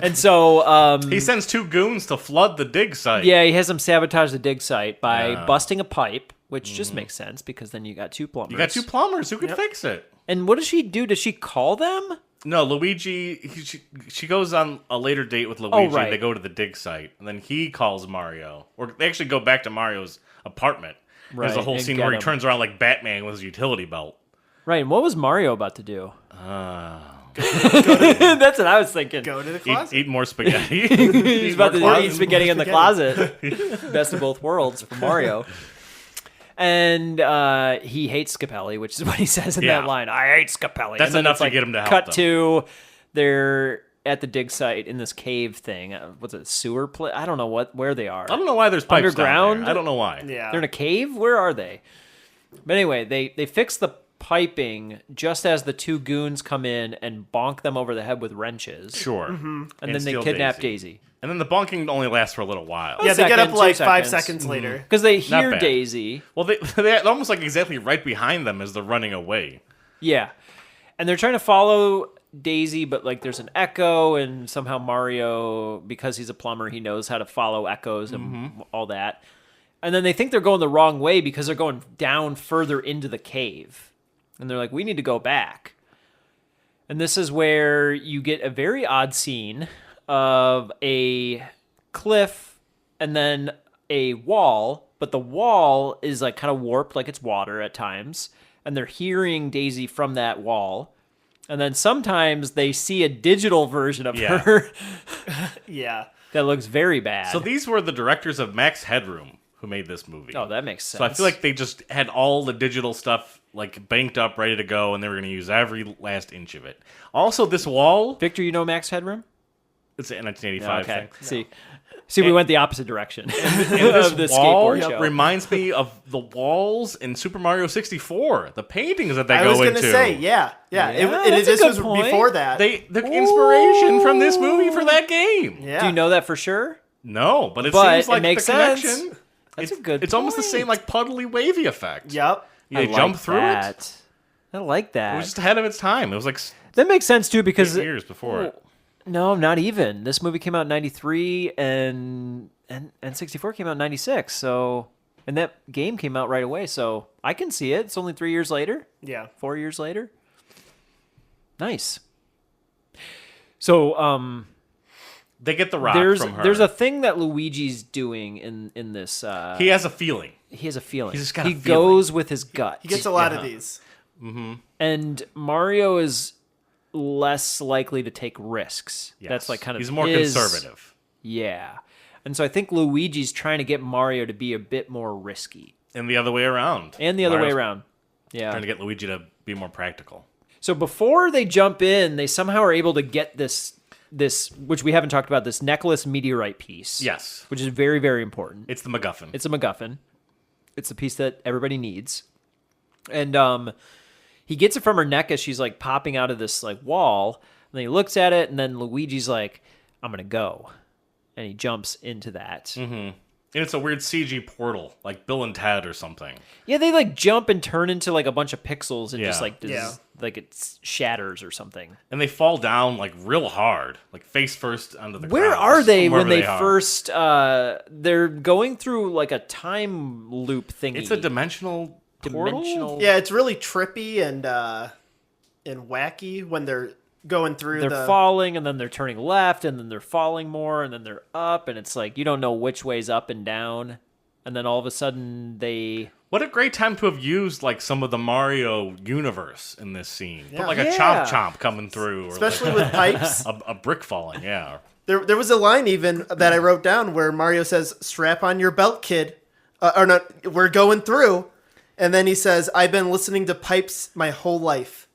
And so He sends 2 goons to flood the dig site. yeah, he has them sabotage the dig site by busting a pipe, which just makes sense because then you got 2 plumbers. You got 2 plumbers who could fix it. And what does she do? Does she call them? No, Luigi. She goes on a later date with Luigi. Oh, right. They go to the dig site, and then he calls Mario, or they actually go back to Mario's apartment. There's a Right, whole and scene get where he him. turns around like Batman with his utility belt. Right. And what was Mario about to do? That's what I was thinking. Go to the closet. Eat more spaghetti. He's about to closet. eat spaghetti in the closet. Best of both worlds for Mario. And he hates Scapelli, which is what he says in Yeah. that line. I hate Scapelli. That's And then enough it's to like, get him to help cut them. to they're at the dig site in this cave thing. What's it? Sewer place? I don't know where they are. I don't know why there's pipes Underground? down there. I don't know why. Yeah. They're in a cave? Where are they? But anyway, they fix the piping just as the 2 goons come in and bonk them over the head with wrenches. Sure. And then they steal kidnap Daisy. And then the bonking only lasts for a little while. Yeah, they get up second, like 2 5 seconds. seconds later. Because they Not hear bad. Daisy. Well, they're almost like exactly right behind them as they're running away. Yeah. And they're trying to follow Daisy, but like there's an echo, and somehow Mario, because he's a plumber, he knows how to follow echoes and all that. And then they think they're going the wrong way because they're going down further into the cave. And they're like, we need to go back. And this is where you get a very odd scene of a cliff and then a wall, but the wall is like kind of warped like it's water at times. And they're hearing Daisy from that wall. And then sometimes they see a digital version of Yeah. her Yeah. that looks very bad. So these were the directors of Max Headroom who made this movie. Oh, that makes sense. So I feel like they just had all the digital stuff like banked up, ready to go, and they were going to use every last inch of it. Also, this wall, Victor, you know Max Headroom? it's a 1985 Okay. thing. See, we went the opposite direction And of the this wall skateboard show. reminds me of the walls in Super Mario 64. The paintings that they I go was into. going to say, yeah. that's a This good was point. before that. They took inspiration from this movie for that game. yeah. Do you know that for sure? No, but it But seems like it makes the sense. connection. That's it's, a good It's almost the point. same like puddly wavy effect. Yep. You I jump like through it. that. I like that. It was just ahead of its time. It was like That makes sense too because 8 years before it. No, not even. This movie came out in 93 and 64 came out in 96. So and that game came out right away. So I can see it. It's only 3 years later. Yeah. 4 years later. Nice. So They get the rock from her. there's a thing that Luigi's doing in this He has a feeling. he has a feeling. He's just got a he feeling. goes with his gut. He gets a lot of these. And Mario is less likely to take risks. Yes. That's like kind of He's more his- conservative. Yeah. And so I think Luigi's trying to get Mario to be a bit more risky. And the other way around. And the other way Mario's around. Yeah. Trying to get Luigi to be more practical. So before they jump in, they somehow are able to get this which we haven't talked about, this necklace meteorite piece. Yes. Which is very, very important. It's the MacGuffin. It's a MacGuffin. It's the piece that everybody needs. And he gets it from her neck as she's like popping out of this like wall. And then he looks at it, and then Luigi's like, I'm gonna go. And he jumps into that. And it's a weird CG portal, like Bill and Ted or something. Yeah, they like jump and turn into like a bunch of pixels and just Yeah. like Yeah. like it shatters or something. And they fall down like real hard, like face first onto the Where ground, are they when wherever they are. first they're going through like a time loop thingy. It's a dimensional portal? Yeah, it's really trippy and wacky when they're going through They're the falling and then they're turning left and then they're falling more and then they're up and it's like you don't know which way's up and down. And then all of a sudden they What a great time to have used like some of the Mario universe in this scene. Put like a Yeah. chomp coming through, or especially like with pipes. a brick falling. Yeah, There was a line even that I wrote down where Mario says, "Strap on your belt, kid," or not. We're going through, and then he says, "I've been listening to pipes my whole life."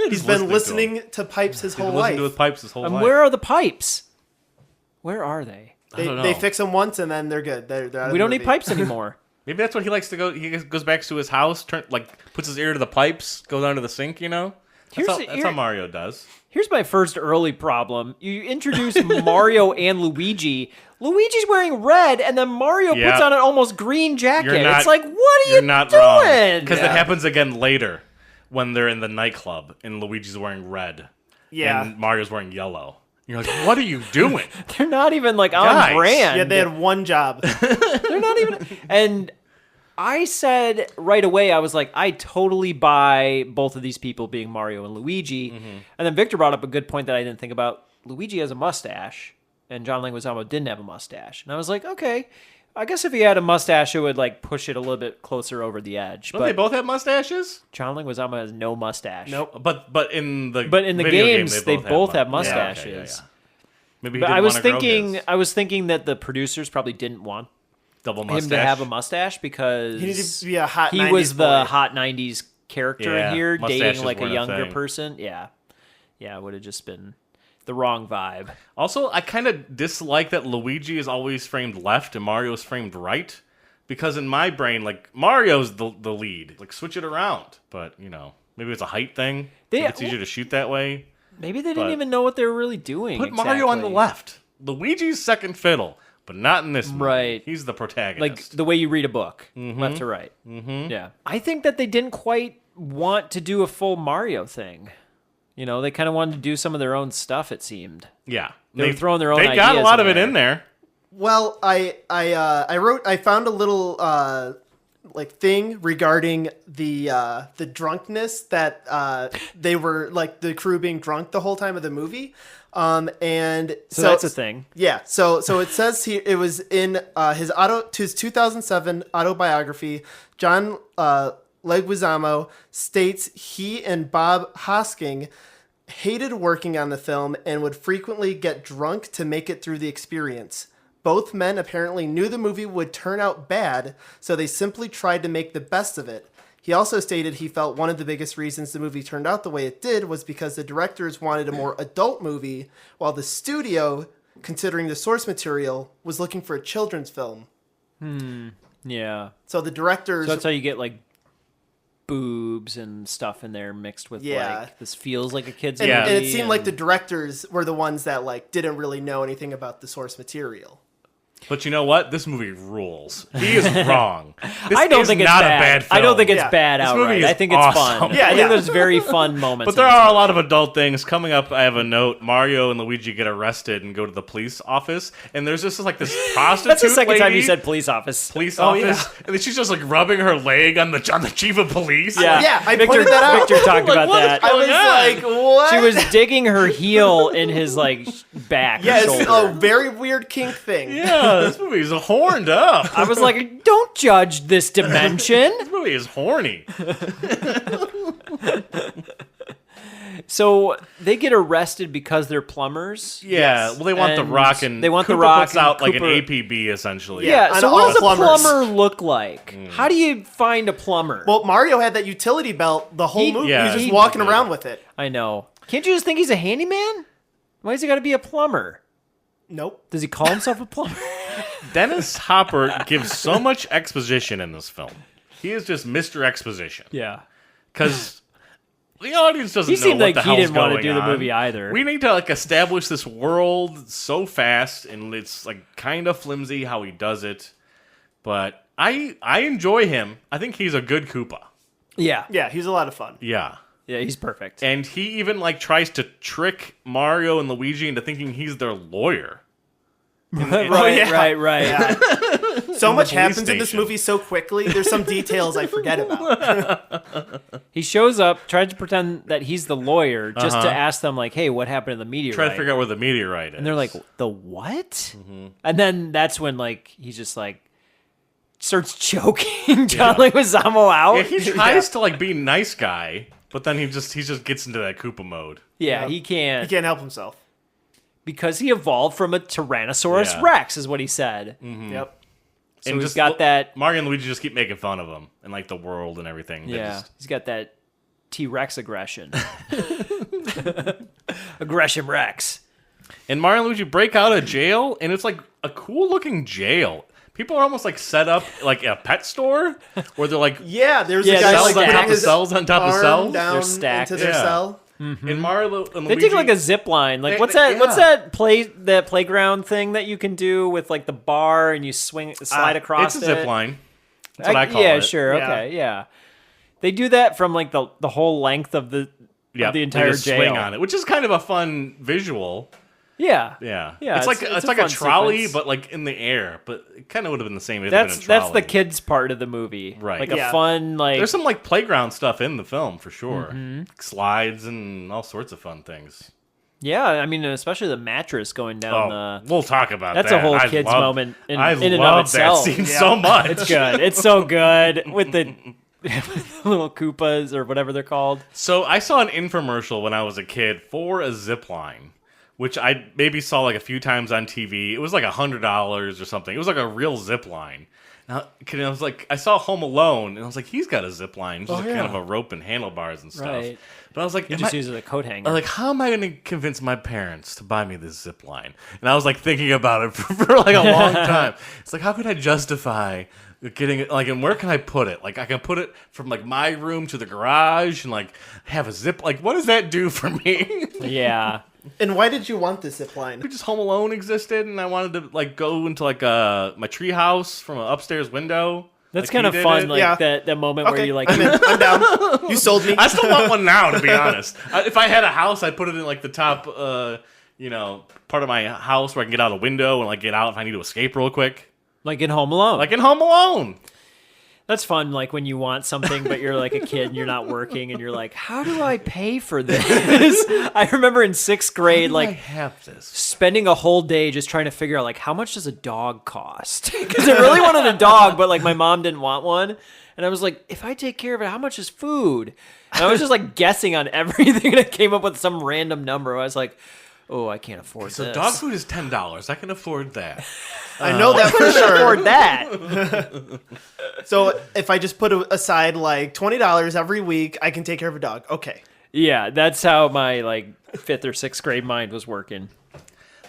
He's been listening to pipes his whole listened life. to his pipes his whole And life. where are the pipes? Where are they? I don't know. They fix them once and then they're good. They're out of We the don't need movie. pipes anymore. Maybe that's what he likes to go. He goes back to his house, puts his ear to the pipes, goes down to the sink. That's how Mario does. Here's my first early problem. You introduce Mario and Luigi. Luigi's wearing red, and then Mario puts on an almost green jacket. It's like, what are you doing? Because it happens again later when they're in the nightclub, and Luigi's wearing red. Yeah. And Mario's wearing yellow. You're like, what are you doing? They're not even on brand. Yeah, they had one job. They're not even. And I said right away, I was like, I totally buy both of these people being Mario and Luigi. Mm-hmm. And then Victor brought up a good point that I didn't think about. Luigi has a mustache, and John Leguizamo didn't have a mustache. And I was like, okay, I guess if he had a mustache, it would push it a little bit closer over the edge. Don't they both have mustaches? John Leguizamo has no mustache. Nope. But in the games, they both have mustaches. Yeah, okay, Maybe. But I was thinking that the producers probably didn't want double mustache him to have a mustache because he needed to be a hot. He 90s was boy. the hot '90s character in here, dating a younger thing. person. Yeah, it would have just been the wrong vibe. Also, I kind of dislike that Luigi is always framed left and Mario's framed right, because in my brain, Mario's the lead. Switch it around. But maybe it's a height thing. Maybe it's easier to shoot that way. Maybe they didn't even know what they were really doing. Put Mario on the left. Luigi's second fiddle, but not in this movie. Right. He's the protagonist. The way you read a book, left to right. Mm-hmm. Yeah. I think that they didn't quite want to do a full Mario thing. They kind of wanted to do some of their own stuff, it seemed. Yeah. They were throwing their own ideas. They got a lot of it in there. Well, I found a little thing regarding the drunkenness that they were the crew being drunk the whole time of the movie. And so that's a thing. Yeah. So it says here it was in his 2007 autobiography. John Leguizamo states he and Bob Hosking hated working on the film and would frequently get drunk to make it through the experience. Both men apparently knew the movie would turn out bad, so they simply tried to make the best of it. He also stated he felt one of the biggest reasons the movie turned out the way it did was because the directors wanted a more adult movie, while the studio, considering the source material, was looking for a children's film. Yeah. So the directors... So that's how you get boobs and stuff in there mixed with this feels like a kid's movie. And it seemed like the directors were the ones that didn't really know anything about the source material. But you know what? This movie rules. He is wrong. This I don't think it's not bad. a bad film. I don't think it's bad This outright. movie is I think it's awesome. fun. I think there's very fun moments. But there are a lot of adult things. Coming up, I have a note. Mario and Luigi get arrested and go to the police office. And there's just this prostitute That's the second time you lady. said police office. Police office. And then she's just rubbing her leg on the chief of police. Yeah, I pointed that out. Victor talked about that. I was what? She was digging her heel in his back. Yeah, shoulder. it's a very weird kink thing. Yeah, this movie is horned up. I was like, don't judge this dimension. This movie is horny. So they get arrested because they're plumbers. Yeah, well, they want the Rock, and they want Koopa the Rock puts out and an Koopa- APB essentially. Yeah. So on what all does a plumbers. plumber look like? How do you find a plumber? Well, Mario had that utility belt the whole movie. yeah, he was he just walking did. around with it. I know. Can't you just think he's a handyman? Why does he got to be a plumber? Nope. Does he call himself a plumber? Dennis Hopper gives so much exposition in this film. He is just Mr. Exposition. Yeah. Because the audience doesn't He know seemed what like the he hell's didn't want to going do the on. movie either. We need to establish this world so fast, and it's kind of flimsy how he does it. But I enjoy him. I think he's a good Koopa. Yeah. Yeah, he's a lot of fun. Yeah. Yeah, he's perfect. And he even tries to trick Mario and Luigi into thinking he's their lawyer. Right. Yeah. So much happens in this station. movie so quickly. There's some details I forget about. He shows up, tries to pretend that he's the lawyer, just to ask them, hey, what happened to the meteorite? Try to figure out where the meteorite is. And they're like, the what? And then that's when, he's just starts choking John Leguizamo out. Yeah, he tries to be nice guy, but then he just gets into that Koopa mode. Yeah, he can't. He can't help himself. Because he evolved from a Tyrannosaurus Yeah. Rex, is what he said. Yep. So And he's just got that. Mario and Luigi just keep making fun of him and the world and everything. They Yeah, just- he's got that T-Rex aggression. Aggression Rex. And Mario and Luigi break out of jail, and it's a cool looking jail. People are almost like set up like a pet store where they're like Yeah, there's Yeah, a guy there's like cells on putting top of his cells on top of arm cells. down They're stacked. into their Yeah. cell. in Mario and They Luigi. take like a zip line. Like They- what's they- that? What's yeah. that playground thing that you can do with like the bar and you slide across It's a it? zip line. That's what I call yeah, it. sure. Yeah. Okay, yeah. They do that from like the whole length of the Yeah, the entire they just jail. swing on it, which is kind of a fun visual. Yeah, Yeah, Yeah, It's like it's a like a fun trolley, sequence. but like in the air. But it kind of would have been the same if it had been a that's trolley. the kids part of the movie, Right. Like Yeah. a fun like There's some like playground stuff in the film for sure. Mm-hmm. Slides and all sorts of fun things. yeah. I mean, especially the mattress going down Oh, the. we'll talk about That's that. a whole I kids love- moment in I and of love itself. that scene Yeah. so much. It's good. It's so good with the little Koopas or whatever they're called. So I saw an infomercial when I was a kid for a zip line, which I maybe saw like a few times on TV. It was like $100 or something. It was like a real zip line. Now, I was like, I saw Home Alone, and I was like, he's got a zip line, just kind of a rope and handlebars and stuff. Right. But I was like, You just use it as a coat hanger. I was like, how am I going to convince my parents to buy me this zip line? And I was like thinking about it for like a long time. It's like, how could I justify getting it? Like, and where can I put it? Like, I can put it from like my room to the garage and like have a zip. Like, what does that do for me? yeah. And why did you want the zip line? Just Home Alone existed, and I wanted to like go into like my tree house from an upstairs window. That's Like, kind he of did fun, it. like Yeah. that moment where Okay, you like I'm in. I'm down. You sold me. I still want one now, to be honest. If I had a house, I'd put it in like the top, part of my house where I can get out a window and like get out if I need to escape real quick, like in Home Alone. like in Home Alone. That's fun, like when you want something, but you're like a kid and you're not working, and you're like, how do I pay for this? I remember in 6th grade, I like have this. spending a whole day just trying to figure out like how much does a dog cost? Because I really wanted a dog, but like my mom didn't want one, and I was like, if I take care of it, how much is food? And I was just like guessing on everything, and I came up with some random number. I was like, oh, I can't afford So this. dog food is $10. I can afford that. I know that for sure. afford that. So if I just put aside like $20 every week, I can take care of a dog. Okay. Yeah, that's how my like 5th or 6th grade mind was working.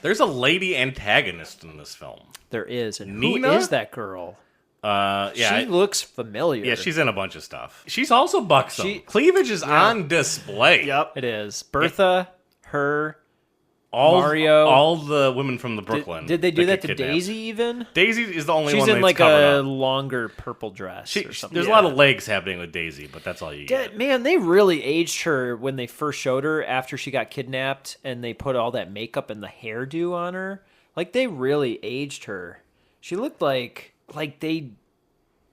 There's a lady antagonist in this film. There is, and Nina? who is that girl? Yeah, She looks familiar. yeah, she's in a bunch of stuff. She's also buxom. She- Cleavage is on display. Yep. It is. Bertha, her, All, Mario. all the women from the Brooklyn. Did they do that get to kidnapped. Daisy even? Daisy is the only She's one in that's like covered a up. longer purple dress She, or something. there's a lot of legs happening with Daisy, but that's all you get. Man, they really aged her when they first showed her after she got kidnapped, and they put all that makeup and the hairdo on her. Like they really aged her. She looked like they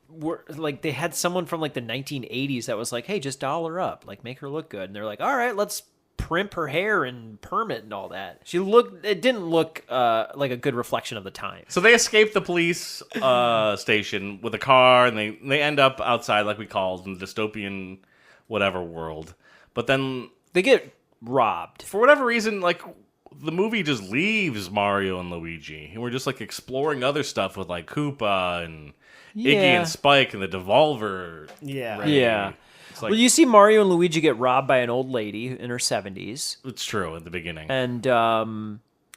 were like they had someone from like the 1980s that was like, hey, just doll her up, like make her look good. And they're like, all right, let's primp her hair and perm it and all that. It didn't look like a good reflection of the time. So they escape the police station with a car, and they end up outside, like we called, in the dystopian whatever world. But then, They get robbed. for whatever reason, like the movie just leaves Mario and Luigi, and we're just like exploring other stuff with like Koopa and Iggy Yeah. and Spike and the Devolver. Yeah. Ray. Yeah. It's like, Well, you see Mario and Luigi get robbed by an old lady in her 70s. it's true at the beginning. And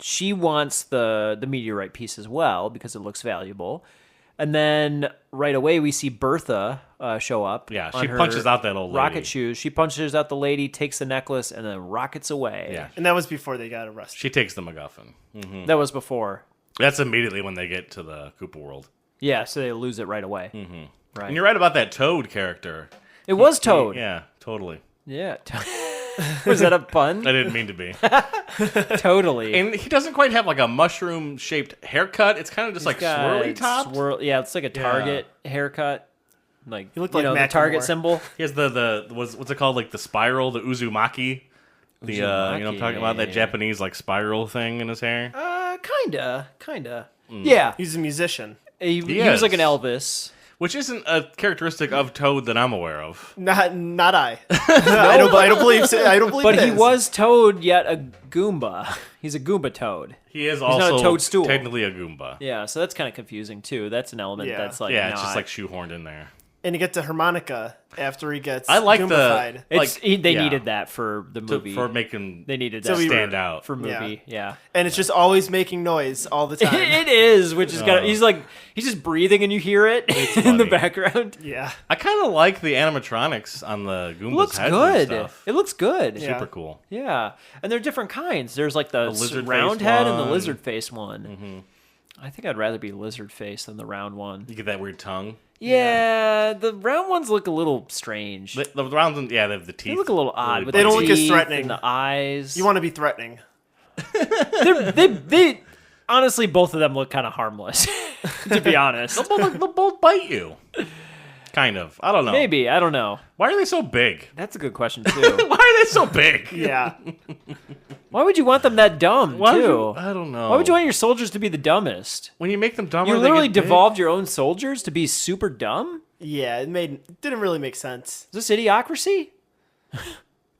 she wants the meteorite piece as well because it looks valuable. And then right away we see Bertha show up. Yeah, on she her punches out that old lady. rocket shoes. She punches out the lady, takes the necklace, and then rockets away. Yeah, And that was before they got arrested. she takes the MacGuffin. That was before. That's immediately when they get to the Koopa world. Yeah, so they lose it right away. Right. And you're right about that Toad character. It was Toad. Yeah, totally. Yeah. Was that a pun? I didn't mean to be. Totally. And he doesn't quite have like a mushroom-shaped haircut. It's kind of just like swirly top. Yeah, it's like a Target haircut. Like looked you like know, the Macklemore. Target symbol. He has the what's it called? Like the spiral, the Uzumaki. The you know what I'm talking about, that Japanese like spiral thing in his hair. Kinda. Yeah. He's a musician. He is. was like an Elvis. Which isn't a characteristic of Toad that I'm aware of. Not I. I don't believe so. I don't believe But it he is. was Toad, yet a Goomba. He's a Goomba Toad. He is not also a toadstool. technically a Goomba. Yeah, so that's kind of confusing too. That's an element Yeah. that's like Yeah, not... it's just like shoehorned in there. And you get the harmonica after he gets I like Goombified. They needed that for the movie. for making they needed So that we stand out. for movie. Yeah. And it's just always making noise all the time. It is, which is kind of he's just breathing and you hear it in the funny. background. Yeah. I kind of like the animatronics on the Goomba's Looks heads good. and stuff. It looks good. Yeah. Super cool. Yeah, and they're different kinds. There's like the lizard round face head and the one. lizard face one. Mm-hmm. I think I'd rather be lizard face than the round one. You get that weird tongue. Yeah, the round ones look a little strange. The round ones, yeah, they have the teeth. They look a little odd. With They the don't look as teeth threatening. and the eyes. You want to be threatening. They honestly, both of them look kind of harmless. To be honest, They'll both bite you. Kind of. I don't know. maybe I don't know. Why are they so big? That's a good question too. Why are they so big? Yeah. Why would you want them that dumb Why would too? you- I don't know. Why would you want your soldiers to be the dumbest? When you make them dumber, You they literally get big? devolved your own soldiers to be super dumb? Yeah, it didn't really make sense. Is this idiocracy?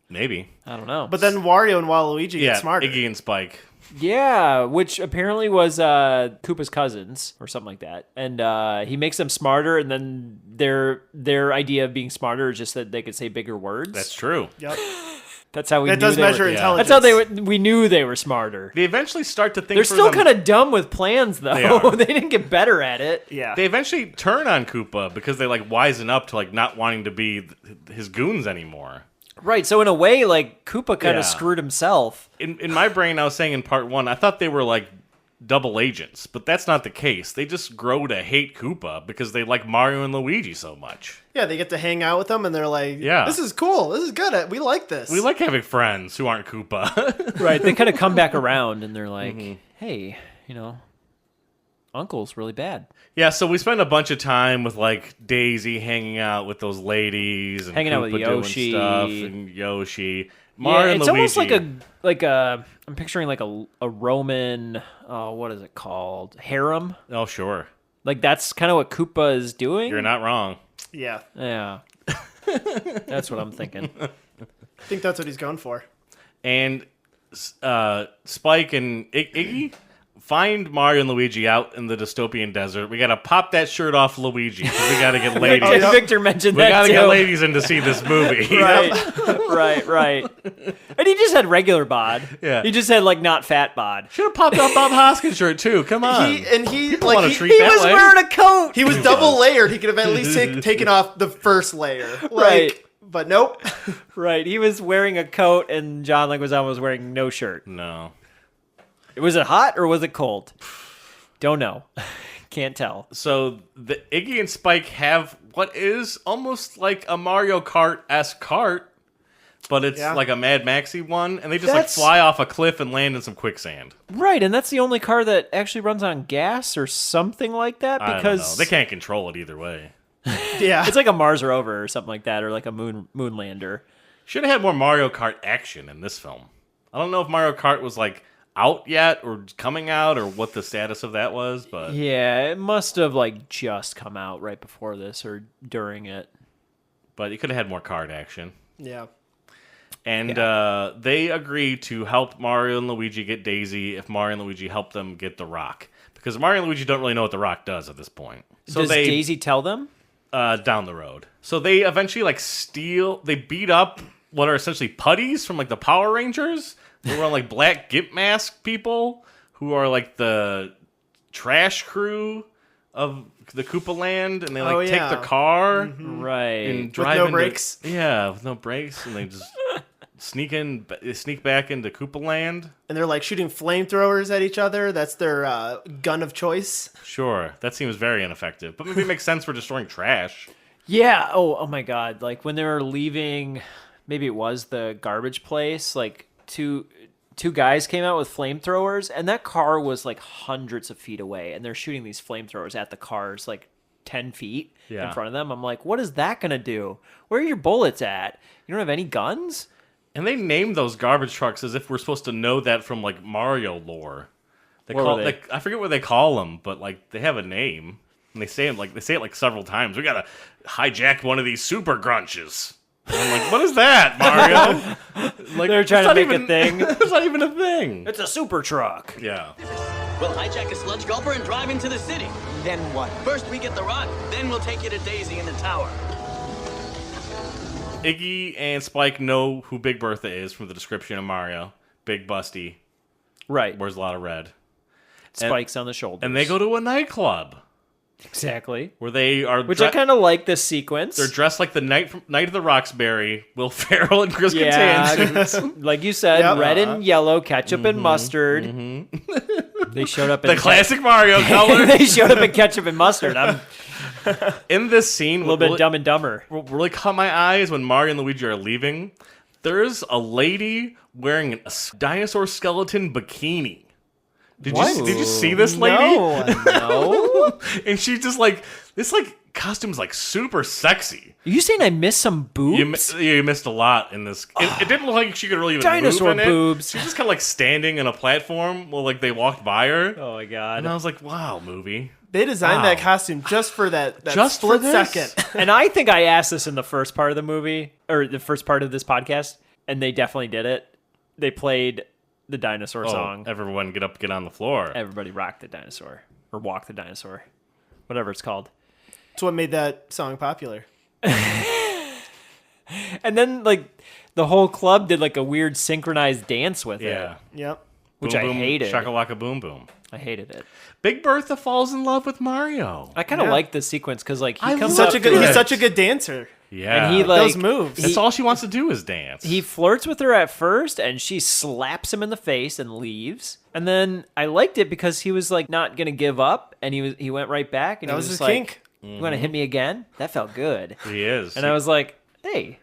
Maybe. I don't know. But then Wario and Waluigi Yeah, get smarter. Iggy and Spike. Yeah, which apparently was Koopa's cousins or something like that. And he makes them smarter, and then their idea of being smarter is just that they could say bigger words. That's true. Yep. That's how we That knew does they measure were, intelligence. That's how we knew they were smarter. They eventually start to think They're for still them- kind of dumb with plans, though. They are. They didn't get better at it. Yeah. They eventually turn on Koopa because they like wisen up to like not wanting to be his goons anymore. Right, so in a way, like, Koopa kind Yeah. of screwed himself. In my brain, I was saying in part one, I thought they were like double agents, but that's not the case. They just grow to hate Koopa because they like Mario and Luigi so much. Yeah, they get to hang out with them, and they're like, Yeah. this is cool. This is good. We like this. We like having friends who aren't Koopa. Right, they kind of come back around, and they're like, hey, Uncle's really bad. Yeah, so we spend a bunch of time with like Daisy hanging out with those ladies and Hanging out with Koopa Yoshi. doing stuff and Yoshi. Mario and it's Luigi. almost like a I'm picturing like a Roman what is it called? Harem. Oh, sure. Like that's kind of what Koopa is doing. You're not wrong. Yeah. Yeah. That's what I'm thinking. I think that's what he's going for. And Spike and Iggy find Mario and Luigi out in the dystopian desert. We gotta pop that shirt off Luigi because we gotta get ladies. Victor mentioned We that gotta too. get ladies in to see this movie. Right. And he just had regular bod. Yeah. He just had like not fat bod. Should have popped out Bob Hoskins' shirt too. Come on. He wanna treat He that was way. wearing a coat. He was double layered. He could have at least taken off the first layer. Right. But nope. Right. He was wearing a coat and John Leguizamo was wearing no shirt. No. Was it hot or was it cold? Don't know. Can't tell. So the Iggy and Spike have what is almost like a Mario Kart-esque cart, but it's like a Mad Maxy one, and they just like fly off a cliff and land in some quicksand. Right, and that's the only car that actually runs on gas or something like that I don't because know. They can't control it either way. Yeah. it's like a Mars rover or something like that, or like a moon lander. Should have had more Mario Kart action in this film. I don't know if Mario Kart was like out yet or coming out or what the status of that was, but Yeah, it must have like just come out right before this or during it. but you could have had more kart action. Yeah. And they agree to help Mario and Luigi get Daisy if Mario and Luigi help them get the Rock. Because Mario and Luigi don't really know what the Rock does at this point. So Does they Daisy tell them? down the road. So they eventually like they beat up what are essentially putties from like the Power Rangers. They were on like black gimp mask people who are like the trash crew of the Koopa Land, and they like take the car Right. and drive no into, brakes? Yeah, with no brakes, and they just sneak back into Koopa Land. And they're like shooting flamethrowers at each other. That's their gun of choice. Sure, that seems very ineffective, but maybe it makes sense for destroying trash. Yeah. Oh my God. Like when they were leaving, maybe it was the garbage place. Like two guys came out with flamethrowers, and that car was like hundreds of feet away, and they're shooting these flamethrowers at the cars like 10 feet in front of them. I'm like, what is that gonna do? Where are your bullets at? You don't have any guns? And they named those garbage trucks as if we're supposed to know that from like Mario lore. They What call were they? like I forget what they call them, but like they have a name, and they say it like several times. We gotta hijack one of these super grunches. And I'm like, what is that, Mario? Like They're trying it's to not make a thing. It's not even a thing. It's a super truck. Yeah. We'll hijack a sludge gulper and drive into the city. Then what? First we get the rock, then we'll take you to Daisy in the tower. Iggy and Spike know who Big Bertha is from the description of Mario. Big, busty, Right. wears a lot of red. Spikes on the shoulders. And they go to a nightclub Exactly. where they are... Which I kind of like this sequence. They're dressed like the Night of the Roxbury, Will Ferrell and Chris Kattan. Like you said, Yep. red and yellow, ketchup and mustard. They showed up in The classic Mario color. They showed up in ketchup and mustard. I'm In this scene, a little bit Dumb and Dumber. what really caught my eye is when Mario and Luigi are leaving. There's a lady wearing a dinosaur skeleton bikini. Did you see this lady? No. And she's just like, this like costume's like super sexy. Are you saying I missed some boobs? You missed a lot in this. It didn't look like she could really even Dinosaur move in boobs. It. She's just kind of like standing in a platform while like they walked by her. Oh my god. And I was like, wow, movie. They designed Wow. that costume just for that Just split for this? second. And I think I asked this in the first part of the movie, or the first part of this podcast, and they definitely did it. They played the dinosaur song. Everyone get up, get on the floor. Everybody rock the dinosaur. Or walk the dinosaur. Whatever it's called. It's what made that song popular. And then, like, the whole club did, like, a weird synchronized dance with it. Yeah. Yep. Which Boom, I boom, hated. Shakalaka boom boom. I hated it. Big Bertha falls in love with Mario. I kind of Yeah. like this sequence because, like, he comes love up it. to her, He's such a good dancer. Yeah. and he, like, Those moves. That's all she wants to do is dance. he flirts with her at first, and she slaps him in the face and leaves. And then I liked it because he was, like, not going to give up, and he went right back, and That he was was his like, kink. you want to hit me again? That felt good. He is. And I was like, hey,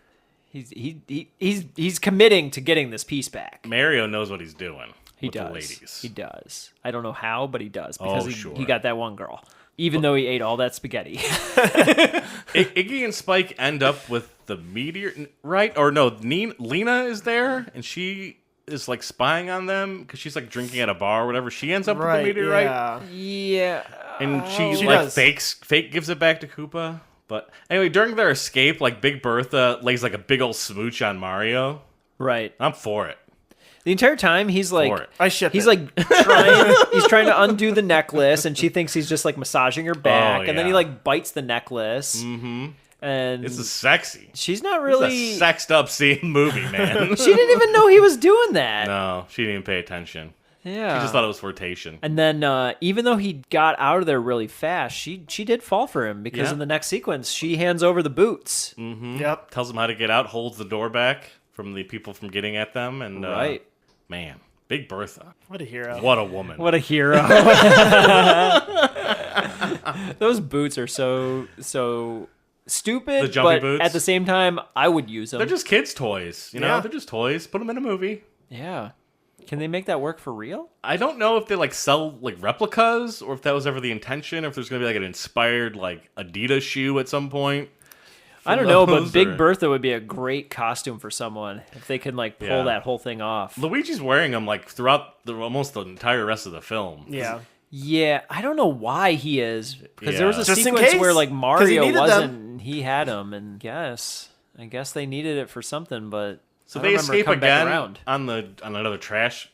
he's committing to getting this piece back. Mario knows what he's doing. He with does. The ladies. He does. I don't know how, but he does because Oh, he sure. got that one girl, even though he ate all that spaghetti. Iggy and Spike end up with the meteor, right? Or no, Lena is there, and she is like spying on them because she's like drinking at a bar or whatever. She ends up with the meteorite, Yeah. Yeah. and She she like does. fake gives it back to Koopa. But anyway, during their escape, like Big Bertha lays like a big old smooch on Mario. Right. I'm for it. The entire time he's For like it. I ship he's it. like trying to undo the necklace, and she thinks he's just like massaging her back, and then he yeah. like bites the necklace. Mm-hmm. And This is sexy. she's not It's really a sexed up scene movie, man. she didn't even know he was doing that. No, she didn't even pay attention. Yeah. She just thought it was flirtation. And then even though he got out of there really fast, she did fall for him because Yeah. in the next sequence she hands over the boots. Yep. Tells them how to get out, holds the door back from the people from getting at them, and Right. Man, Big Bertha. What a hero. What a woman. What a hero. Those boots are so stupid, The jumpy but boots? at the same time, I would use them. They're just kids' toys, you know? Yeah. They're just toys. Put them in a movie. Yeah. Can they make that work for real? I don't know if they like sell like replicas or if that was ever the intention, or if there's gonna be like an inspired like Adidas shoe at some point. I don't know, but those, Big or- Bertha would be a great costume for someone if they can like pull Yeah. that whole thing off. Luigi's wearing them like throughout almost the entire rest of the film. Yeah. Yeah, I don't know why he is because there was a Yeah. Just in sequence case, where like 'cause he Mario needed them. wasn't, he had them, and I guess they needed it for something, but So I they don't remember it escape coming back again around. on another trash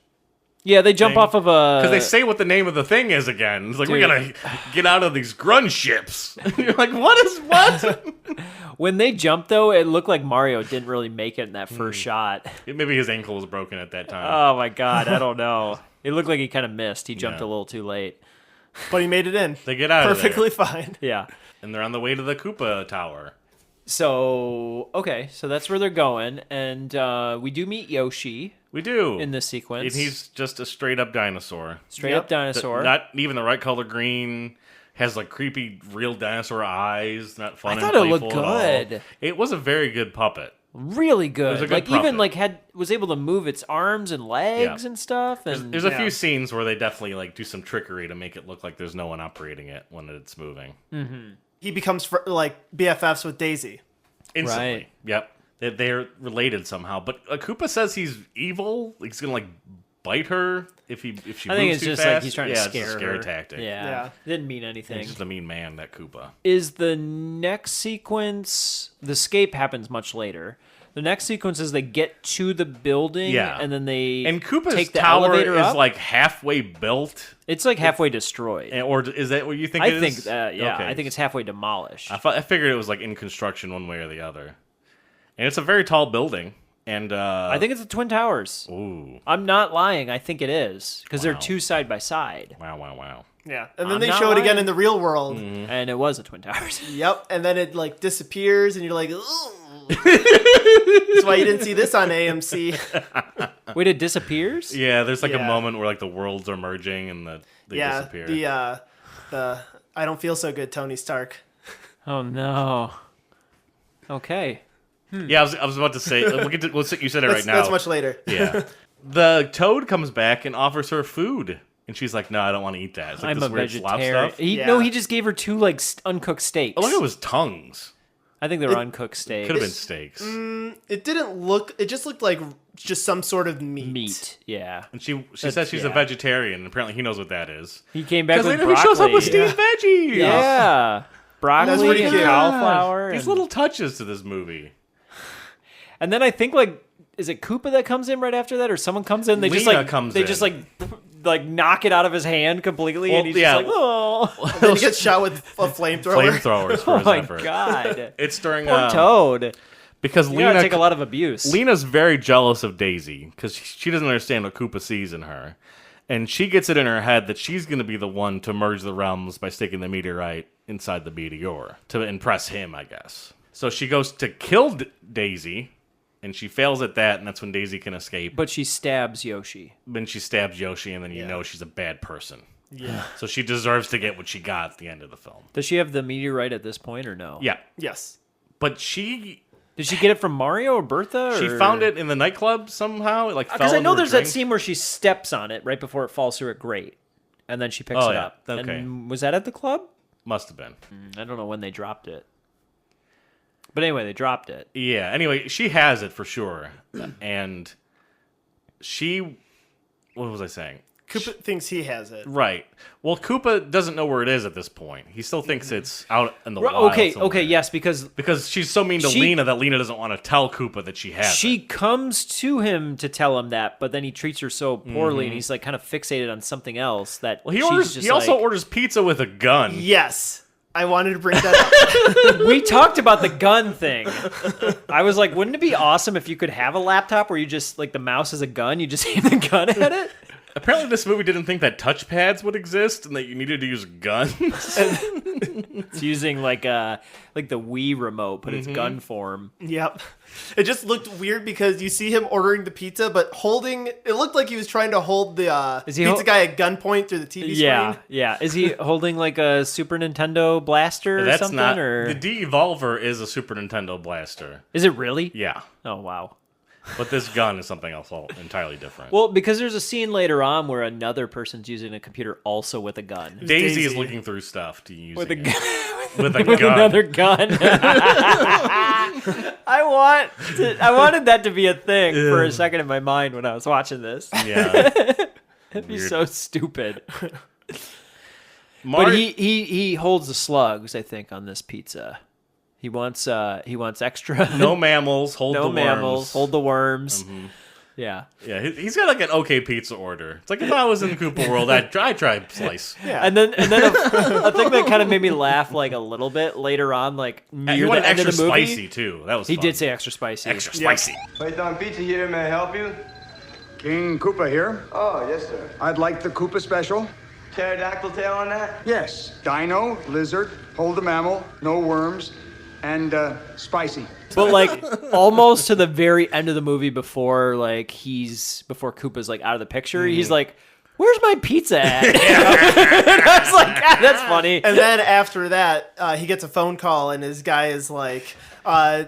Yeah, they jump thing. off of a because they say what the name of the thing is again. It's like we Dude. gotta get out of these grunge ships. And you're like, what? When they jumped though, it looked like Mario didn't really make it in that first shot. Maybe his ankle was broken at that time. Oh my god, I don't know. It looked like he kind of missed. He jumped Yeah. a little too late. But he made it in. They get out Perfectly of there, fine. Yeah. and they're on the way to the Koopa Tower. So okay, so that's where they're going, and we do meet Yoshi We do in this sequence. And he's just a straight up dinosaur. straight up dinosaur. Not even the right color green. Has like creepy real dinosaur eyes. Not fun. I and thought it looked playful at all. good. It was a very good puppet. Really good. was a good like even puppet. like was able to move its arms and legs and stuff. And There's a few scenes where they definitely like do some trickery to make it look like there's no one operating it when it's moving. He becomes like BFFs with Daisy. Instantly. Right. Yep. They're related somehow. But Koopa says he's evil. He's gonna like bite her if she I think moves it's too just fast. like he's trying to Yeah, scare it's a scare her. tactic. Yeah. Didn't mean anything. He's just a mean man, that Koopa. Is the next sequence the escape happens much later. The next sequence is they get to the building, and then they Koopa's take the tower elevator is up. like halfway built. It's like halfway destroyed. Or is that what you think? I it think, is? yeah, Okay. I think it's halfway demolished. I figured it was like in construction one way or the other. And it's a very tall building. And I think it's the Twin Towers. Ooh. I'm not lying. I think it is because they're two side by side. Wow. Yeah, and then I'm they not show it again lying. in the real world. And it was the Twin Towers. Yep, and then it like disappears, and you're like, ooh. That's why you didn't see this on AMC. Wait, it disappears? Yeah, there's like a Yeah. moment where like the worlds are merging and they disappear. The I don't feel so good, Tony Stark. Oh no. Okay. Yeah, I was about to say. You said it right now. That's much later. Yeah. The toad comes back and offers her food. And she's like, no, I don't want to eat that. It's like I'm this a weird slop vegetarian. stuff. No, he just gave her two like uncooked steaks. Oh, look, it was tongues. I think they were uncooked steaks. Could have been steaks. It didn't look. It just looked like just some sort of meat. Yeah. And she says she's a vegetarian. And apparently he knows what that is. He came back with later broccoli. he shows up with steamed veggies. Yeah. Broccoli That's pretty and cute. cauliflower. These and- little touches to this movie. And then I think like, is it Koopa that comes in right after that, or someone comes in? They just Lena like comes they in. just like knock it out of his hand completely, Well, and he's yeah. just like, oh, Then he gets shot with a flamethrower. Flamethrowers for oh his my effort. god, It's during poor Toad. because You gotta Lena take a lot of abuse. Lena's very jealous of Daisy because she doesn't understand what Koopa sees in her. And she gets it in her head that she's going to be the one to merge the realms by sticking the meteorite inside the meteor to impress him, I guess. So she goes to kill Daisy, and she fails at that, and that's when Daisy can escape. But she stabs Yoshi. Then she stabs Yoshi, and then you know she's a bad person. Yeah. So she deserves to get what she got at the end of the film. Does she have the meteorite at this point, or no? Yeah. Yes. But Did she get it from Mario or Bertha? she found it in the nightclub somehow. It like Because fell I know into her there's drink. that scene where she steps on it right before it falls through a grate, and then she picks Oh, it yeah. up. Okay. And was that at the club? Must have been. I don't know when they dropped it. But anyway, they dropped it. Yeah, anyway, she has it for sure. And she... What was I saying? Koopa thinks he has it. Right. Well, Koopa doesn't know where it is at this point. He still thinks it's out in the wild Okay, somewhere. okay, yes, because she's so mean to Lena that Lena doesn't want to tell Koopa that she has she it. comes to him to tell him that, but then he treats her so poorly, and he's like kind of fixated on something else that Well, he she's also like- orders pizza with a gun. Yes. I wanted to bring that up. We talked about the gun thing. I was like, wouldn't it be awesome if you could have a laptop where you just like the mouse is a gun, you just aim the gun at it? Apparently, this movie didn't think that touchpads would exist and that you needed to use guns. It's using like the Wii remote, but it's gun form. Yep. It just looked weird because you see him ordering the pizza, but holding. It looked like he was trying to hold the pizza guy at gunpoint through the TV Yeah, screen. yeah. Is he holding like a Super Nintendo blaster or That's something? not. Or The De-Evolver is a Super Nintendo blaster. is it really? Yeah. Oh wow. But this gun is something else entirely different. Well, because there's a scene later on where another person's using a computer also with a gun. Daisy is looking through stuff to use With a gun. With a With gun. another gun. I wanted that to be a thing for a second in my mind when I was watching this. Yeah. It'd be Weird. so stupid. But he holds the slugs, I think, on this pizza. He wants extra. No mammals. Hold no the worms. mammals. Hold the worms. Yeah. Yeah, he's got like an okay pizza order. It's like if I was in the Koopa world, I'd try slice. Yeah. And then a thing that kind of made me laugh like a little bit later on, like He near wanted the end extra of the movie. spicy too. That was He fun. did say extra spicy. Extra spicy. Python Pizza here, may I help you? King Koopa here. Oh, yes, sir. I'd like the Koopa special. Pterodactyl tail on that? Yes. Dino, lizard, hold the mammal, no worms, and spicy. But like almost to the very end of the movie before Koopa's like out of the picture, he's like, "Where's my pizza at?" And I was like, God, that's funny. And then after that, he gets a phone call, and his guy is like,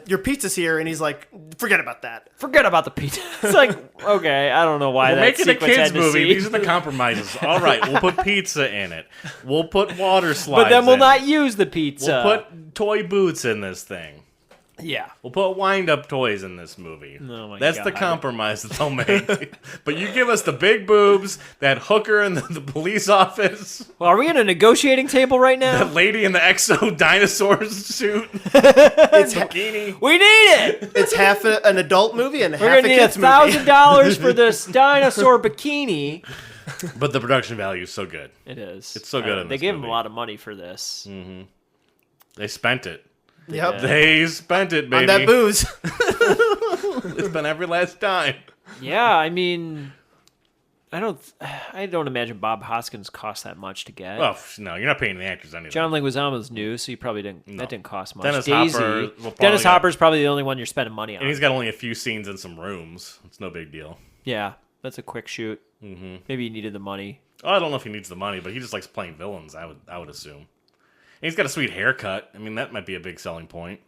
"Your pizza's here," and he's like, "Forget about that. Forget about the pizza." It's like, okay, I don't know why We're that making a sequence kids had to movie. see. These are the compromises. All right, we'll put pizza in it. We'll put water slides. But then we'll in not it. use the pizza. We'll put toy boots in this thing. Yeah. We'll put wind-up toys in this movie. Oh my That's the God. compromise that they'll make. But you give us the big boobs, that hooker in the police office, Well, are we in a negotiating table right now? that lady in the exo dinosaur suit, it's bikini. We need it. It's half an adult movie and We're half gonna a need kids movie. $1,000 for this dinosaur bikini. But the production value is so good. It is. It's so good in They this gave him movie. a lot of money for this. They spent it. Yep. They spent it, baby. On that booze. They spent every last dime. Yeah, I mean, I don't imagine Bob Hoskins cost that much to get. Oh, no, you're not paying the actors anything. John Leguizamo's new, so you probably didn't. No. That didn't cost much. Dennis Daisy, Hopper will probably Dennis get- Hopper's probably the only one you're spending money on. And he's got only a few scenes in some rooms. It's no big deal. Yeah, that's a quick shoot. Mm-hmm. Maybe he needed the money. Oh, I don't know if he needs the money, but he just likes playing villains, I would assume. And he's got a sweet haircut. I mean, that might be a big selling point.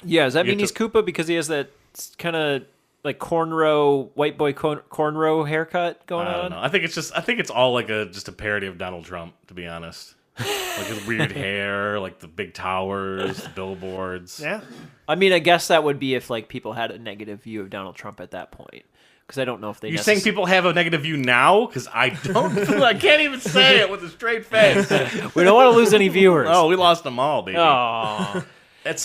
Yeah, does that You mean get he's Koopa because he has that kind of like cornrow, white boy cornrow haircut going I don't on? know. I think it's all like just a parody of Donald Trump, to be honest. Like his weird hair, like the big towers, the billboards. Yeah. I mean, I guess that would be if like people had a negative view of Donald Trump at that point. Because I don't know if they. You saying people have a negative view now? Because I don't. I can't even say it with a straight face. We don't want to lose any viewers. Oh, we lost them all, baby. Oh.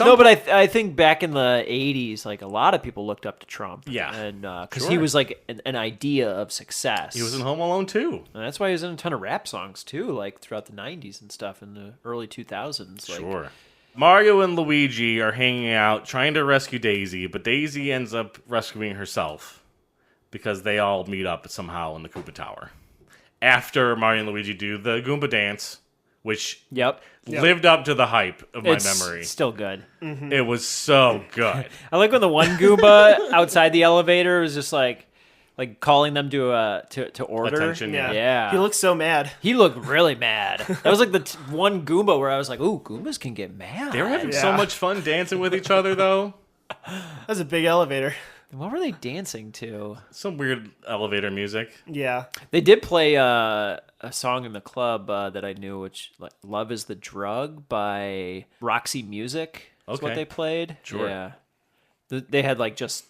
No, but I think back in the 80s, like a lot of people looked up to Trump. Yeah. And because Sure. he was like an idea of success. He was in Home Alone too. And that's why he was in a ton of rap songs too, like throughout the 90s and stuff in the early 2000s. Like, Sure. Mario and Luigi are hanging out trying to rescue Daisy, but Daisy ends up rescuing herself because they all meet up somehow in the Koopa Tower. After Mario and Luigi do the Goomba dance, which lived up to the hype of my memory. Still good. It was so good. I like when the one Goomba outside the elevator was just like calling them to order. Attention, yeah. Yeah. He looks so mad. He looked really mad. That was like the one Goomba where I was like, "Ooh, Goombas can get mad." They were having so much fun dancing with each other, though. That's a big elevator. What were they dancing to? Some weird elevator music. Yeah. They did play a song in the club that I knew, which like "Love Is the Drug" by Roxy Music. Is what Okay. they played. Sure. Yeah. They had like just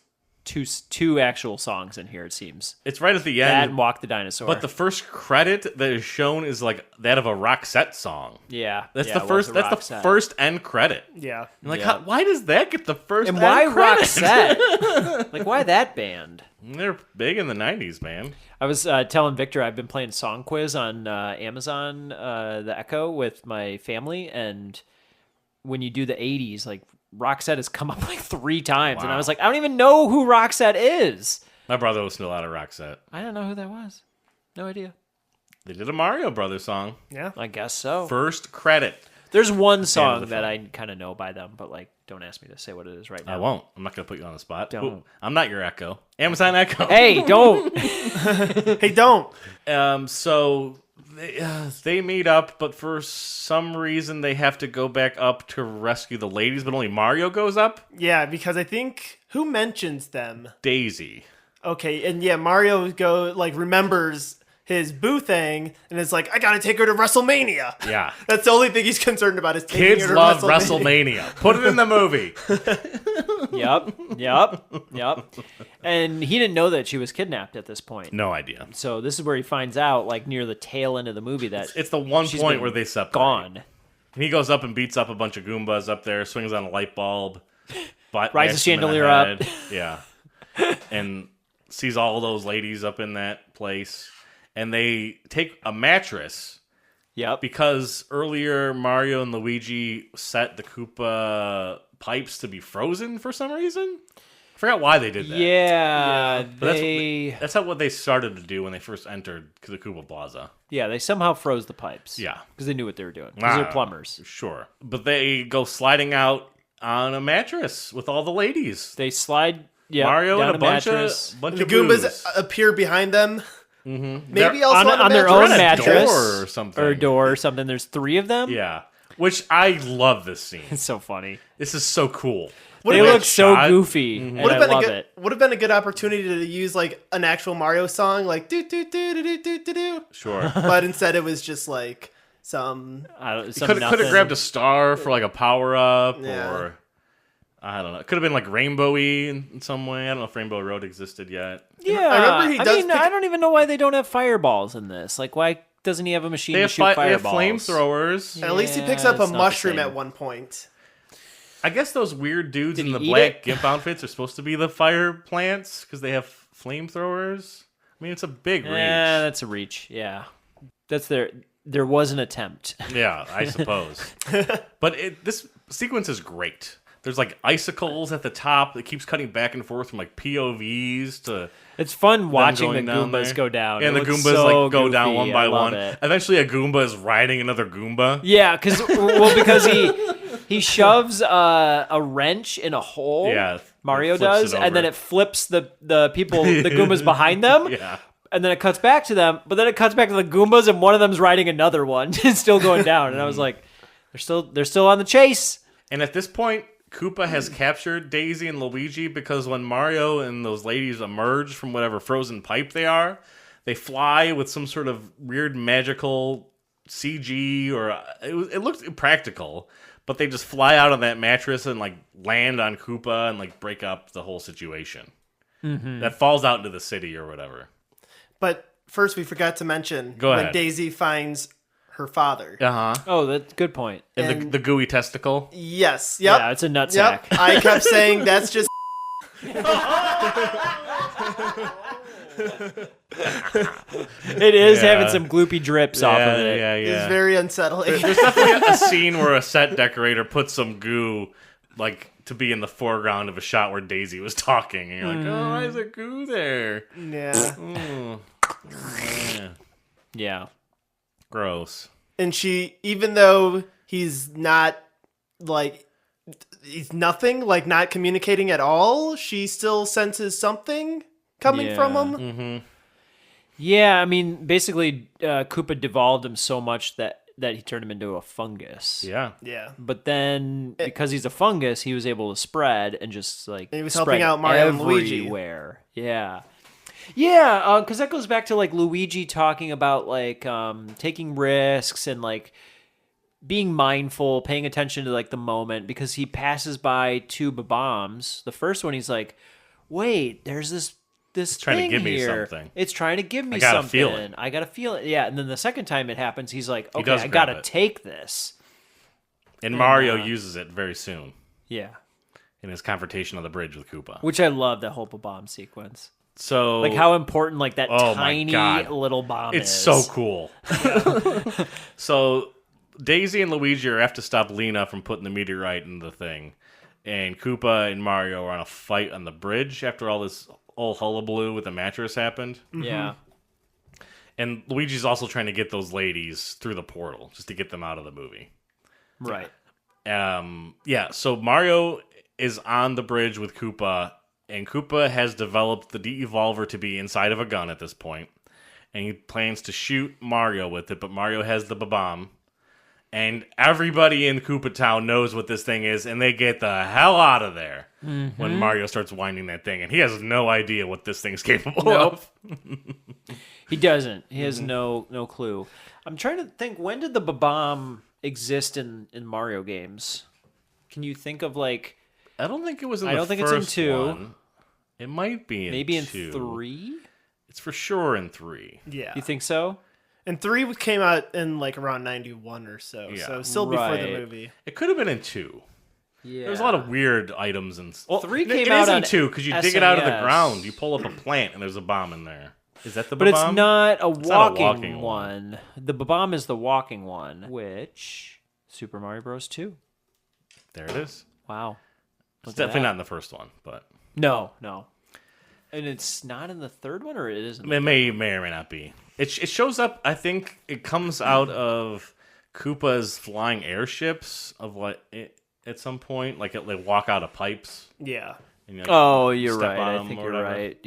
two actual songs in here. It seems It's right at the end. that and "Walk the Dinosaur." But the first credit that is shown is like that of a Roxette song. yeah, That's yeah, the it was first. a That's the Roxette. first end credit. Yeah. I'm like, Yeah. why does that get the first? And end why credit? Roxette? Like, why that band? They're big in the '90s, man. I was telling Victor I've been playing Song Quiz on Amazon, the Echo, with my family, and when you do the 80s, like Roxette has come up like 3 times, and I Wow. was like, I don't even know who Roxette is. My brother listened to a lot of Roxette. I don't know who that was. No idea. They did a Mario Brothers song. Yeah. I guess so. First credit. There's one song the that film. I kind of know by them, but like, don't ask me to say what it is right now. I won't. I'm not gonna put you on the spot. Don't. Ooh, I'm not your Echo. Amazon Echo. Hey, don't. Hey, don't. So they meet up, but for some reason they have to go back up to rescue the ladies, but only Mario goes up. Yeah, because I think who mentions them? Daisy. Okay, and yeah, Mario remembers his boo thing, and it's like, I gotta take her to WrestleMania. Yeah. That's the only thing he's concerned about is taking Kids her to love WrestleMania. Put it in the movie. Yep. And he didn't know that she was kidnapped at this point. No idea. So this is where he finds out, like near the tail end of the movie, that It's the one she's point been where they separate. gone. And he goes up and beats up a bunch of Goombas up there, swings on a light bulb, Rises bashes them in the chandelier up. head. Yeah. And sees all those ladies up in that place. And they take a mattress. Yep. Because earlier Mario and Luigi set the Koopa pipes to be frozen for some reason. I forgot why they did that. Yeah, But they that's what they started to do when they first entered the Koopa Plaza. they somehow froze the pipes. Yeah. because they knew what they were doing. Because they're Ah, plumbers. Sure. But they go sliding out on a mattress with all the ladies. They slide. Yeah, Mario down and a bunch mattress. of bunch The of Goombas boos. appear behind them. Mm-hmm. Maybe also on their own mattress door or something. or door or something. There's 3 of them. Yeah. Which I love this scene. It's so funny. This is so cool. They look so goofy, and I love it. Would have been a good opportunity to use like an actual Mario song, like do do do do do do do do. Sure. But instead, it was just like some. Could have grabbed a star for like a power up, Yeah. or I don't know. It could have been like rainbowy in some way. I don't know if Rainbow Road existed yet. Yeah, I remember I don't even know why they don't have fireballs in this. Like, why doesn't he have a machine to shoot fireballs? They have flamethrowers. At least he picks up a mushroom at one point. I guess those weird dudes in the black gimp outfits are supposed to be the fire plants because they have flamethrowers. I mean, it's a big reach. Yeah, that's a reach. Yeah, that's there was an attempt. Yeah, I suppose. But this sequence is great. There's like icicles at the top that keeps cutting back and forth from like POVs to. It's fun watching the Goombas go down. And the Goombas so go down goofy. one by one. It. Eventually, a Goomba is riding another Goomba. Yeah, because he shoves a wrench in a hole. Yeah, Mario does, and then it flips the people, the Goombas behind them. Yeah. And then it cuts back to them, but then it cuts back to the Goombas, and one of them's riding another one. It's still going down, and I was like, they're still on the chase. And at this point, Koopa has captured Daisy and Luigi because when Mario and those ladies emerge from whatever frozen pipe they are, they fly with some sort of weird magical CG, or it looked practical, but they just fly out of that mattress and like land on Koopa and like break up the whole situation. Mm-hmm. That falls out into the city or whatever. But first, we forgot to mention Go when ahead. Daisy finds her father. Oh, that's a good point. And the gooey testicle. Yes. Yep. Yeah, it's a nutsack. Yep. I kept saying that's just. It is having some gloopy drips off of it. Yeah. It's very unsettling. There's definitely a scene where a set decorator puts some goo, like, to be in the foreground of a shot where Daisy was talking, and you're like, oh, why is there goo there? Yeah. Yeah. Gross. And she, even though he's not, like, he's nothing, like, not communicating at all, she still senses something coming from him. Mm-hmm. Yeah, I mean, basically, Koopa devolved him so much that he turned him into a fungus. Yeah. Yeah. But then, because he's a fungus, he was able to spread and just, like, and he was spread helping out Mario and Luigi. Everywhere. Yeah. Yeah, because that goes back to, like, Luigi talking about, like, taking risks and, like, being mindful, paying attention to, like, the moment, because he passes by two bombs. The first one, he's like, wait, there's this trying thing to give me here. something. It's trying to give me I gotta something. feel it. I gotta feel it. Yeah, and then the second time it happens, he's like, He okay, does I grab gotta it. take this. And Mario uses it very soon. Yeah. In his confrontation on the bridge with Koopa. Which I love, that whole bomb sequence. So, like how important like that my tiny God. little bomb It's is. so cool. So Daisy and Luigi have to stop Lena from putting the meteorite in the thing. And Koopa and Mario are on a fight on the bridge after all this old hullabaloo with the mattress happened. Yeah. And Luigi's also trying to get those ladies through the portal just to get them out of the movie. Right. Yeah, so Mario is on the bridge with Koopa, and Koopa has developed the de-evolver to be inside of a gun at this point, and he plans to shoot Mario with it, but Mario has the bomb, and everybody in Koopa Town knows what this thing is, and they get the hell out of there when Mario starts winding that thing, and he has no idea what this thing's capable of. He doesn't. He has no clue. I'm trying to think, when did the bomb exist in Mario games? Can you think of like? I don't think it was in I the don't think first it's in 2. one. It might be in maybe 2. in 3. It's for sure in 3. Yeah. You think so? And 3 came out in like around 91 or so. Yeah. So still before the movie. It could have been in 2. Yeah. There's a lot of weird items in 3 it came is out in on 2 because you dig it out of the SNES. ground. You pull up a plant and there's a bomb in there. Is that the But bomb? it's not a It's not a walking one. The bomb is the walking one, which Super Mario Bros. 2. There it is. Wow. It's definitely not in the first one, but No. And it's not in the third one, or it is? it may or may not be. It shows up. I think it comes out of Koopa's flying airships of at some point, like they walk out of pipes. Yeah. And You're step right. on I them think or you're whatever. right.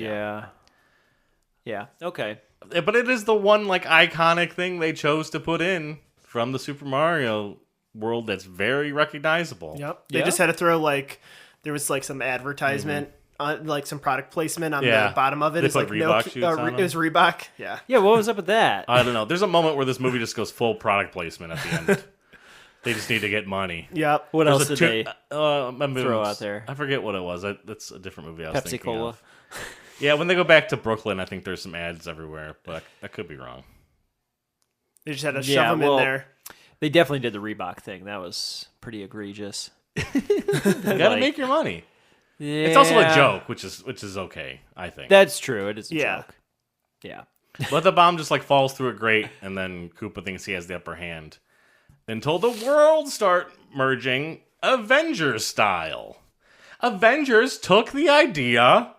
Yeah. Okay. But it is the one like iconic thing they chose to put in from the Super Mario world that's very recognizable. Yep. They just had to throw like there was like some advertisement, like some product placement on the bottom of it. They It's put like Reebok shoots on it was Reebok. Yeah. Yeah. What was up with that? I don't know. There's a moment where this movie just goes full product placement at the end. They just need to get money. Yep. What There's else did they throw out there? I forget what it was. That's a different movie I was Pepsi thinking Cola. of. Yeah, when they go back to Brooklyn, I think there's some ads everywhere, but I could be wrong. They just had to shove them in there. They definitely did the Reebok thing. That was pretty egregious. You gotta make your money. Yeah. It's also a joke, which is okay, I think. That's true. It is a joke. Yeah. But the bomb just like falls through a grate, and then Koopa thinks he has the upper hand. Until the worlds start merging Avengers style. Avengers took the idea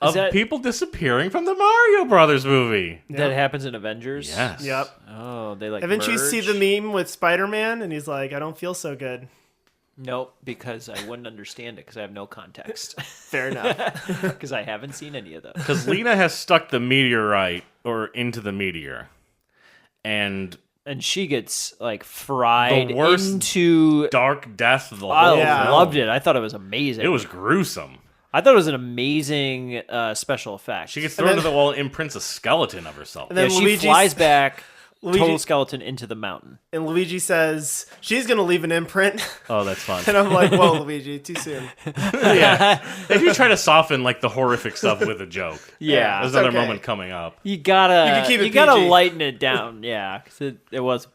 of people disappearing from the Mario Brothers movie. That happens in Avengers? Yes. Yep. Oh, they like Haven't you merge? see the meme with Spider-Man? And he's like, I don't feel so good. Nope, because I wouldn't understand it because I have no context. Fair enough. Because I haven't seen any of those. Because Lena has stuck the meteorite into the meteor. And she gets like fried the worst into dark death of the whole I film. loved it. I thought it was amazing. It was gruesome. I thought it was an amazing special effect. She gets thrown to the wall and imprints a skeleton of herself. And then she flies back, total skeleton into the mountain. And Luigi says, she's going to leave an imprint. Oh, that's fun. And I'm like, whoa, Luigi, too soon. Yeah. If you try to soften like the horrific stuff with a joke. Yeah. There's another moment coming up. You gotta can keep it gotta PG. lighten it down, yeah, because it was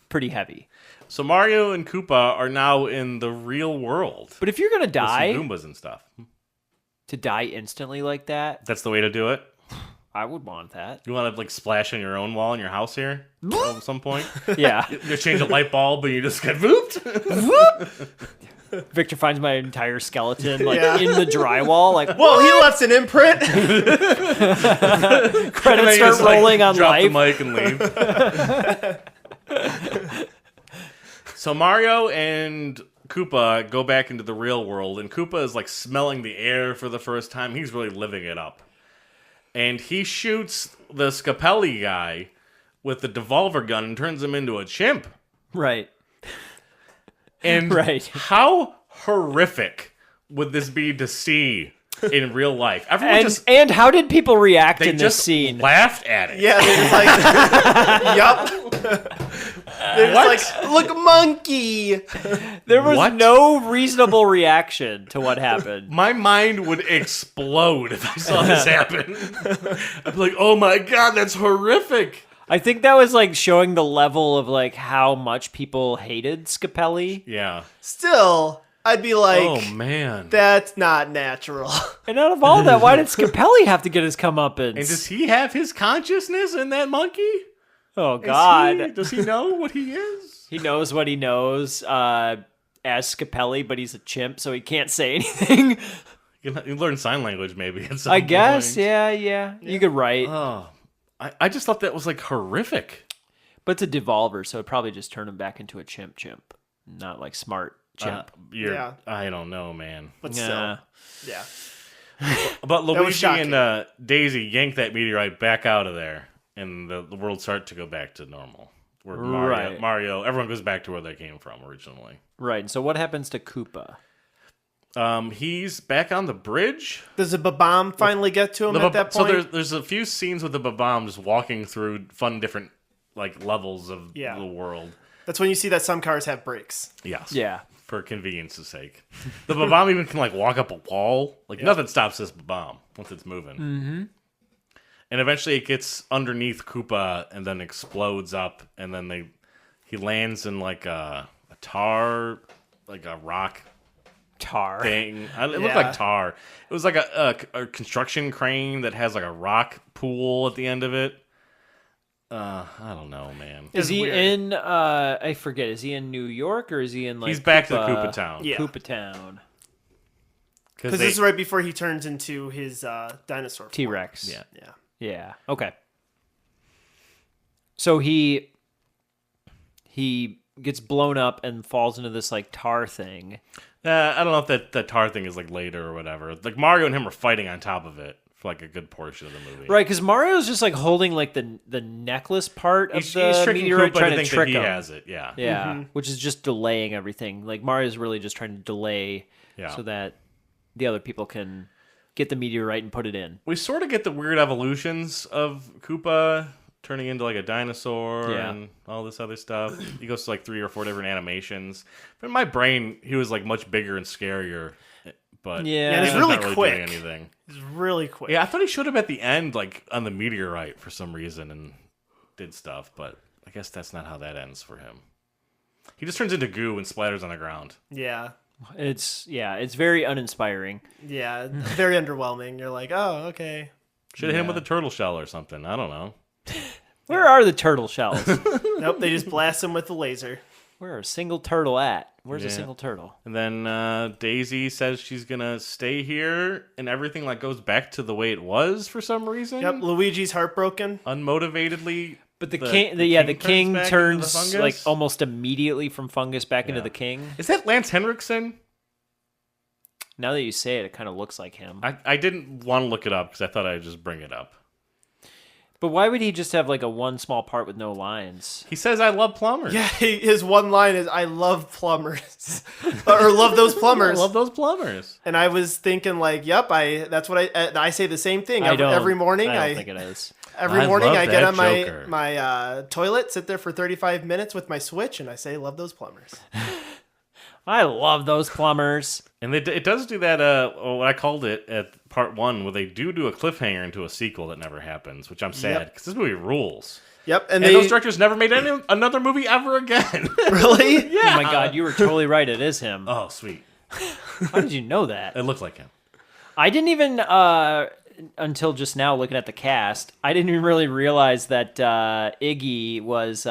pretty heavy. So Mario and Koopa are now in the real world. But if you're gonna with die, some Goombas and stuff. to die instantly like that, That's the way to do it. I would want that. You want to like splash on your own wall in your house here at some point. Yeah. You change a light bulb, and you just get whooped. Victor finds my entire skeleton like Yeah. in the drywall. Like, Whoa, he left an imprint. Credits start rolling on drop life. the mic and leave. So Mario and Koopa go back into the real world, and Koopa is like smelling the air for the first time. He's really living it up. And he shoots the Scapelli guy with the devolver gun and turns him into a chimp. Right. And Right. how horrific would this be to see in real life? Everyone And how did people react they in this just scene? laughed at it. Yeah, they're just like, yup. They're just like, look, monkey. There was What? no reasonable reaction to what happened. My mind would explode if I saw this happen. I'd be like, oh my god, that's horrific. I think that was like showing the level of like how much people hated Scapelli. Yeah. Still, I'd be like, Oh man. that's not natural. And out of all that, why did Scapelli have to get his comeuppance? And does he have his consciousness in that monkey? Oh God! Does he know what he is? He knows what he knows as Scapelli, but he's a chimp, so he can't say anything. You learn sign language maybe at some I guess, point. yeah. You could write. Oh, I just thought that was like horrific. But it's a devolver, so it probably just turned him back into a chimp, not like smart chimp. Yeah. I don't know, man. But Yeah. still, yeah. But was Luigi shocking. and Daisy yank that meteorite back out of there, and the world start to go back to normal. Where Right. Mario, everyone goes back to where they came from originally. Right. So what happens to Koopa? He's back on the bridge. Does the bomb finally get to him at that point? So there's a few scenes with the Babam just walking through fun different like levels of Yeah. the world. That's when you see that some cars have brakes. Yes. Yeah. For convenience's sake. The Babam even can like walk up a wall. Like nothing stops this Babam once it's moving. Mm-hmm. And eventually it gets underneath Koopa and then explodes up, and then he lands in like a tar, like a rock Tar. thing. It looked like tar. It was like a construction crane that has like a rock pool at the end of it. I don't know, man. Is he in? I forget. Is he in New York or is he in like? He's back to Koopa Town. Yeah. Koopa Town. Because this is right before he turns into his dinosaur form. T-Rex. Yeah. Yeah. Yeah. Okay. So he gets blown up and falls into this like tar thing. I don't know if that tar thing is like later or whatever. Like Mario and him are fighting on top of it for like a good portion of the movie. Right, because Mario's just like holding like the necklace part of He's the tricking meteorite, Koopa trying to to think trick that he him. has it. Yeah. Yeah, which is just delaying everything. Like Mario's really just trying to delay so that the other people can get the meteorite and put it in. We sort of get the weird evolutions of Koopa turning into like a dinosaur Yeah. and all this other stuff. He goes to like 3 or 4 different animations. But in my brain, he was like much bigger and scarier. But Yeah, he's he's really not really quick. doing anything. It's really quick. Yeah, I thought he showed up at the end, like on the meteorite for some reason, and did stuff. But I guess that's not how that ends for him. He just turns into goo and splatters on the ground. Yeah. It's very uninspiring. Yeah. Very underwhelming. You're like, oh, okay. Should have hit him with a turtle shell or something. I don't know. Where are the turtle shells? Nope, they just blast him with the laser. Where are a single turtle at? Where's a Yeah. single turtle? And then Daisy says she's gonna stay here, and everything like goes back to the way it was for some reason. Yep, Luigi's heartbroken. Unmotivatedly. But the king back turns into the fungus? like almost immediately from fungus back into the king. Is that Lance Henriksen? Now that you say it, it kind of looks like him. I didn't want to look it up because I thought I'd just bring it up. But why would he just have like a one small part with no lines? He says, "I love plumbers." Yeah, his one line is, "I love plumbers," or "Love those plumbers." I love those plumbers. And I was thinking, like, "Yep, that's what I say the same thing I don't every morning." I don't think it is. Every I morning, love I get that on my Joker. my toilet, sit there for 35 minutes with my Switch, and I say, "Love those plumbers." I love those plumbers. And it does do that, what I called it at part 1, where they do a cliffhanger into a sequel that never happens, which I'm sad, because this movie rules. Yep, And those directors never made another movie ever again. Really? Yeah. Oh my god, you were totally right. It is him. Oh, sweet. How did you know that? It looked like him. I didn't even until just now looking at the cast. I didn't even really realize that Iggy was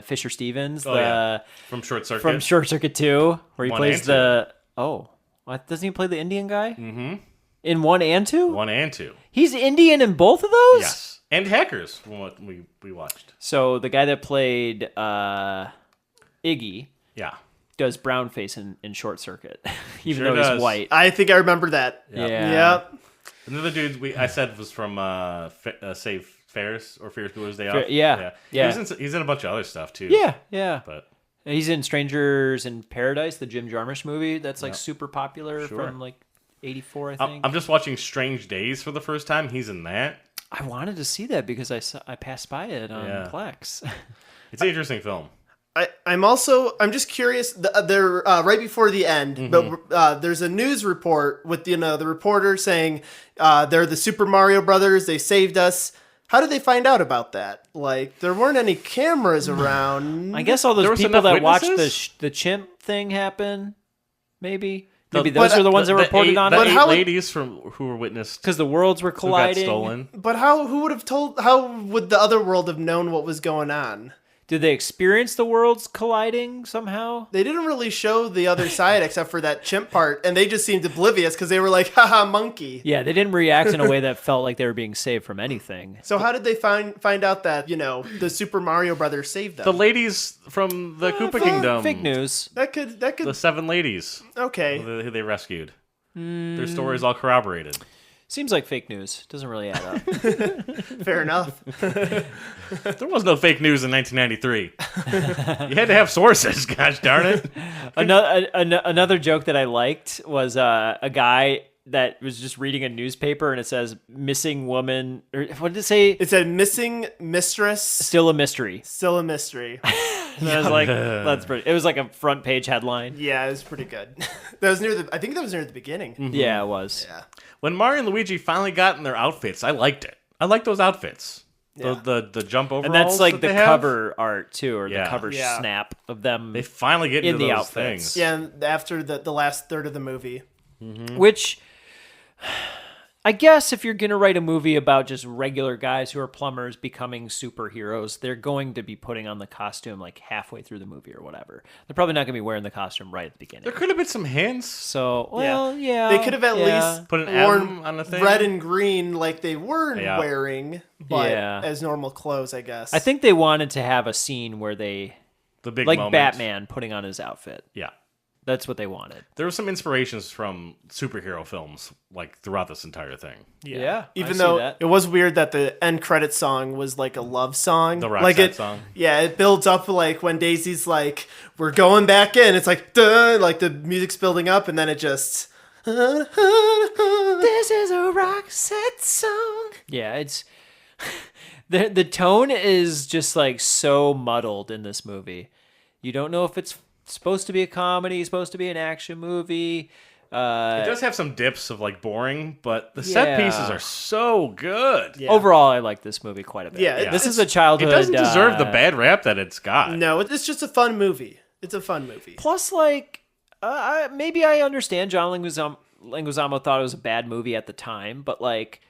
Fisher Stevens, From Short Circuit. from Short Circuit 2, where he 1 plays and 2. the what doesn't he play the Indian guy? Mm-hmm. In 1 and 2? 1 and 2. He's Indian in both of those? Yes. And Hackers, from what we watched. So the guy that played Iggy Yeah. does brownface in Short Circuit, even Sure though he's does. white. I think I remember that. Yeah. Yep. Another dude I said was from Save Ferris or Ferris Bueller's Day Off. Yeah. He's in a bunch of other stuff too. Yeah. But He's in Strangers in Paradise, the Jim Jarmusch movie that's like super popular Sure. from like 84, I think. I'm just watching Strange Days for the first time. He's in that. I wanted to see that because I passed by it on Plex. It's an interesting film. I'm just curious. They're right before the end, but there's a news report with the reporter saying they're the Super Mario Brothers. They saved us. How did they find out about that? Like, there weren't any cameras around. I guess all There those was people that enough watched witnesses? the chimp thing happen, maybe The- those are the ones that reported on the it. 8 ladies who were witnessed Because the worlds were who got colliding. stolen. But who would have told? How would the other world have known what was going on? Did they experience the worlds colliding somehow? They didn't really show the other side except for that chimp part, and they just seemed oblivious because they were like, haha, monkey. Yeah, they didn't react in a way that felt like they were being saved from anything. So how did they find out that, the Super Mario Brothers saved them? The ladies from the Koopa Kingdom. Fake news. That could The 7 ladies okay. who they rescued. Their stories all corroborated. Seems like fake news. Doesn't really add up. Fair enough. There was no fake news in 1993. You had to have sources, gosh darn it. Another joke that I liked was a guy that was just reading a newspaper and it says missing woman, or what did it say? It said missing mistress. Still a mystery. Still a mystery. And I was like, that's pretty. It was like a front page headline. Yeah, it was pretty good. I think that was near the beginning. Mm-hmm. Yeah, it was. Yeah. When Mario and Luigi finally got in their outfits, I liked it. I like those outfits. Yeah. The jump overalls. And that's like that the they have. cover art too, or Yeah. the cover Yeah. snap of them. They finally get in into the those outfits. things. Yeah, and after the last third of the movie. Which I guess if you're going to write a movie about just regular guys who are plumbers becoming superheroes, they're going to be putting on the costume like halfway through the movie or whatever. They're probably not going to be wearing the costume right at the beginning. There could have been some hints. So, well, yeah. They could have at least Put an worn M on the thing. red and green like they were Yeah. wearing, but Yeah. as normal clothes, I guess. I think they wanted to have a scene where they, The big like moment. Batman putting on his outfit. Yeah. That's what they wanted. There were some inspirations from superhero films, like throughout this entire thing. Yeah. Even though it was weird that the end credit song was like a love song. The like Roxette song. Yeah, it builds up like when Daisy's like, we're going back in. It's like, duh, like the music's building up and then it just... This is a Roxette song. Yeah, it's The tone is just like so muddled in this movie. You don't know if it's supposed to be a comedy, supposed to be an action movie. It does have some dips of like boring, but the set pieces are so good. Yeah. Overall, I like this movie quite a bit. Yeah, this is a childhood. It doesn't deserve the bad rap that it's got. No, it's just a fun movie. It's a fun movie. Plus, like, maybe I understand John Leguizamo thought it was a bad movie at the time, but like,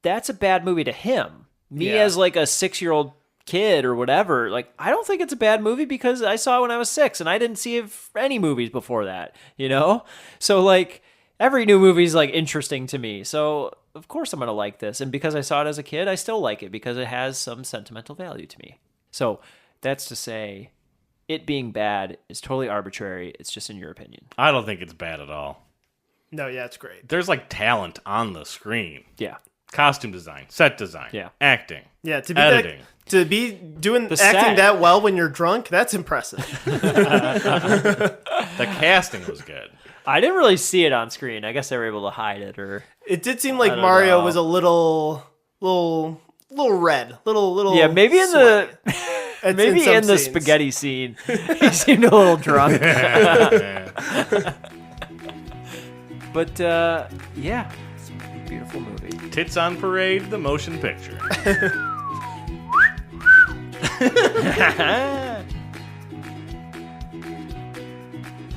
that's a bad movie to him. Me as like a 6-year-old kid or whatever, like, I don't think it's a bad movie because I saw it when I was 6 and I didn't see any movies before that, you know? So like every new movie is like interesting to me. So of course I'm going to like this. And because I saw it as a kid, I still like it because it has some sentimental value to me. So that's to say it being bad is totally arbitrary. It's just in your opinion. I don't think it's bad at all. No, yeah, it's great. There's like talent on the screen. Yeah. Costume design, set design, acting, to be editing. To be doing The acting set. that well when you're drunk, that's impressive. The casting was good. I didn't really see it on screen. I guess they were able to hide it, or It did seem like I don't Mario know. was a little red, little. yeah, maybe in sweaty. the maybe some in the scenes. spaghetti scene, he seemed a little drunk. But yeah, it's a beautiful movie. Tits on Parade, the motion picture.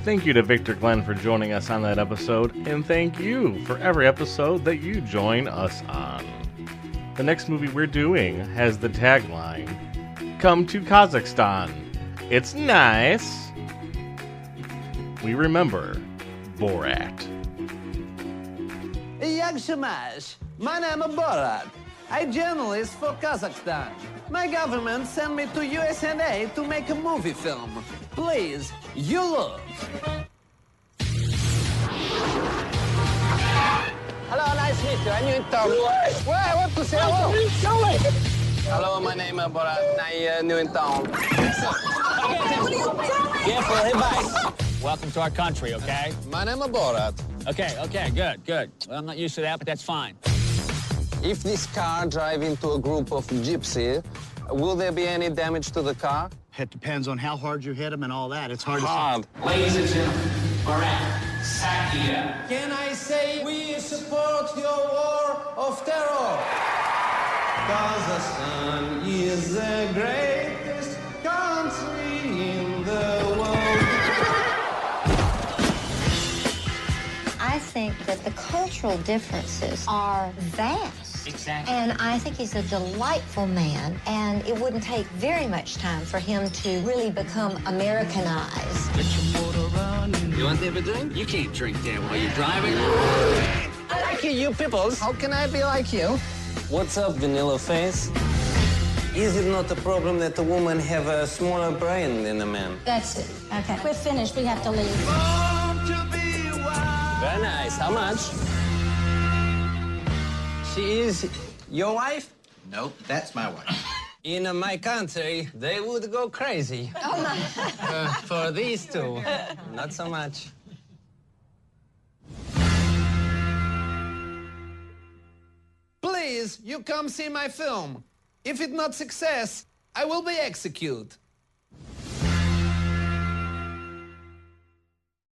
Thank you to Victor Glenn for joining us on that episode, and thank you for every episode that you join us on. The next movie we're doing has the tagline, "Come to Kazakhstan. It's nice." We remember Borat. Як Shamash, my name is Borat. I'm journalist for Kazakhstan. My government sent me to USA to make a movie film. Please, you look. Hello, nice to meet you. I'm new Tom. What to say? Hello, my name is Borat. I'm new in town. Careful, hey, bye. Welcome to our country, okay? My name is Borat. Okay, good. Well, I'm not used to that, but that's fine. If this car drive into a group of gypsy, will there be any damage to the car? It depends on how hard you hit them and all that. It's hard to say. Ladies and gentlemen, Borat, Sakia. Can I say we support your war of terror? Kazakhstan is the greatest country in the world. I think that the cultural differences are vast. Exactly. And I think he's a delightful man, and it wouldn't take very much time for him to really become Americanized. You want to have a drink? You can't drink there while you're driving. I like you peoples. How can I be like you? What's up, vanilla face? Is it not a problem that a woman have a smaller brain than a man? That's it. Okay. We're finished. We have to leave. Very nice. How much? She is your wife? Nope, that's my wife. In my country, they would go crazy. Oh, my. For these two, not so much. Please, you come see my film. If it's not success, I will be executed.